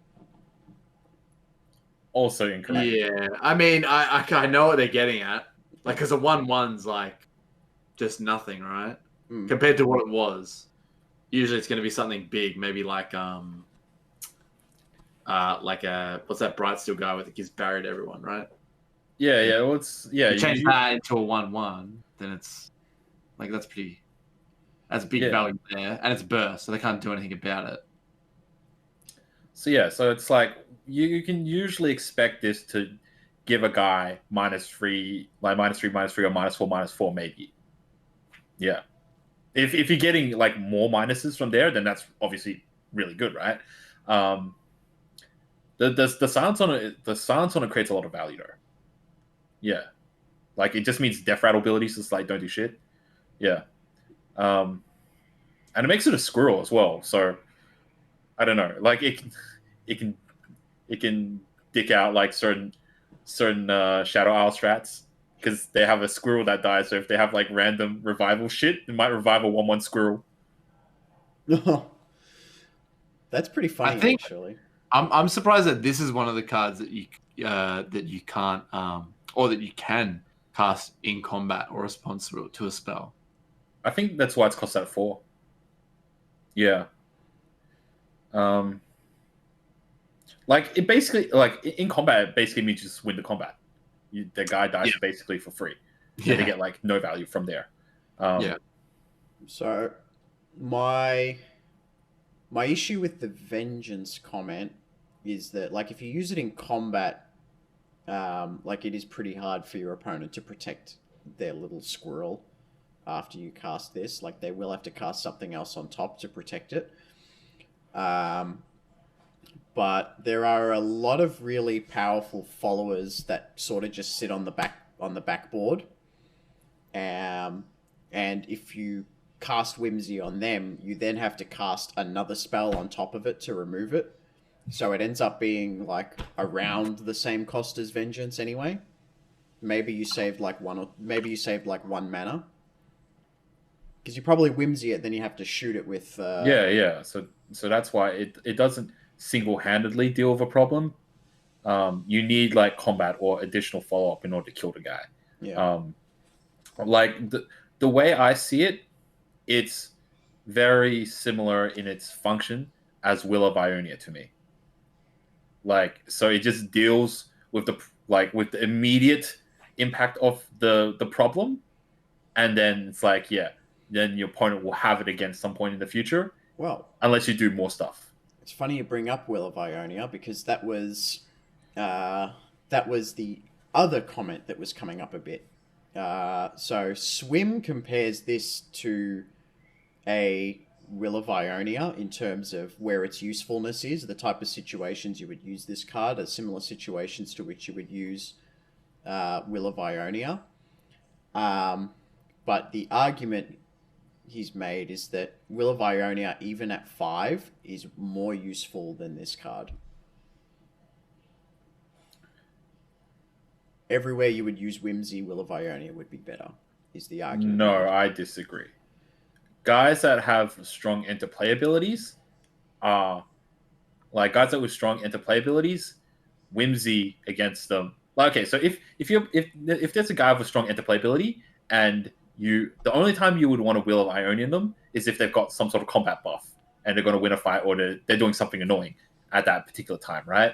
Also incorrect. Yeah, I mean, I know what they're getting at. Like, because a 1/1's like just nothing, right? Compared to what it was. Usually it's going to be something big, maybe like what's that Bright Steel guy with it gives barrier to everyone, right? Yeah. Well, you change that into a 1/1, then it's like that's a big value there, and it's burst, so they can't do anything about it. So it's like you can usually expect this to give a guy -3, like -3, -3, or -4, -4 maybe. Yeah. If you're getting like more minuses from there, then that's obviously really good, right? The silence on it creates a lot of value though. Yeah. Like it just means death rattle abilities just like don't do shit. Yeah. And it makes it a squirrel as well. So I don't know. Like it can dick out like certain Shadow Isle strats because they have a squirrel that dies. So if they have like random revival shit, it might revive a 1/1 squirrel. That's pretty funny, actually. I'm surprised that this is one of the cards that you can't or that you can cast in combat or response to a spell. I think that's why it's cost that 4. Yeah. Like it basically, like in combat, it basically means you just win the combat. The guy dies basically for free. Yeah. They get like no value from there. So my issue with the vengeance comment is that like if you use it in combat, like it is pretty hard for your opponent to protect their little squirrel after you cast this. Like they will have to cast something else on top to protect it. But there are a lot of really powerful followers that sort of just sit on the backboard. And if you cast Whimsy on them, you then have to cast another spell on top of it to remove it. So it ends up being like around the same cost as Vengeance anyway. Maybe you saved like one mana. Because you probably Whimsy it, then you have to shoot it with... Yeah. So that's why it doesn't single-handedly deal with a problem. You need like combat or additional follow-up in order to kill the guy. Yeah. Like the way I see it, it's very similar in its function as Will of Ionia to me. Like, so it just deals with the immediate impact of the problem, and then it's like, yeah, then your opponent will have it again some point in the future. Well, unless you do more stuff. It's funny you bring up Will of Ionia because that was the other comment that was coming up a bit. So Swim compares this to a Will of Ionia in terms of where its usefulness is, the type of situations you would use this card, are similar situations to which you would use Will of Ionia. But the argument he's made is that Will of Ionia, even at 5, is more useful than this card. Everywhere you would use Whimsy, Will of Ionia would be better, is the argument. No, I disagree. Guys that have strong interplay abilities, like guys that with strong interplay abilities, Whimsy against them. Okay, so if there's a guy with a strong interplay ability and the only time you would want to Will of Ionia them is if they've got some sort of combat buff and they're going to win a fight or they're doing something annoying at that particular time, right?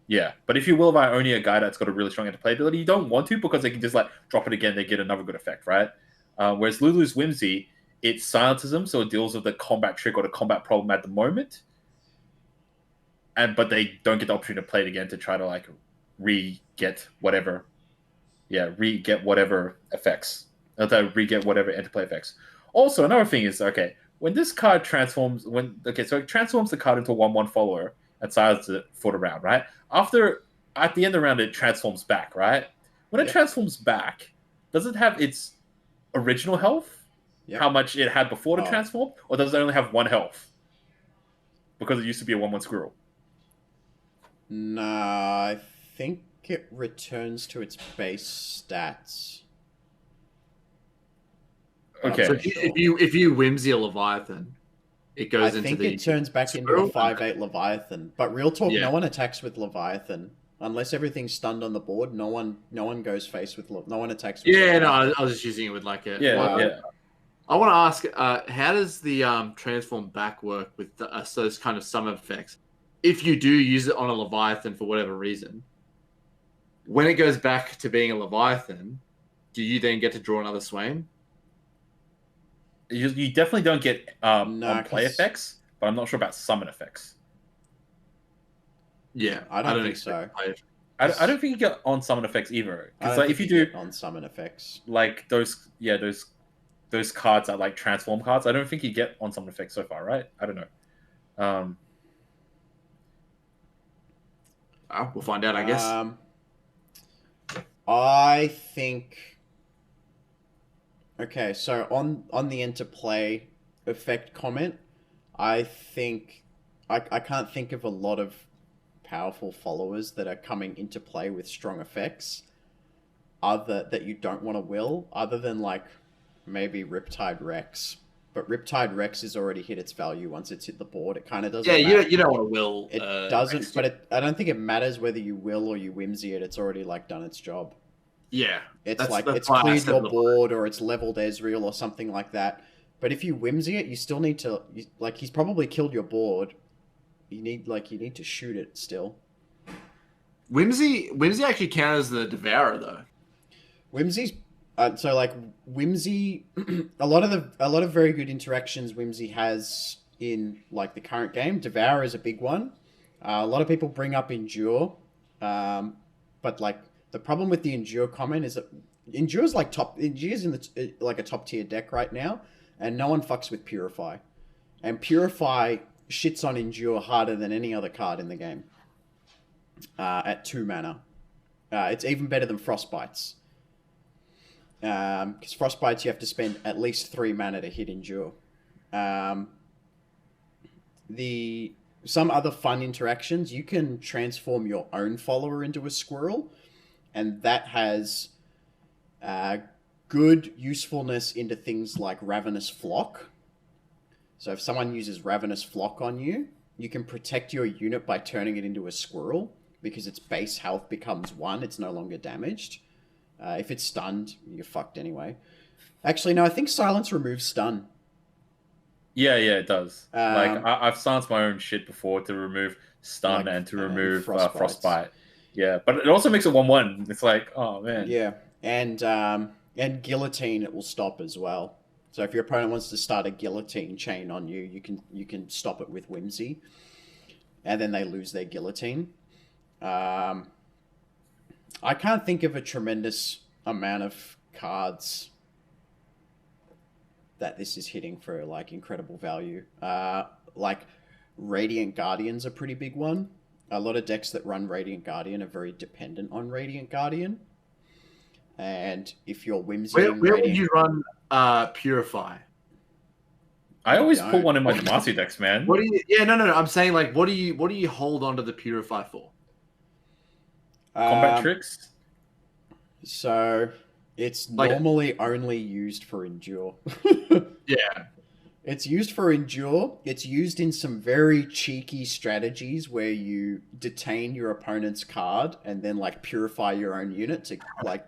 Yeah, but if you Will of Ionia a guy that's got a really strong interplay ability, you don't want to because they can just like drop it again, they get another good effect, right? Whereas Lulu's Whimsy, it silences them, so it deals with the combat trick or the combat problem at the moment, but they don't get the opportunity to play it again to try to like re-get whatever effects. Re-get whatever interplay effects. Also, another thing is, okay, when this card transforms, so it transforms the card into a 1/1 follower and silences it for the round, right? At the end of the round, it transforms back, right? When it transforms back, does it have its original health? Yep. How much it had before the transform? Or does it only have 1 health? Because it used to be a 1/1 squirrel. Nah, I think it returns to its base stats. Okay. So if you Whimsy a Leviathan, it goes into the... I think it turns back into a 5/8 Leviathan. But real talk, no one attacks with Leviathan. Unless everything's stunned on the board, no one goes face with... No one attacks with Leviathan. No, I was just using it with like a... Yeah. I want to ask, how does the transform back work with those kind of summon effects? If you do use it on a Leviathan for whatever reason, when it goes back to being a Leviathan, do you then get to draw another Swain? You definitely don't get on play effects, but I'm not sure about summon effects. Yeah, I don't think so. I don't think you get on summon effects either. Because like, if you do on summon effects, like those cards are like transform cards, I don't think you get on summon effects so far, right? I don't know. We'll find out, I guess. I think. Okay, so on the interplay effect comment, I think I can't think of a lot of powerful followers that are coming into play with strong effects, that you don't want to will, other than like maybe Riptide Rex. But Riptide Rex has already hit its value once it's hit the board. It kind of doesn't. Yeah, you don't want to will. It doesn't, Rex, but I don't think it matters whether you will or you Whimsy it. It's already like done its job. Yeah, it's cleared your board or it's leveled Ezreal or something like that. But if you Whimsy it, you still need to he's probably killed your board. You need to shoot it still. Whimsy actually counts as the Devourer though. Whimsy's Whimsy. a lot of very good interactions Whimsy has in like the current game. Devourer is a big one. A lot of people bring up Endure, but like. The problem with the Endure comment is that Endure's in a top tier deck right now, and no one fucks with Purify. And Purify shits on Endure harder than any other card in the game. At 2 mana. It's even better than Frostbites. Because Frostbites you have to spend at least 3 mana to hit Endure. Some other fun interactions, you can transform your own follower into a squirrel. And that has good usefulness into things like Ravenous Flock. So if someone uses Ravenous Flock on you, you can protect your unit by turning it into a squirrel because its base health becomes 1. It's no longer damaged. If it's stunned, you're fucked anyway. Actually, no, I think silence removes stun. Yeah, it does. I've silenced my own shit before to remove stun and to remove frostbite. Yeah, but it also makes it 1/1. It's like, oh man. Yeah, and guillotine it will stop as well. So if your opponent wants to start a guillotine chain on you, you can stop it with Whimsy, and then they lose their guillotine. I can't think of a tremendous amount of cards that this is hitting for like incredible value. Like Radiant Guardian's a pretty big one. A lot of decks that run Radiant Guardian are very dependent on Radiant Guardian. And if you're Whimsy, where would you run Purify? I always put one in my Demacia decks, man. What do you? Yeah, no. I'm saying like, what do you hold onto the Purify for? Combat tricks. So it's normally only used for Endure. Yeah. It's used for Endure. It's used in some very cheeky strategies where you detain your opponent's card and then like purify your own unit to like,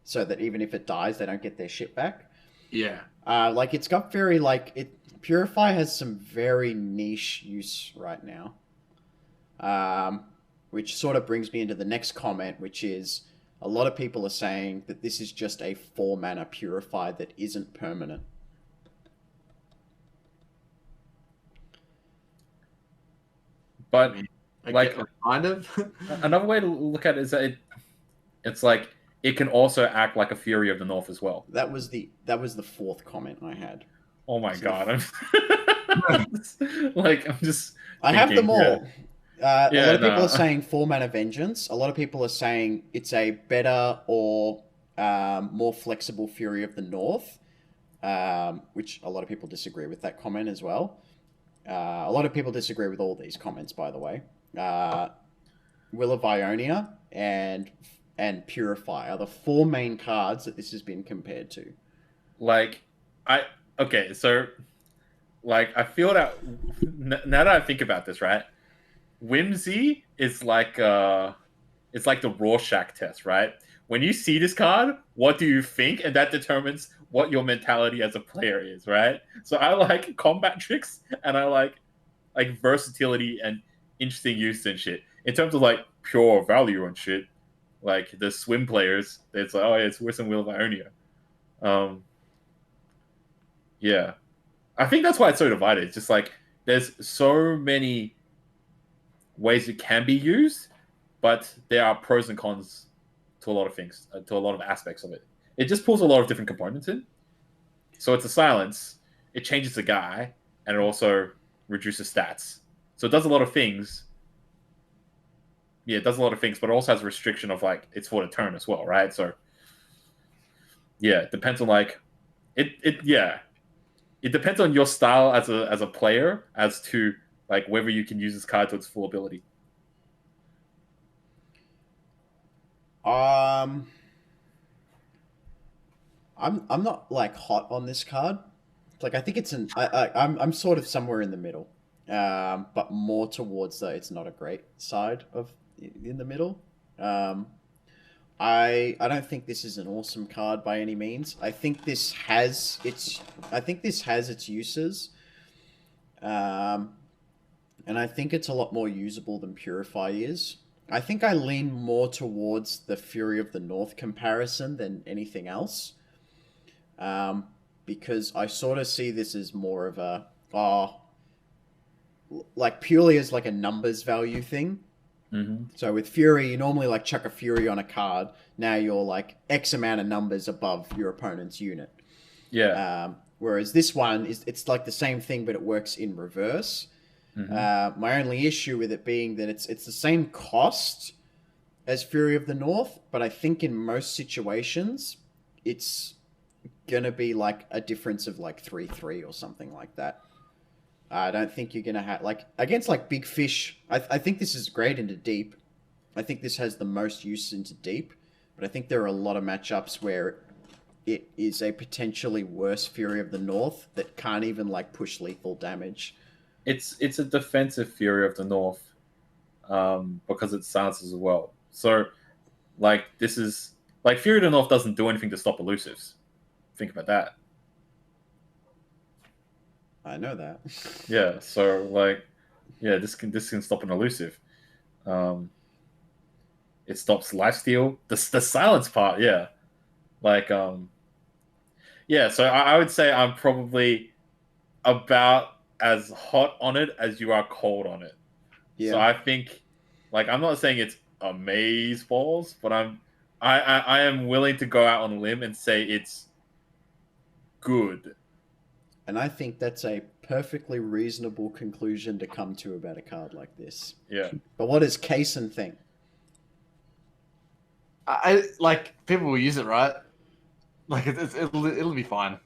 so that even if it dies, they don't get their shit back. Yeah. Like it's got very like Purify has some very niche use right now. Which sort of brings me into the next comment, which is a lot of people are saying that this is just a 4-mana Purify that isn't permanent. But like kind of another way to look at it is that it's like it can also act like a Fury of the North as well. That was the fourth comment I had. Oh my god! I'm just. I have them all. Yeah. A lot of people are saying 4-mana Vengeance. A lot of people are saying it's a better or more flexible Fury of the North, which a lot of people disagree with that comment as well. A lot of people disagree with all these comments, by the way. Will of Ionia and Purify are the 4 main cards that this has been compared to. So I feel that now that I think about this, right? Whimsy is like it's like the Rorschach test, right? When you see this card, what do you think? And that determines what your mentality as a player is, right? So I like combat tricks and I like versatility and interesting use and shit. In terms of like pure value and shit, like the swim players, it's like, oh yeah, it's worse than Will of Ionia. Yeah. I think that's why it's so divided. It's just like there's so many ways it can be used, but there are pros and cons to a lot of things, to a lot of aspects of it. It just pulls a lot of different components in. So it's a silence, it changes the guy, and it also reduces stats. So it does a lot of things. Yeah, it does a lot of things, but it also has a restriction of like it's for the turn as well, right? So yeah, it depends on like it depends on your style as a player as to like whether you can use this card to its full ability. I'm not like hot on this card. Like I think it's I'm sort of somewhere in the middle, but more towards the it's not a great side of in the middle. I don't think this is an awesome card by any means. I think this has its uses, and I think it's a lot more usable than Purify is. I think I lean more towards the Fury of the North comparison than anything else. Because I sort of see this as more of a, like purely as like a numbers value thing. Mm-hmm. So with Fury, you normally like chuck a Fury on a card. Now you're like X amount of numbers above your opponent's unit. Yeah. Whereas this one it's like the same thing, but it works in reverse. Mm-hmm. My only issue with it being that it's the same cost as Fury of the North, but I think in most situations it's gonna be like a difference of like 3/3 or something like that. I don't think you're gonna have like against like big fish. I think this is great into deep. I think this has the most use into deep, but I think there are a lot of matchups where it is a potentially worse Fury of the North that can't even like push lethal damage. It's a defensive Fury of the North, because it silences as well. So, like this is Like Fury of the North doesn't do anything to stop elusives. Think about that. I know that. Yeah. So like, yeah, this can stop an elusive. It stops lifesteal. The silence part, yeah. Like yeah. So I would say I'm probably about as hot on it as you are cold on it. Yeah. So I think, like, I'm not saying it's amaze balls, but I am willing to go out on a limb and say it's good. And I think that's a perfectly reasonable conclusion to come to about a card like this. Yeah. But what does Casein think? I like people will use it, right? Like it'll be fine.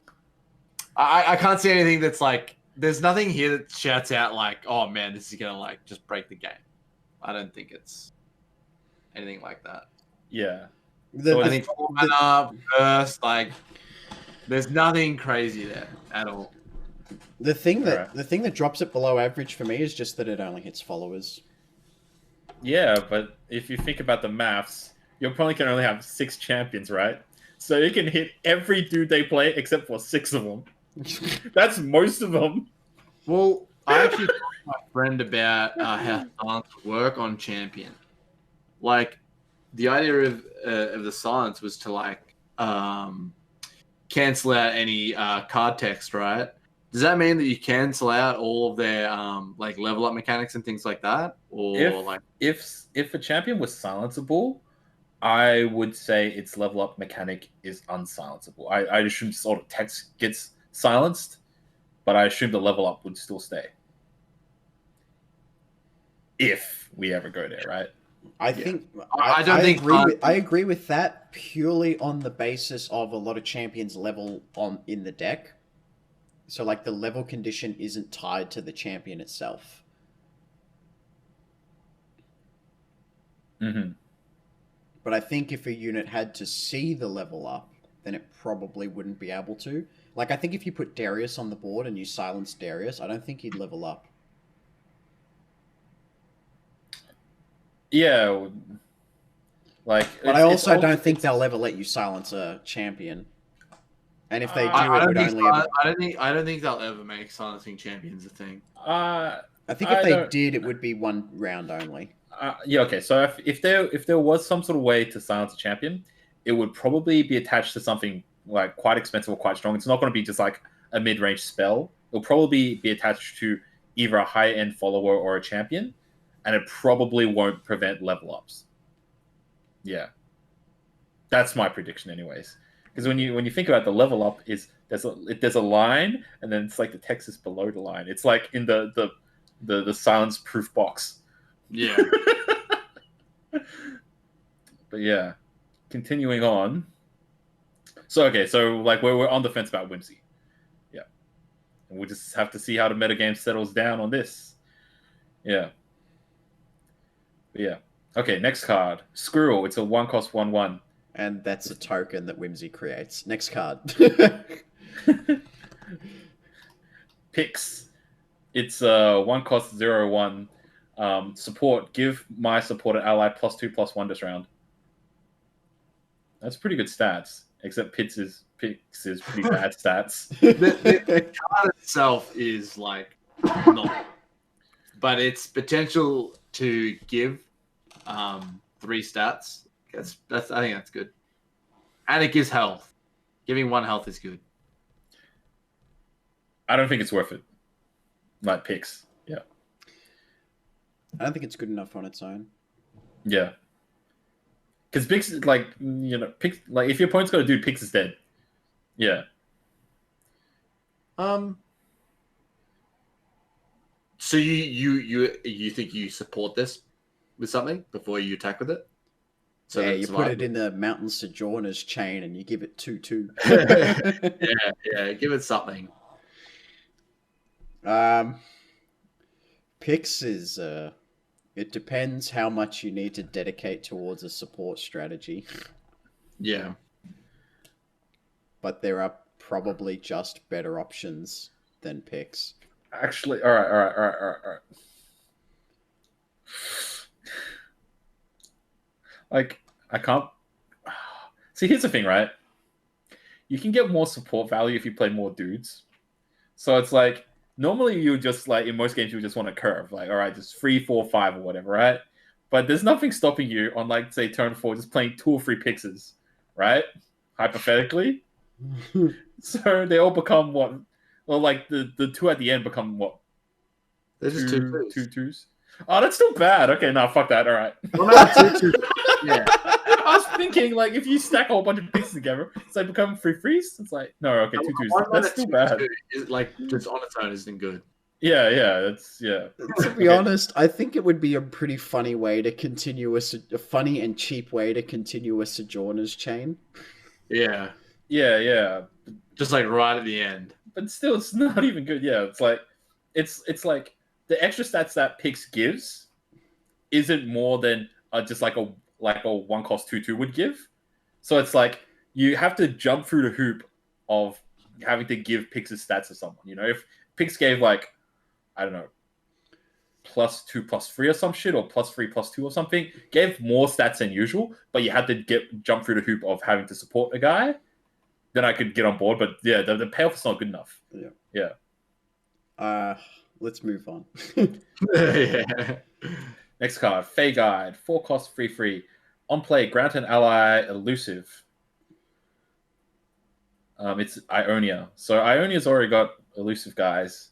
I can't see anything that's like. There's nothing here that shouts out like, "Oh man, this is gonna like just break the game." I don't think it's anything like that. Yeah. I think first, like, there's nothing crazy there at all. The thing that drops it below average for me is just that it only hits followers. Yeah, but if you think about the maths, your opponent can only have 6 champions, right? So you can hit every dude they play except for 6 of them. That's most of them. Well, I actually talked to my friend about how silence work on champion. Like, the idea of the silence was to like cancel out any card text, right? Does that mean that you cancel out all of their like level up mechanics and things like that, or if a champion was silenceable, I would say its level up mechanic is unsilenceable. I assume sort of text gets silenced, but I assume the level up would still stay. If we ever go there, right? I agree with that purely on the basis of a lot of champions level on in the deck. So like the level condition isn't tied to the champion itself. Mm-hmm. But I think if a unit had to see the level up, then it probably wouldn't be able to. Like I think if you put Darius on the board and you silence Darius, I don't think he'd level up. Yeah, like, but I also don't think they'll ever let you silence a champion. And if they do, I don't think they'll ever make silencing champions a thing. I think if they did, it would be one round only. Yeah, okay. So if there was some sort of way to silence a champion, it would probably be attached to something like quite expensive or quite strong. It's not going to be just like a mid-range spell. It'll probably be attached to either a high-end follower or a champion, and it probably won't prevent level ups. Yeah, that's my prediction, anyways. Because when you think about the level up, there's a line, and then it's like the text is below the line. It's like in the silence proof box. Yeah. But yeah, continuing on. So like we're on the fence about Whimsy. Yeah, and we just have to see how the metagame settles down on this. Yeah. But yeah. Okay, next card. Squirrel. It's a 1-cost 1/1. And that's a token that Whimsy creates. Next card. Pix. It's a 1-cost 0/1. Support. Give my supported ally +2/+1 this round. That's pretty good stats. Except Pix is pretty bad stats. The card itself is like not, but its potential to give 3 stats. I think that's good, and it gives health. Giving 1 health is good. I don't think it's worth it. Like Pix, yeah. I don't think it's good enough on its own. Yeah, because Pix is like Pix, like if your opponent's got a dude, Pix is dead. Yeah. So you think you support this with something before you attack with it? So yeah, you put it in the Mountain Sojourner's chain and you give it 2/2. yeah, give it something. Pix is it depends how much you need to dedicate towards a support strategy. Yeah. But there are probably just better options than Pix. Actually, all right. Like, I can't. See, here's the thing, right? You can get more support value if you play more dudes. So it's like, normally you just like, in most games, you just want to curve. Like, all right, just 3, 4, 5 or whatever, right? But there's nothing stopping you on like, say, turn 4, just playing 2 or 3 Pixes, right? Hypothetically. So they all become what? Well, like the 2 at the end become what? They're just two twos. Oh, that's still bad. Okay, no, fuck that. All right. Yeah. I was thinking, like, if you stack a whole bunch of pieces together, it's like become 3 threes. It's like, no, okay, 2 twos. That's too bad. Is like just on its own isn't good. Yeah, that's yeah. To be honest, I think it would be a pretty funny way to continue a funny and cheap way to continue a Sojourner's chain. Yeah. Just like right at the end. But still, it's not even good. Yeah, it's like the extra stats that Pix gives isn't more than just like a 1 cost 2/2 would give. So it's like you have to jump through the hoop of having to give Pix's stats to someone. You know, if Pix gave like, I don't know, +2/+3 or some shit, or +3/+2 or something, gave more stats than usual, but you had to jump through the hoop of having to support a guy, then I could get on board. But yeah, the payoff is not good enough. Yeah. Let's move on. Yeah. Next card, Fey Guide, 4 cost 3/3. On play, grant an ally elusive. It's Ionia. So Ionia's already got elusive guys,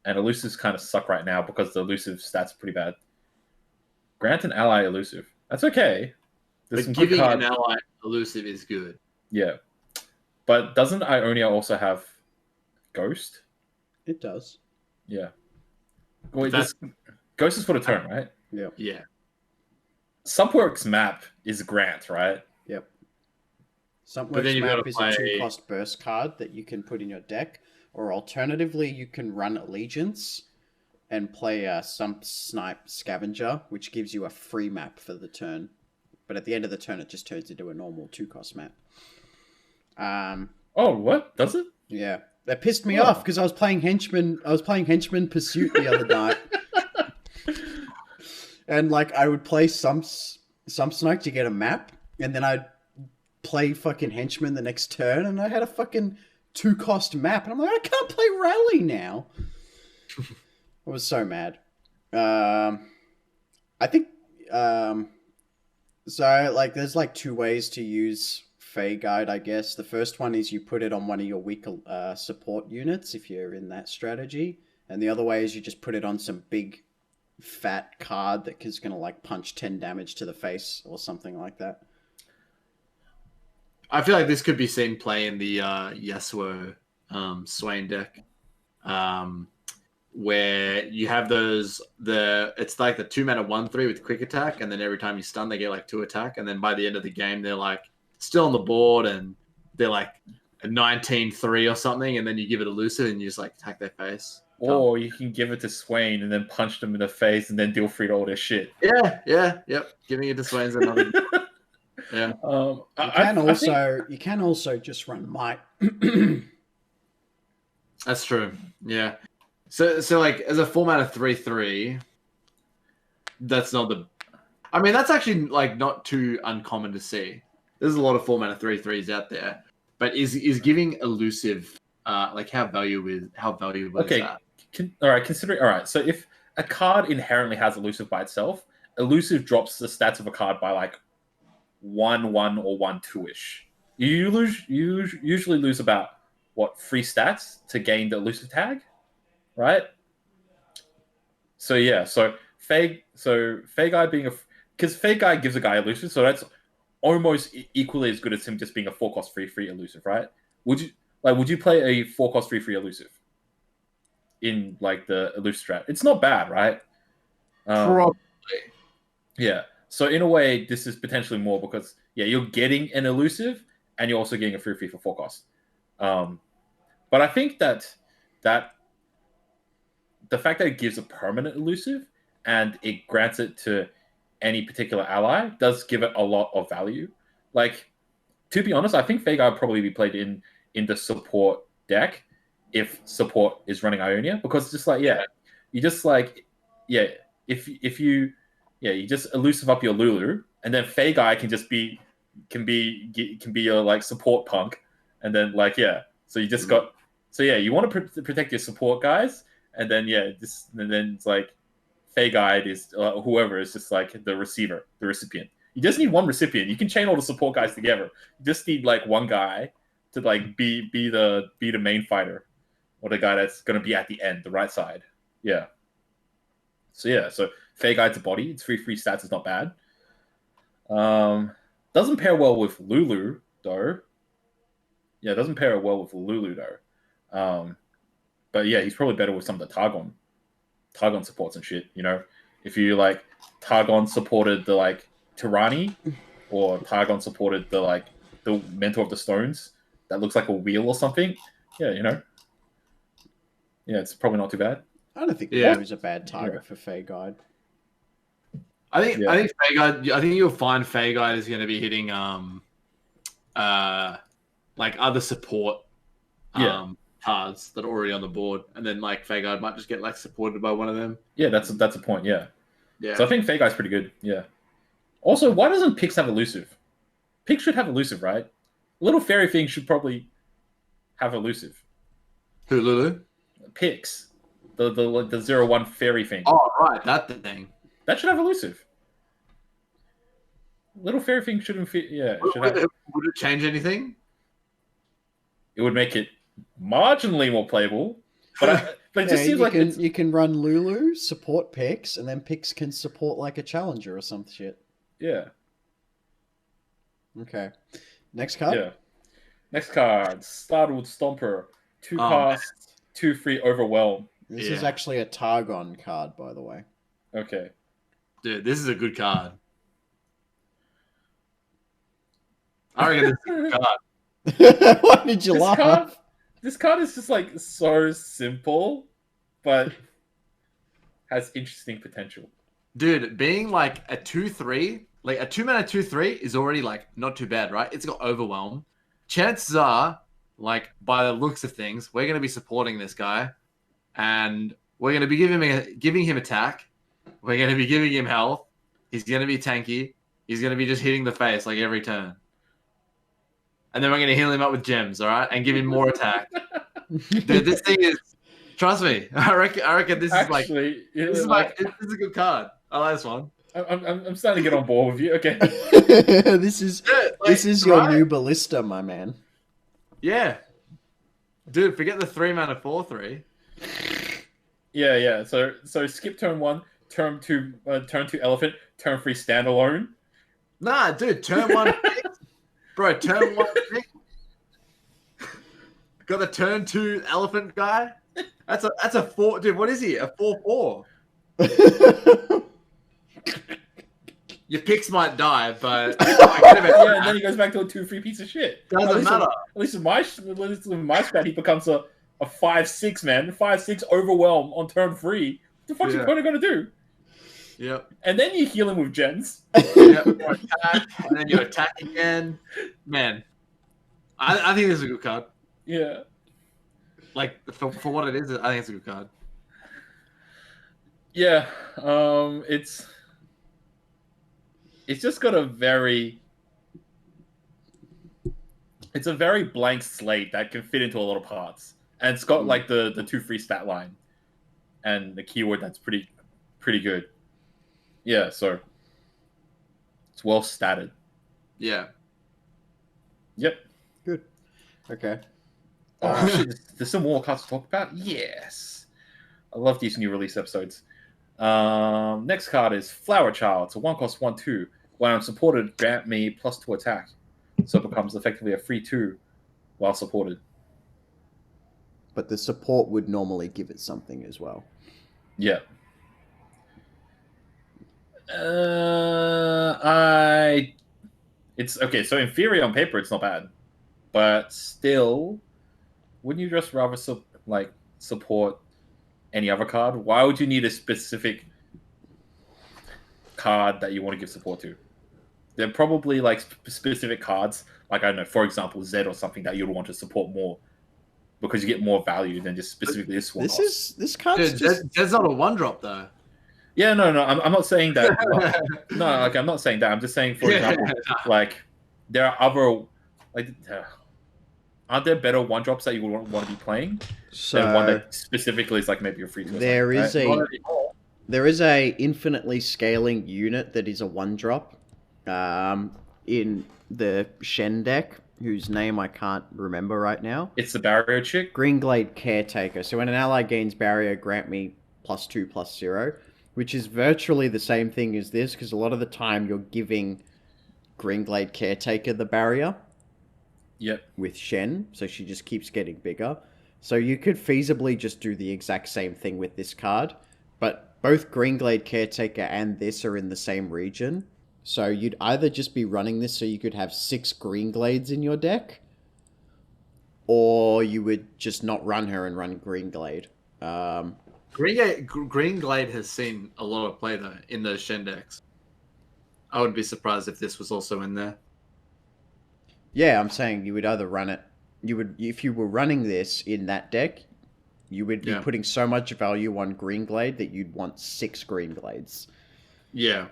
and elusives kind of suck right now because the elusive stats are pretty bad. Grant an ally elusive. That's okay. But giving an ally elusive is good. Yeah. But doesn't Ionia also have Ghost? It does. Yeah. Wait, Ghost is for the turn, right? Yeah. Subworks map is Grant, right? Yep. Subworks map is a 2-cost burst card that you can put in your deck, or alternatively, you can run Allegiance and play a Snipe Scavenger, which gives you a free map for the turn. But at the end of the turn, it just turns into a normal 2-cost map. Oh, what? Does it? Yeah. That pissed me off because I was playing Henchman Pursuit the other night. And like I would play some Snipe to get a map, and then I'd play fucking Henchman the next turn, and I had a fucking 2-cost map, and I'm like, I can't play Rally now. I was so mad. I think so. Like, there's like 2 ways to use Fey Guide, I guess. The first one is you put it on one of your weak support units if you're in that strategy, and the other way is you just put it on some big fat card that is going to like punch 10 damage to the face or something like that. I feel like this could be seen play in the Yasuo Swain deck, where you have those it's like the 2-mana 1/3 with quick attack, and then every time you stun they get like 2 attack, and then by the end of the game they're like still on the board and they're like a 19-3 or something, and then you give it elusive and you just like attack their face. Or you can give it to Swain and then punch them in the face and then deal free to all their shit. Yep. Giving it to Swain's another. Yeah. You can also just run Might. That's true. Yeah. So like as a 4-mana 3/3, that's not the. I mean, that's actually like not too uncommon to see. There's a lot of 4-mana 3/3s out there, but is giving elusive like how valuable is that? All right. So if a card inherently has elusive by itself, elusive drops the stats of a card by like 1/1 or 1/2-ish. You usually lose about 3 stats to gain the elusive tag, right? So yeah, Fey Guy being because Fey Guy gives a guy elusive, so that's almost equally as good as him just being a 4-cost 3/3 elusive, right? Would you play a 4-cost 3/3 elusive in like the elusive strat? It's not bad, right? Probably. Yeah. So in a way, this is potentially more because you're getting an elusive and you're also getting a 3/3 for 4 cost. But I think that the fact that it gives a permanent elusive and it grants it to any particular ally does give it a lot of value. Like, to be honest, I think Fey Guy would probably be played in the support deck if support is running Ionia, because just like you just like if you just elusive up your Lulu, and then Fey Guy can just be can be your like support punk, and then like so you just got you want to protect your support guys, and then it's like Fey Guide is whoever is just like the recipient. You just need one recipient. You can chain all the support guys together. You just need like one guy to like be the main fighter, or the guy that's gonna be at the end, the right side. Yeah. So Fey Guide's a body. It's free stats. It's not bad. Doesn't pair well with Lulu though. Yeah, it doesn't pair well with Lulu though. But yeah, he's probably better with some of the Targon supports and shit. You know, if you like Targon supported the like Tyranny, or Targon supported the Mentor of the Stones that looks like a wheel or something. Yeah, you know. Yeah, it's probably not too bad. I don't think Lulu's a bad target for Fey Guide. I think Fey Guide. I think you'll find Fey Guide is going to be hitting like other support cards that are already on the board, and then like Fey Guide might just get like supported by one of them. Yeah, that's a point. Yeah. So I think Fey Guide's pretty good. Yeah. Also, why doesn't Pix have elusive? Pix should have elusive, right? Little fairy thing should probably have elusive. Who, Lulu? Pix, the 0-1 fairy thing. Oh right, that thing. That should have elusive. Little fairy thing shouldn't fit. Yeah. Would it change anything? It would make it marginally more playable, but it just seems like you can run Lulu, support Pix, and then Pix can support like a challenger or some shit. Yeah. Okay. Next card? Yeah. Next card. Startled Stomper. 2 costs, 2 free Overwhelm. This is actually a Targon card, by the way. Okay. Dude, this is a good card. I reckon this is a good card. Why did you laugh? This card is just like so simple, but has interesting potential. Dude, being like a 2/3, like a 2-mana 2/3 is already like not too bad, right? It's got Overwhelm. Chances are, like by the looks of things, we're going to be supporting this guy, and we're going to be giving him attack. We're going to be giving him health. He's going to be tanky. He's going to be just hitting the face like every turn. And then we're going to heal him up with gems, all right? And give him more attack. Dude, this thing is... Trust me. I reckon this Actually, is a good card. I like this one. I'm starting to get on board with you. Okay. This is your new ballista, my man. Yeah. Dude, forget the 3-mana 4/3. Yeah. So skip turn 1, turn 2 elephant, turn 3 standalone. Nah, dude, turn 1 bro, turn 1 got the turn 2 elephant guy. That's a 4, dude. What is he? A 4/4. Your picks might die, but and then he goes back to a 2/3 piece of shit. Doesn't matter. At least in my strat, he becomes a 5/6 man, 5/6 overwhelm on turn 3. What the fuck's your opponent gonna do? Yep. And then you heal him with gens. Yep. Attack, and then you attack again. Man, I think this is a good card. Yeah. Like for what it is, I think it's a good card. Yeah. It's just got a very blank slate that can fit into a lot of parts. And it's got like the 2/3 stat line and the keyword that's pretty good. Yeah, so it's well statted. Yeah. Yep. Good. Okay. Oh shit, there's some more cards to talk about? Yes. I love these new release episodes. Next card is Flower Child. It's a 1-cost 1/2. When I'm supported, grant me +2 attack. So it becomes effectively a free 2 while supported. But the support would normally give it something as well. Yeah. It's okay. So in theory, on paper, it's not bad, but still, wouldn't you just rather support any other card? Why would you need a specific card that you want to give support to? There are probably like specific cards, like I don't know, for example, Z or something that you'd want to support more because you get more value than just specifically this one. This card's Zed's not a 1-drop though. Yeah, no, I'm not saying that. No, like I'm not saying that. I'm just saying, for example, like there are other aren't there better one drops that you would want to be playing than one that specifically is like maybe a free to? There is a infinitely scaling unit that is a one drop, in the Shen deck, whose name I can't remember right now. It's the barrier chick. Greenglade Caretaker. So when an ally gains barrier, grant me +2/+0, which is virtually the same thing as this, because a lot of the time you're giving Greenglade Caretaker the barrier. Yep. With Shen, so she just keeps getting bigger. So you could feasibly just do the exact same thing with this card, but both Greenglade Caretaker and this are in the same region. So you'd either just be running this so you could have 6 Greenglades in your deck, or you would just not run her and run Greenglade. Greenglade has seen a lot of play though in those Shen decks. I would be surprised if this was also in there. Yeah, I'm saying you would either run it. If you were running this in that deck, you would be putting so much value on Greenglade that you'd want 6 Greenglades. Yeah.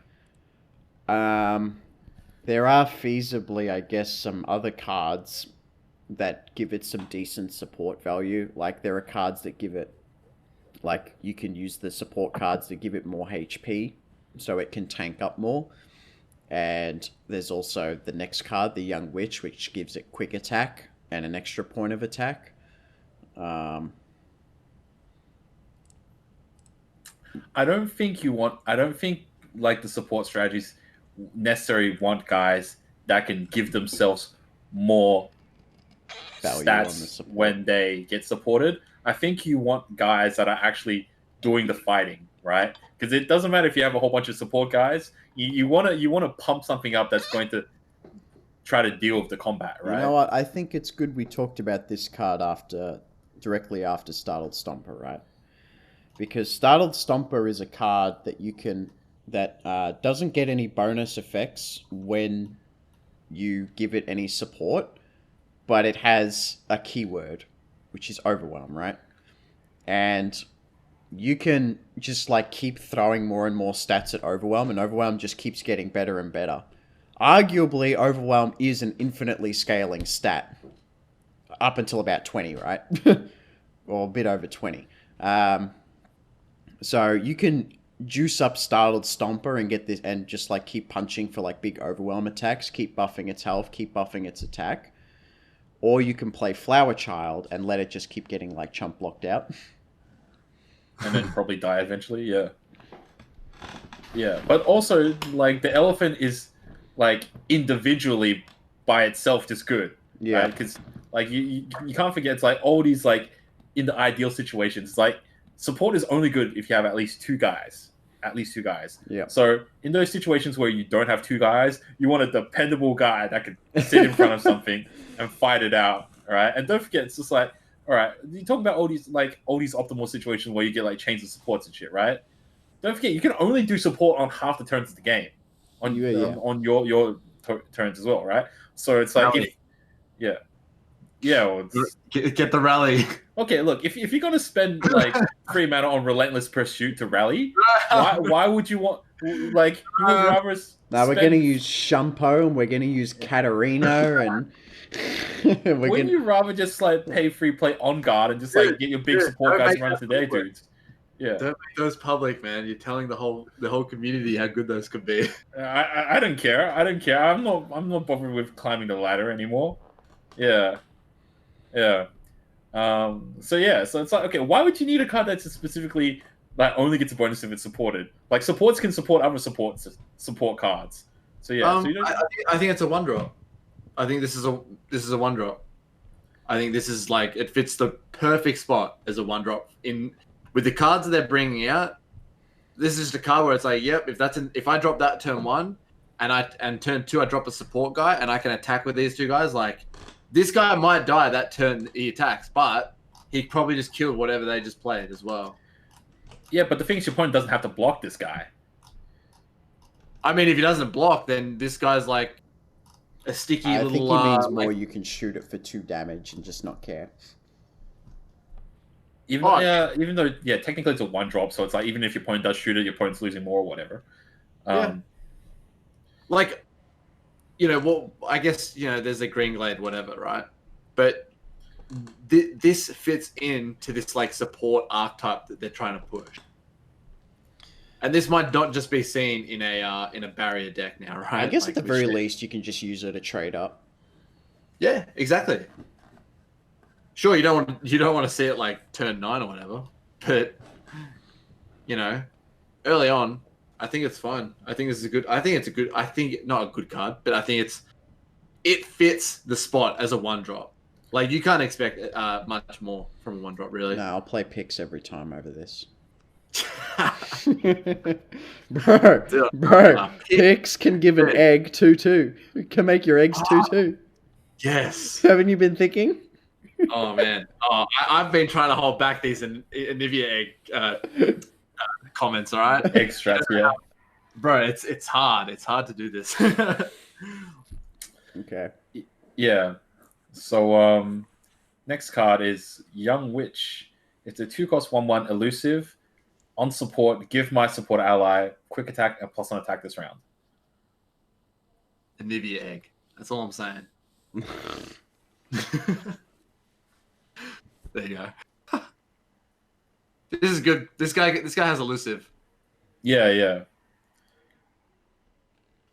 There are feasibly, I guess, some other cards that give it some decent support value. Like, there are cards that give it, like, you can use the support cards to give it more HP, so it can tank up more. And there's also the next card, the Young Witch, which gives it quick attack and an extra point of attack. I don't think like the support strategies necessarily want guys that can give themselves more value stats when they get supported. I think you want guys that are actually doing the fighting, right? Because it doesn't matter if you have a whole bunch of support guys. You want to pump something up that's going to try to deal with the combat, right? You know what? I think it's good we talked about this card directly after Startled Stomper, right? Because Startled Stomper is a card that doesn't get any bonus effects when you give it any support, but it has a keyword, which is Overwhelm, right? And you can just like keep throwing more and more stats at Overwhelm, and Overwhelm just keeps getting better and better. Arguably, Overwhelm is an infinitely scaling stat up until about 20, right? Or a bit over 20. So you can juice up Startled Stomper and get this, and just like keep punching for like big Overwhelm attacks, keep buffing its health, keep buffing its attack. Or you can play Flower Child and let it just keep getting like chump blocked out. And then probably die eventually, yeah. Yeah, but also, like, the elephant is, like, individually by itself just good. Yeah. Because, like, you can't forget, it's like, all these, like, in the ideal situations, like, support is only good if you have at least 2 guys. At least 2 guys. Yeah. So, in those situations where you don't have 2 guys, you want a dependable guy that can sit in front of something and fight it out, right? And don't forget, it's just like, all right, you talk about all these optimal situations where you get like chains of supports and shit, right? Don't forget, you can only do support on half the turns of the game, on your turns as well, right? So it's like, well, get the rally. Okay, look, if you're gonna spend like 3 mana on Relentless Pursuit to rally, why would you want like you would rather? Now we're gonna use Shumpo and we're gonna use Katarina and. Wouldn't you rather just like pay free play on guard and just like get your big support guys running today, dudes? Yeah. Don't make those public, man. You're telling the whole community how good those could be. I don't care. I don't care. I'm not bothered with climbing the ladder anymore. Yeah. Yeah. So it's like, okay, why would you need a card that's specifically like only gets a bonus if it's supported? Like supports can support other support cards. So yeah. I think it's a one drop. I think this is a one drop. I think this is like it fits the perfect spot as a one drop in with the cards that they're bringing out. This is the card where it's like, yep, if I drop that turn 1 and turn 2 I drop a support guy and I can attack with these 2 guys, like this guy might die that turn he attacks, but he probably just killed whatever they just played as well. Yeah, but the thing is your opponent doesn't have to block this guy. I mean, if he doesn't block, then this guy's like a sticky little... I think he means more you can shoot it for 2 damage and just not care. Even though, technically it's a one drop, so it's like even if your opponent does shoot it, your opponent's losing more or whatever. Like, well, I guess there's a green glade, whatever, right? But this fits into this like support archetype that they're trying to push. And this might not just be seen in a barrier deck now, right? I guess at the very least, you can just use it to trade up. Yeah, exactly. Sure, you don't want to see it like turn 9 or whatever, but early on, I think it's fine. I think it's not a good card, but I think it fits the spot as a 1-drop. Like you can't expect much more from a 1-drop, really. No, I'll play picks every time over this. bro, picks can give an egg 2/2. Can make your eggs 2/2. Yes. Haven't you been thinking? Oh man. I've been trying to hold back these Anivia egg comments. All right. Egg strats, yeah. Bro, it's hard. It's hard to do this. Okay. Yeah. So next card is Young Witch. It's a 2-cost 1/1 elusive. On support, give my support ally quick attack and +1 attack this round. Anivia egg. That's all I'm saying. There you go. This is good. This guy has elusive. Yeah.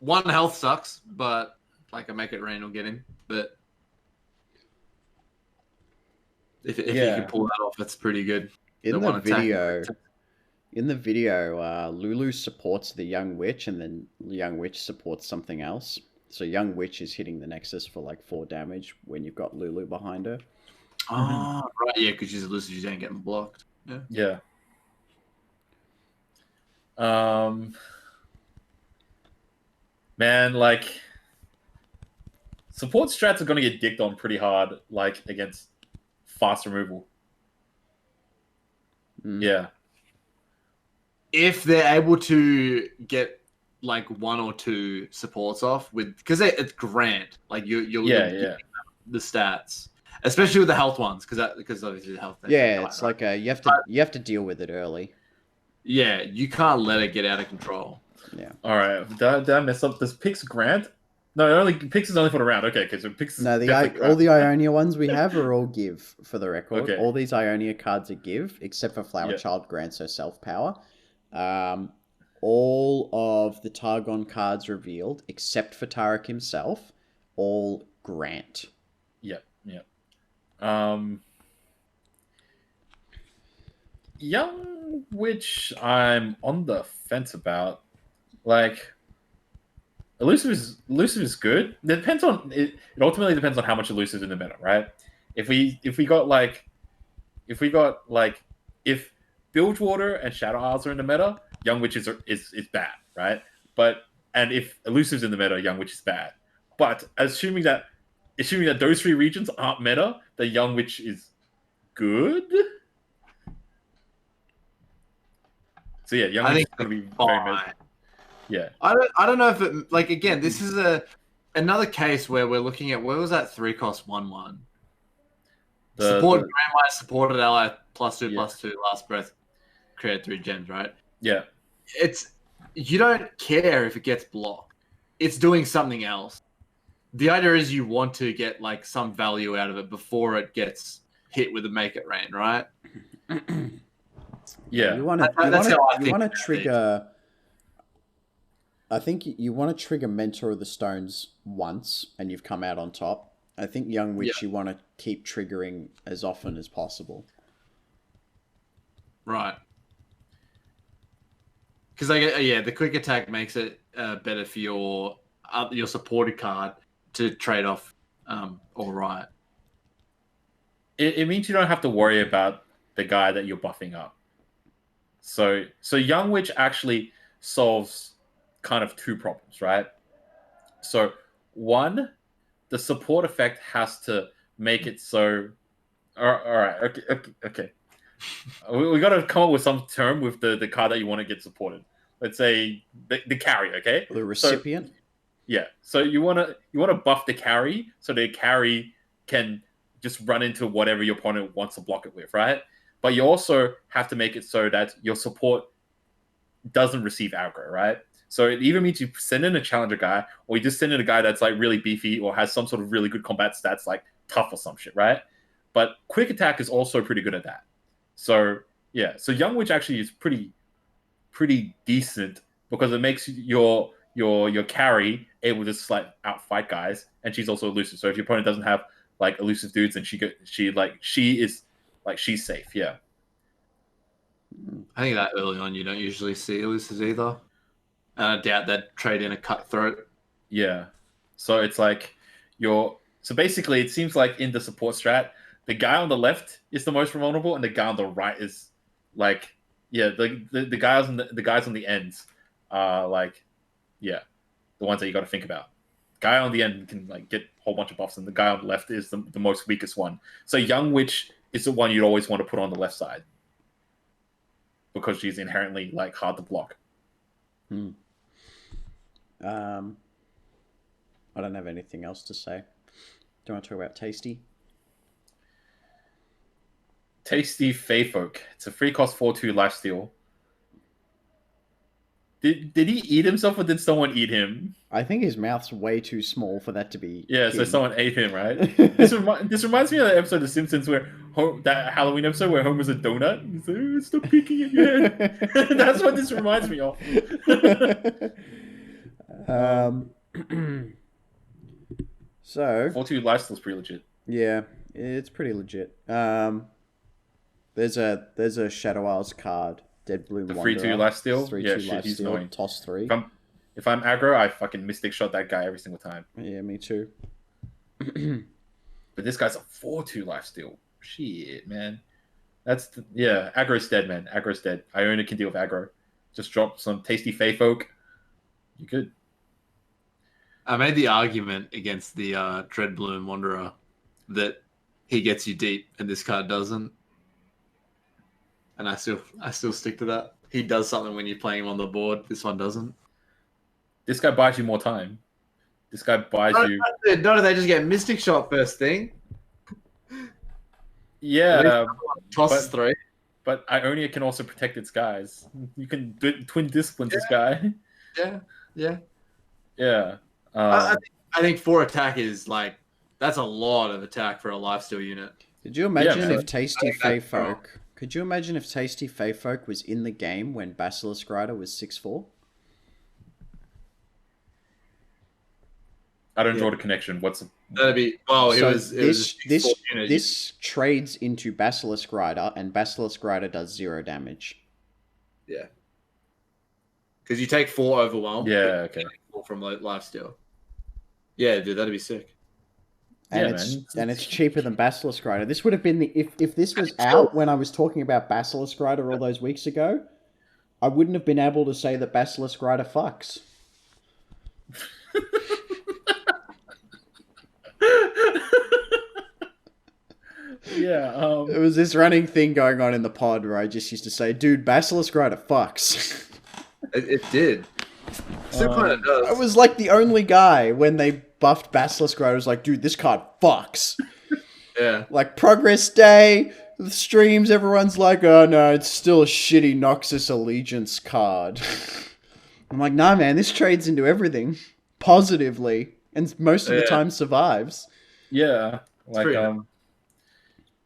1 health sucks, but like a make it rain will get him. But if you can pull that off, that's pretty good. In the video, Lulu supports the Young Witch, and then Young Witch supports something else. So Young Witch is hitting the Nexus for like 4 damage when you've got Lulu behind her. Oh, right, yeah, because she's elusive, she ain't getting blocked. Yeah. Man, like support strats are gonna get dicked on pretty hard, like against fast removal. Yeah. If they're able to get like 1 or 2 supports off because it's Grant, like you're the stats, especially with the health ones, because obviously the health. Yeah, it's like you have to deal with it early. Yeah, you can't let it get out of control. Yeah. All right. Did I mess up? Does Pix Grant? No, Pix is only for the round. Okay, so Pix. No, all the Ionia ones we have are all give, for the record. Okay. All these Ionia cards are give, except for Flower Child grants her self power. All of the Targon cards revealed, except for Tarek himself, all grant. Yeah. Young Witch, I'm on the fence about. Like, elusive is good. It depends on it. It ultimately depends on how much elusive is in the meta, right? If Bilgewater and Shadow Isles are in the meta, Young Witch is bad, right? And if elusive's in the meta, Young Witch is bad. But assuming that those 3 regions aren't meta, the Young Witch is good. So yeah, Young Witch is going to be very meta. Yeah. I don't know if it, like, again, this is another case where we're looking at, where was that 3-cost 1/1? Support Grandma supported ally +2/+2 last breath, create 3 gems, right? Yeah. You don't care if it gets blocked. It's doing something else. The idea is you want to get like some value out of it before it gets hit with a make it rain, right? Yeah. You want to trigger. I think you want to trigger Mentor of the Stones once, and you've come out on top. I think Young Witch you want to keep triggering as often as possible. Right. Because the quick attack makes it better for your supported card to trade off all right. It means you don't have to worry about the guy that you're buffing up. So Young Witch actually solves kind of 2 problems, right? So 1, the support effect has to make it so. All right, okay. We got to come up with some term with the card that you want to get supported. Let's say the carry, okay? The recipient. So you want to buff the carry so the carry can just run into whatever your opponent wants to block it with, right? But you also have to make it so that your support doesn't receive aggro, right? So it either means you send in a challenger guy, or you just send in a guy that's like really beefy or has some sort of really good combat stats, like tough or some shit, right? But quick attack is also pretty good at that. So yeah, so Young Witch actually is pretty decent because it makes your carry able to just like outfight guys, and she's also elusive. So if your opponent doesn't have like elusive dudes, and she's safe. Yeah. I think that early on you don't usually see elusives either, and I doubt they'd trade in a cutthroat. Yeah. So it's like so basically it seems like in the support strat, the guy on the left is the most vulnerable, and the guy on the right is like the guys on the guys on the ends are like the ones that you got to think about. Guy on the end can like get a whole bunch of buffs, and the guy on the left is the most weakest one. So Young Witch is the one you'd always want to put on the left side because she's inherently like hard to block. I don't have anything else to say. Do you want to talk about Tasty? Tasty Feyfolk. It's a free cost 4/2 lifesteal. Did he eat himself, or did someone eat him? I think his mouth's way too small for that to be. Yeah, him. So someone ate him, right? This reminds me of that episode of Simpsons where that Halloween episode where Homer's a donut. He's like, oh, stop peeking at your head. That's what this reminds me of. So 4/2 lifesteal's pretty legit. Yeah, it's pretty legit. There's a Shadow Isles card. Dead Bloom The Wanderer. 3/2 lifesteal? 3/2 Yeah, shit, he's lifesteal, annoying. Toss 3. If I'm aggro, I fucking Mystic Shot that guy every single time. Yeah, me too. But this guy's a 4/2 lifesteal. Shit, man. Aggro's dead, man. Aggro's dead. Iona can deal with aggro. Just drop some Tasty Feyfolk. You could. I made the argument against the Dreadbloom Wanderer that he gets you deep and this card doesn't. And I still stick to that. He does something when you're playing him on the board. This one doesn't. This guy buys you more time. This guy buys you. No, they just get Mystic Shot first thing. Yeah. Tosses 3. But Ionia can also protect its guys. You can twin disciplines this guy. Yeah. Yeah. I think 4 attack is like, that's a lot of attack for a lifesteal unit. Could you imagine if Tasty Feyfolk... Could you imagine if Tasty Feyfolk was in the game when Basilisk Rider was 6/4? I don't draw the connection. That'd be this trades into Basilisk Rider, and Basilisk Rider does 0 damage. Yeah. Because you take 4 overwhelm. Yeah, okay. 4 from lifesteal. Yeah, dude, that'd be sick. And it's cheaper than Basilisk Rider. This would have been if this was out when I was talking about Basilisk Rider all those weeks ago, I wouldn't have been able to say that Basilisk Rider fucks. Yeah, There was this running thing going on in the pod where I just used to say, dude, Basilisk Rider fucks. It did. Super does. I was like the only guy when they buffed Basilisk Rider. I was like, dude, this card fucks. Yeah. Like Progress Day, the streams, everyone's like, oh no, it's still a shitty Noxus Allegiance card. I'm like, nah, man, this trades into everything positively, and most of the time survives. Yeah, like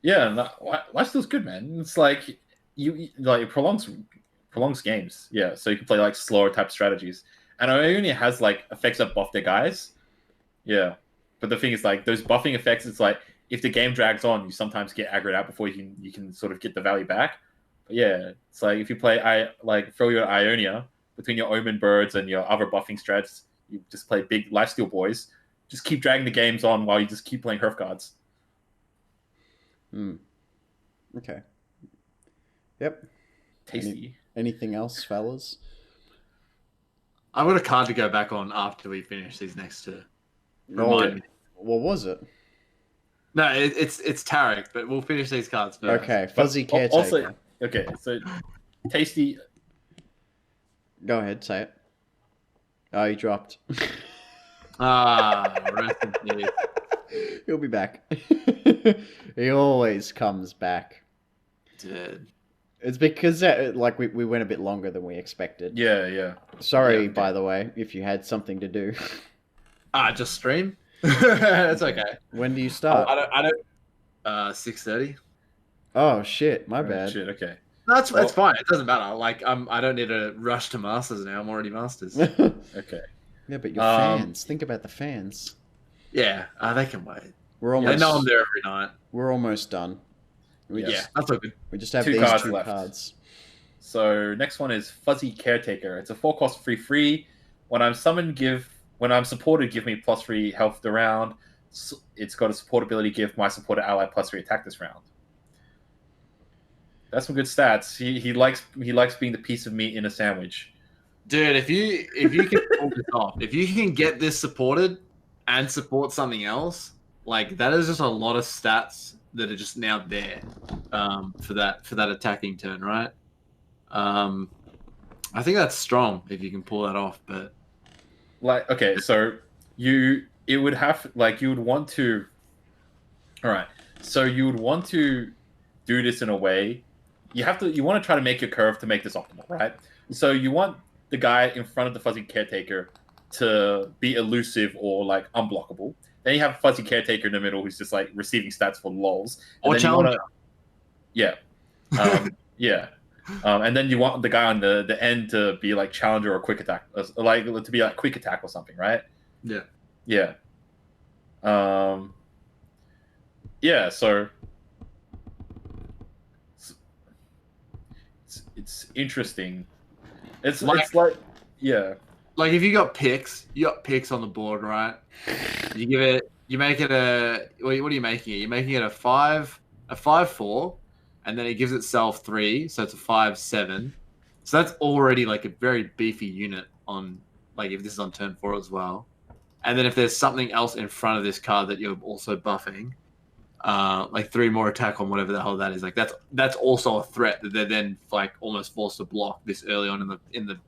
lifesteal's good, man. It's like it prolongs games. Yeah, so you can play like slower type strategies, and it only has like effects that buff their guys. Yeah, but the thing is, like those buffing effects, it's like if the game drags on, you sometimes get aggroed out before you can sort of get the value back. But yeah, it's like if you play throw your Ionia between your Omen Birds and your other buffing strats, you just play big lifesteal boys. Just keep dragging the games on while you just keep playing Hearth cards. Okay. Yep. Tasty. Anything else, fellas? I've got a card to go back on after we finish these next two. Remind me. What was it? No, it's Tarek, but we'll finish these cards first. Okay, Fuzzy Caretaker. Also, okay, so Tasty. Go ahead, say it. Oh, he dropped. Rest in peace. He'll be back. He always comes back. Dude. It's because like we went a bit longer than we expected. Yeah. Sorry, by the way, if you had something to do. Just stream. That's okay. When do you start? I don't. 6:30. Oh shit, my bad. Shit, okay. No, it's fine. It doesn't matter. Like I don't need to rush to masters now. I'm already masters. Okay. Yeah, but your fans. Think about the fans. Yeah, they can wait. We're almost. They know I'm there every night. We're almost done. That's all good. We just have two these cards two left. cards. So next one is Fuzzy Caretaker. It's a 4-cost free. When I'm supported, give me +3 health the round. It's got a support ability, give my supported ally +3 attack this round. That's some good stats. He likes being the piece of meat in a sandwich. Dude, if you can pull this off, if you can get this supported and support something else, like that is just a lot of stats that are just now there for that attacking turn, right? I think that's strong if you can pull that off, but like okay, so you would want to do this in a way. You want to try to make your curve to make this optimal, right? So you want the guy in front of the Fuzzy Caretaker to be elusive or like unblockable. Then you have Fuzzy Caretaker in the middle who's just like receiving stats for lols. Or challenger. Yeah. And then you want the guy on the end to be like challenger or quick attack, like to be like quick attack or something, right? Yeah. Yeah. So it's interesting. It's like like if you got picks on the board, right? You make it a what are you making it? You're making it a 5/4, and then it gives itself 3, so it's a 5/7. So that's already like a very beefy unit on like if this is on turn 4 as well. And then if there's something else in front of this card that you're also buffing, like 3 more attack on whatever the hell that is, like that's also a threat that they're then like almost forced to block this early on in the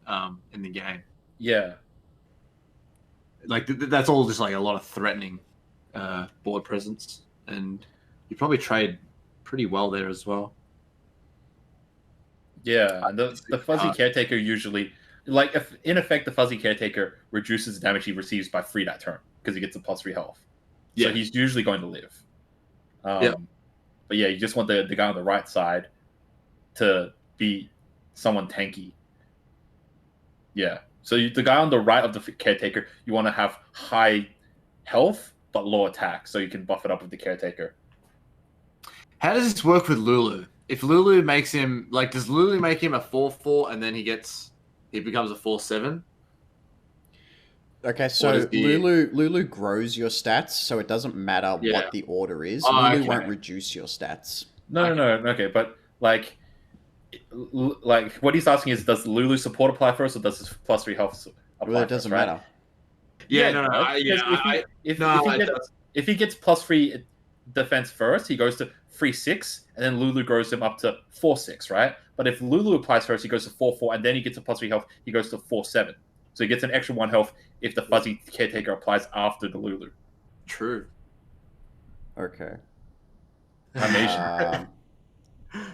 game. Yeah. Like that's all just like a lot of threatening board presence, and you probably trade pretty well there as well. Yeah, and the Fuzzy Caretaker usually, like, if in effect the Fuzzy Caretaker reduces the damage he receives by 3 that turn because he gets a +3 health. So he's usually going to live. But yeah, you just want the guy on the right side to be someone tanky. Yeah. So the guy on the right of the Caretaker, you want to have high health but low attack, so you can buff it up with the Caretaker. How does this work with Lulu? If Lulu makes him does Lulu make him a 4/4 and then he becomes a 4/7? Okay, so Lulu grows your stats, so it doesn't matter what the order is. Lulu won't reduce your stats. No. Okay, but like what he's asking is, does Lulu support apply first, or does his +3 health apply? Well, it doesn't matter. If he gets +3 defense first, he goes to 3/6, and then Lulu grows him up to 4/6, right? But if Lulu applies first, he goes to 4/4, and then he gets a +3 health, he goes to 4/7. So he gets an extra 1 health if the Fuzzy Caretaker applies after the Lulu. True. Okay. Amazing.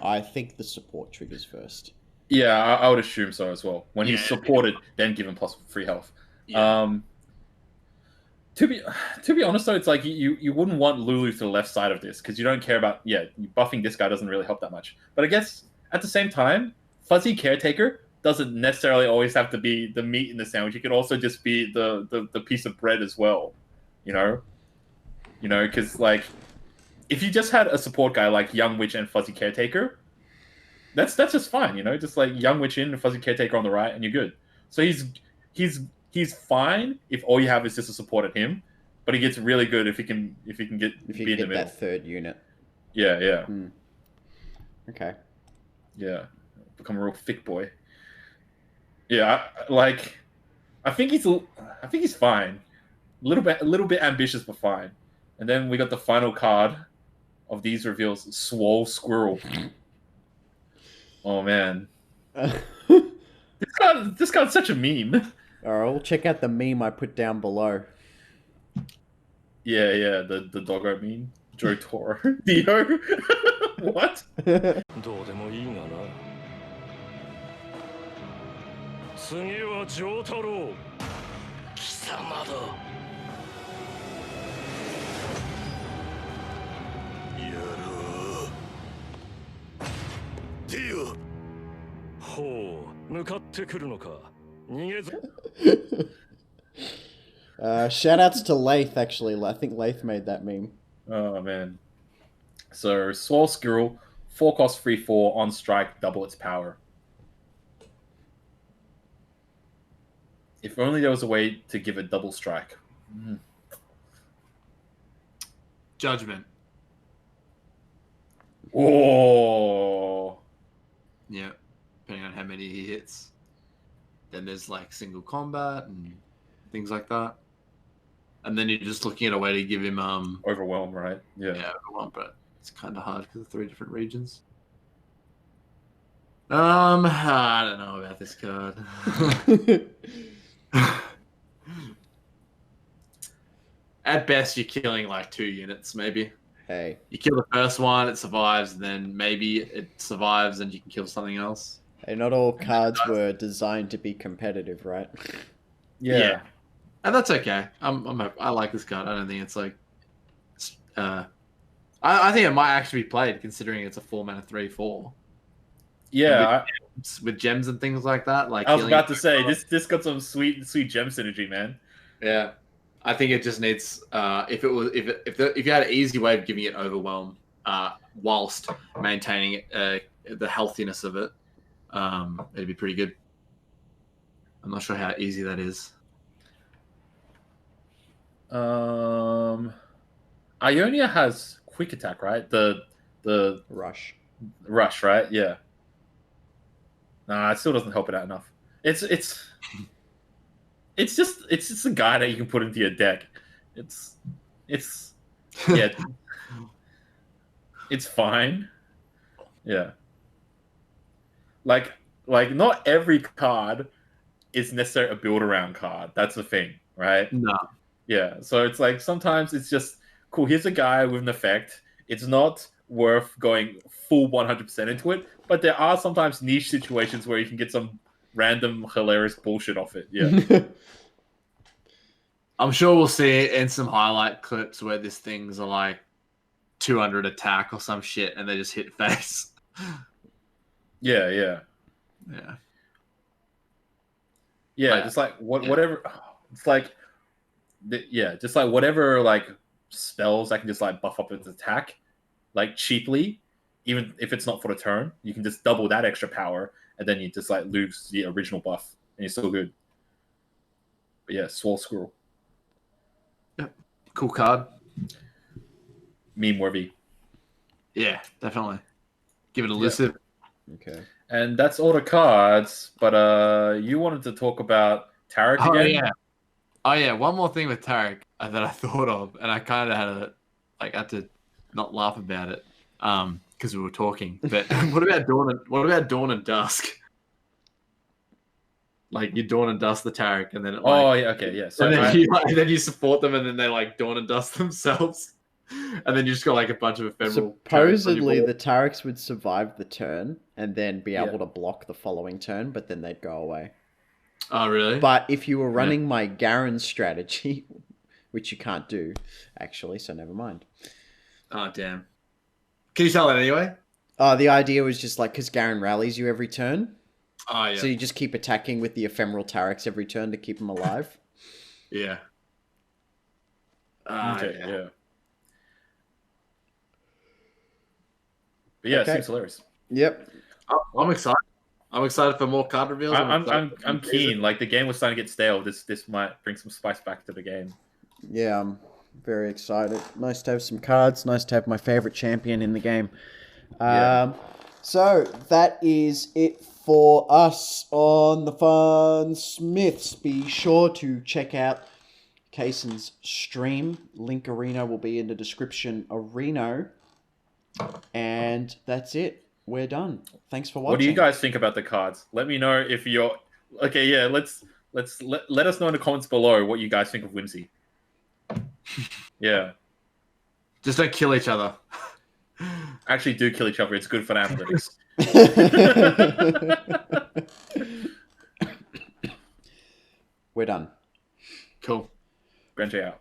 I think the support triggers first. Yeah, I would assume so as well. When he's supported, then give him +3 health. Yeah. To be honest though, it's like you wouldn't want Lulu to the left side of this because you don't care about buffing this guy doesn't really help that much. But I guess at the same time, Fuzzy Caretaker doesn't necessarily always have to be the meat in the sandwich. It could also just be the piece of bread as well. Because like if you just had a support guy like Young Witch and Fuzzy Caretaker, that's just fine. Just like Young Witch in and Fuzzy Caretaker on the right, and you're good. So he's fine if all you have is just a support at him, but he gets really good if he can be in the middle. That third unit. Yeah. Okay. Yeah, become a real thick boy. Yeah, I think he's fine. A little bit ambitious, but fine. And then we got the final card of these reveals: Swole Squirrel. Oh man, this guy's such a meme. All right, we'll check out the meme I put down below. Yeah, the doggo meme. Joe Toro. Dio. What? どうでもいいがな。次は丈太郎。貴様だ。やろう。ディオ。ほう、向かってくるのか。逃げず。Shout outs to Lath, actually. I think Lath made that meme. Oh, man. So, Swole Squirrel, 4 cost 3/4 on strike, double its power. If only there was a way to give it double strike. Judgment. Oh. Yeah, depending on how many he hits. Then there's like single combat and things like that. And then you're just looking at a way to give him Overwhelm, right? Yeah, overwhelm, but it's kind of hard because of 3 different regions. I don't know about this card. At best, you're killing like 2 units, maybe. Hey. You kill the first one, it survives, and then maybe it survives and you can kill something else. Hey, not all cards were designed to be competitive, right? Yeah. And that's okay. I like this card. I don't think it's like... I think it might actually be played, considering it's a 4-mana 3/4. Yeah. With gems and things like that. Like I was about to say, this got some sweet gem synergy, man. Yeah. I think it just needs if you had an easy way of giving it overwhelm whilst maintaining the healthiness of it, it'd be pretty good. I'm not sure how easy that is. Ionia has quick attack, right? The rush, right? Yeah. Nah, it still doesn't help it out enough. It's just a guy that you can put into your deck. It's yeah. It's fine. Yeah. Like not every card is necessarily a build around card. That's the thing, right? No. Yeah. So it's like sometimes it's just cool. Here's a guy with an effect. It's not worth going full 100% into it, but there are sometimes niche situations where you can get some random hilarious bullshit off it. Yeah. I'm sure we'll see it in some highlight clips where this thing's are like 200 attack or some shit and they just hit face. Yeah. Just like whatever. It's like, just like whatever like spells that can just like buff up its attack, like cheaply, even if it's not for the turn, you can just double that extra power, and then you just like lose the original buff, and you're still good. But yeah, Swole Squirrel. Yep, cool card. Meme worthy. Yeah, definitely. Give it elusive. Yep. Okay. And that's all the cards, but you wanted to talk about Tarek again? Oh yeah, one more thing with Tarek that I thought of, and I kind of had to not laugh about it because we were talking. But what about Dawn and Dusk? Like you Dawn and Dust the Tarek, and then So and then you support them, and then they like Dawn and Dust themselves. And then you just got like a bunch of ephemeral. Supposedly, the Tareks would survive the turn and then be able to block the following turn, but then they'd go away. Oh, really? But if you were running my Garen strategy, which you can't do, actually, so never mind. Oh, damn. Can you tell that anyway? The idea was just like, because Garen rallies you every turn. Oh, yeah. So you just keep attacking with the ephemeral Tareks every turn to keep them alive. Yeah. Yeah. But yeah, it seems hilarious. Yep. I'm excited. I'm excited for more card reveals. I'm keen. Like the game was starting to get stale. This might bring some spice back to the game. Yeah, I'm very excited. Nice to have some cards. Nice to have my favorite champion in the game. So that is it for us on the Funsmiths. Be sure to check out Casein's stream. Link Arena will be in the description. Arena. And that's it. We're done. Thanks for watching. What do you guys think about the cards? Let me know if you're okay. Yeah, let us know in the comments below what you guys think of Whimsy. Yeah, just don't kill each other. actually do kill each other. It's good for the analytics. We're done. Cool. GrandJ out.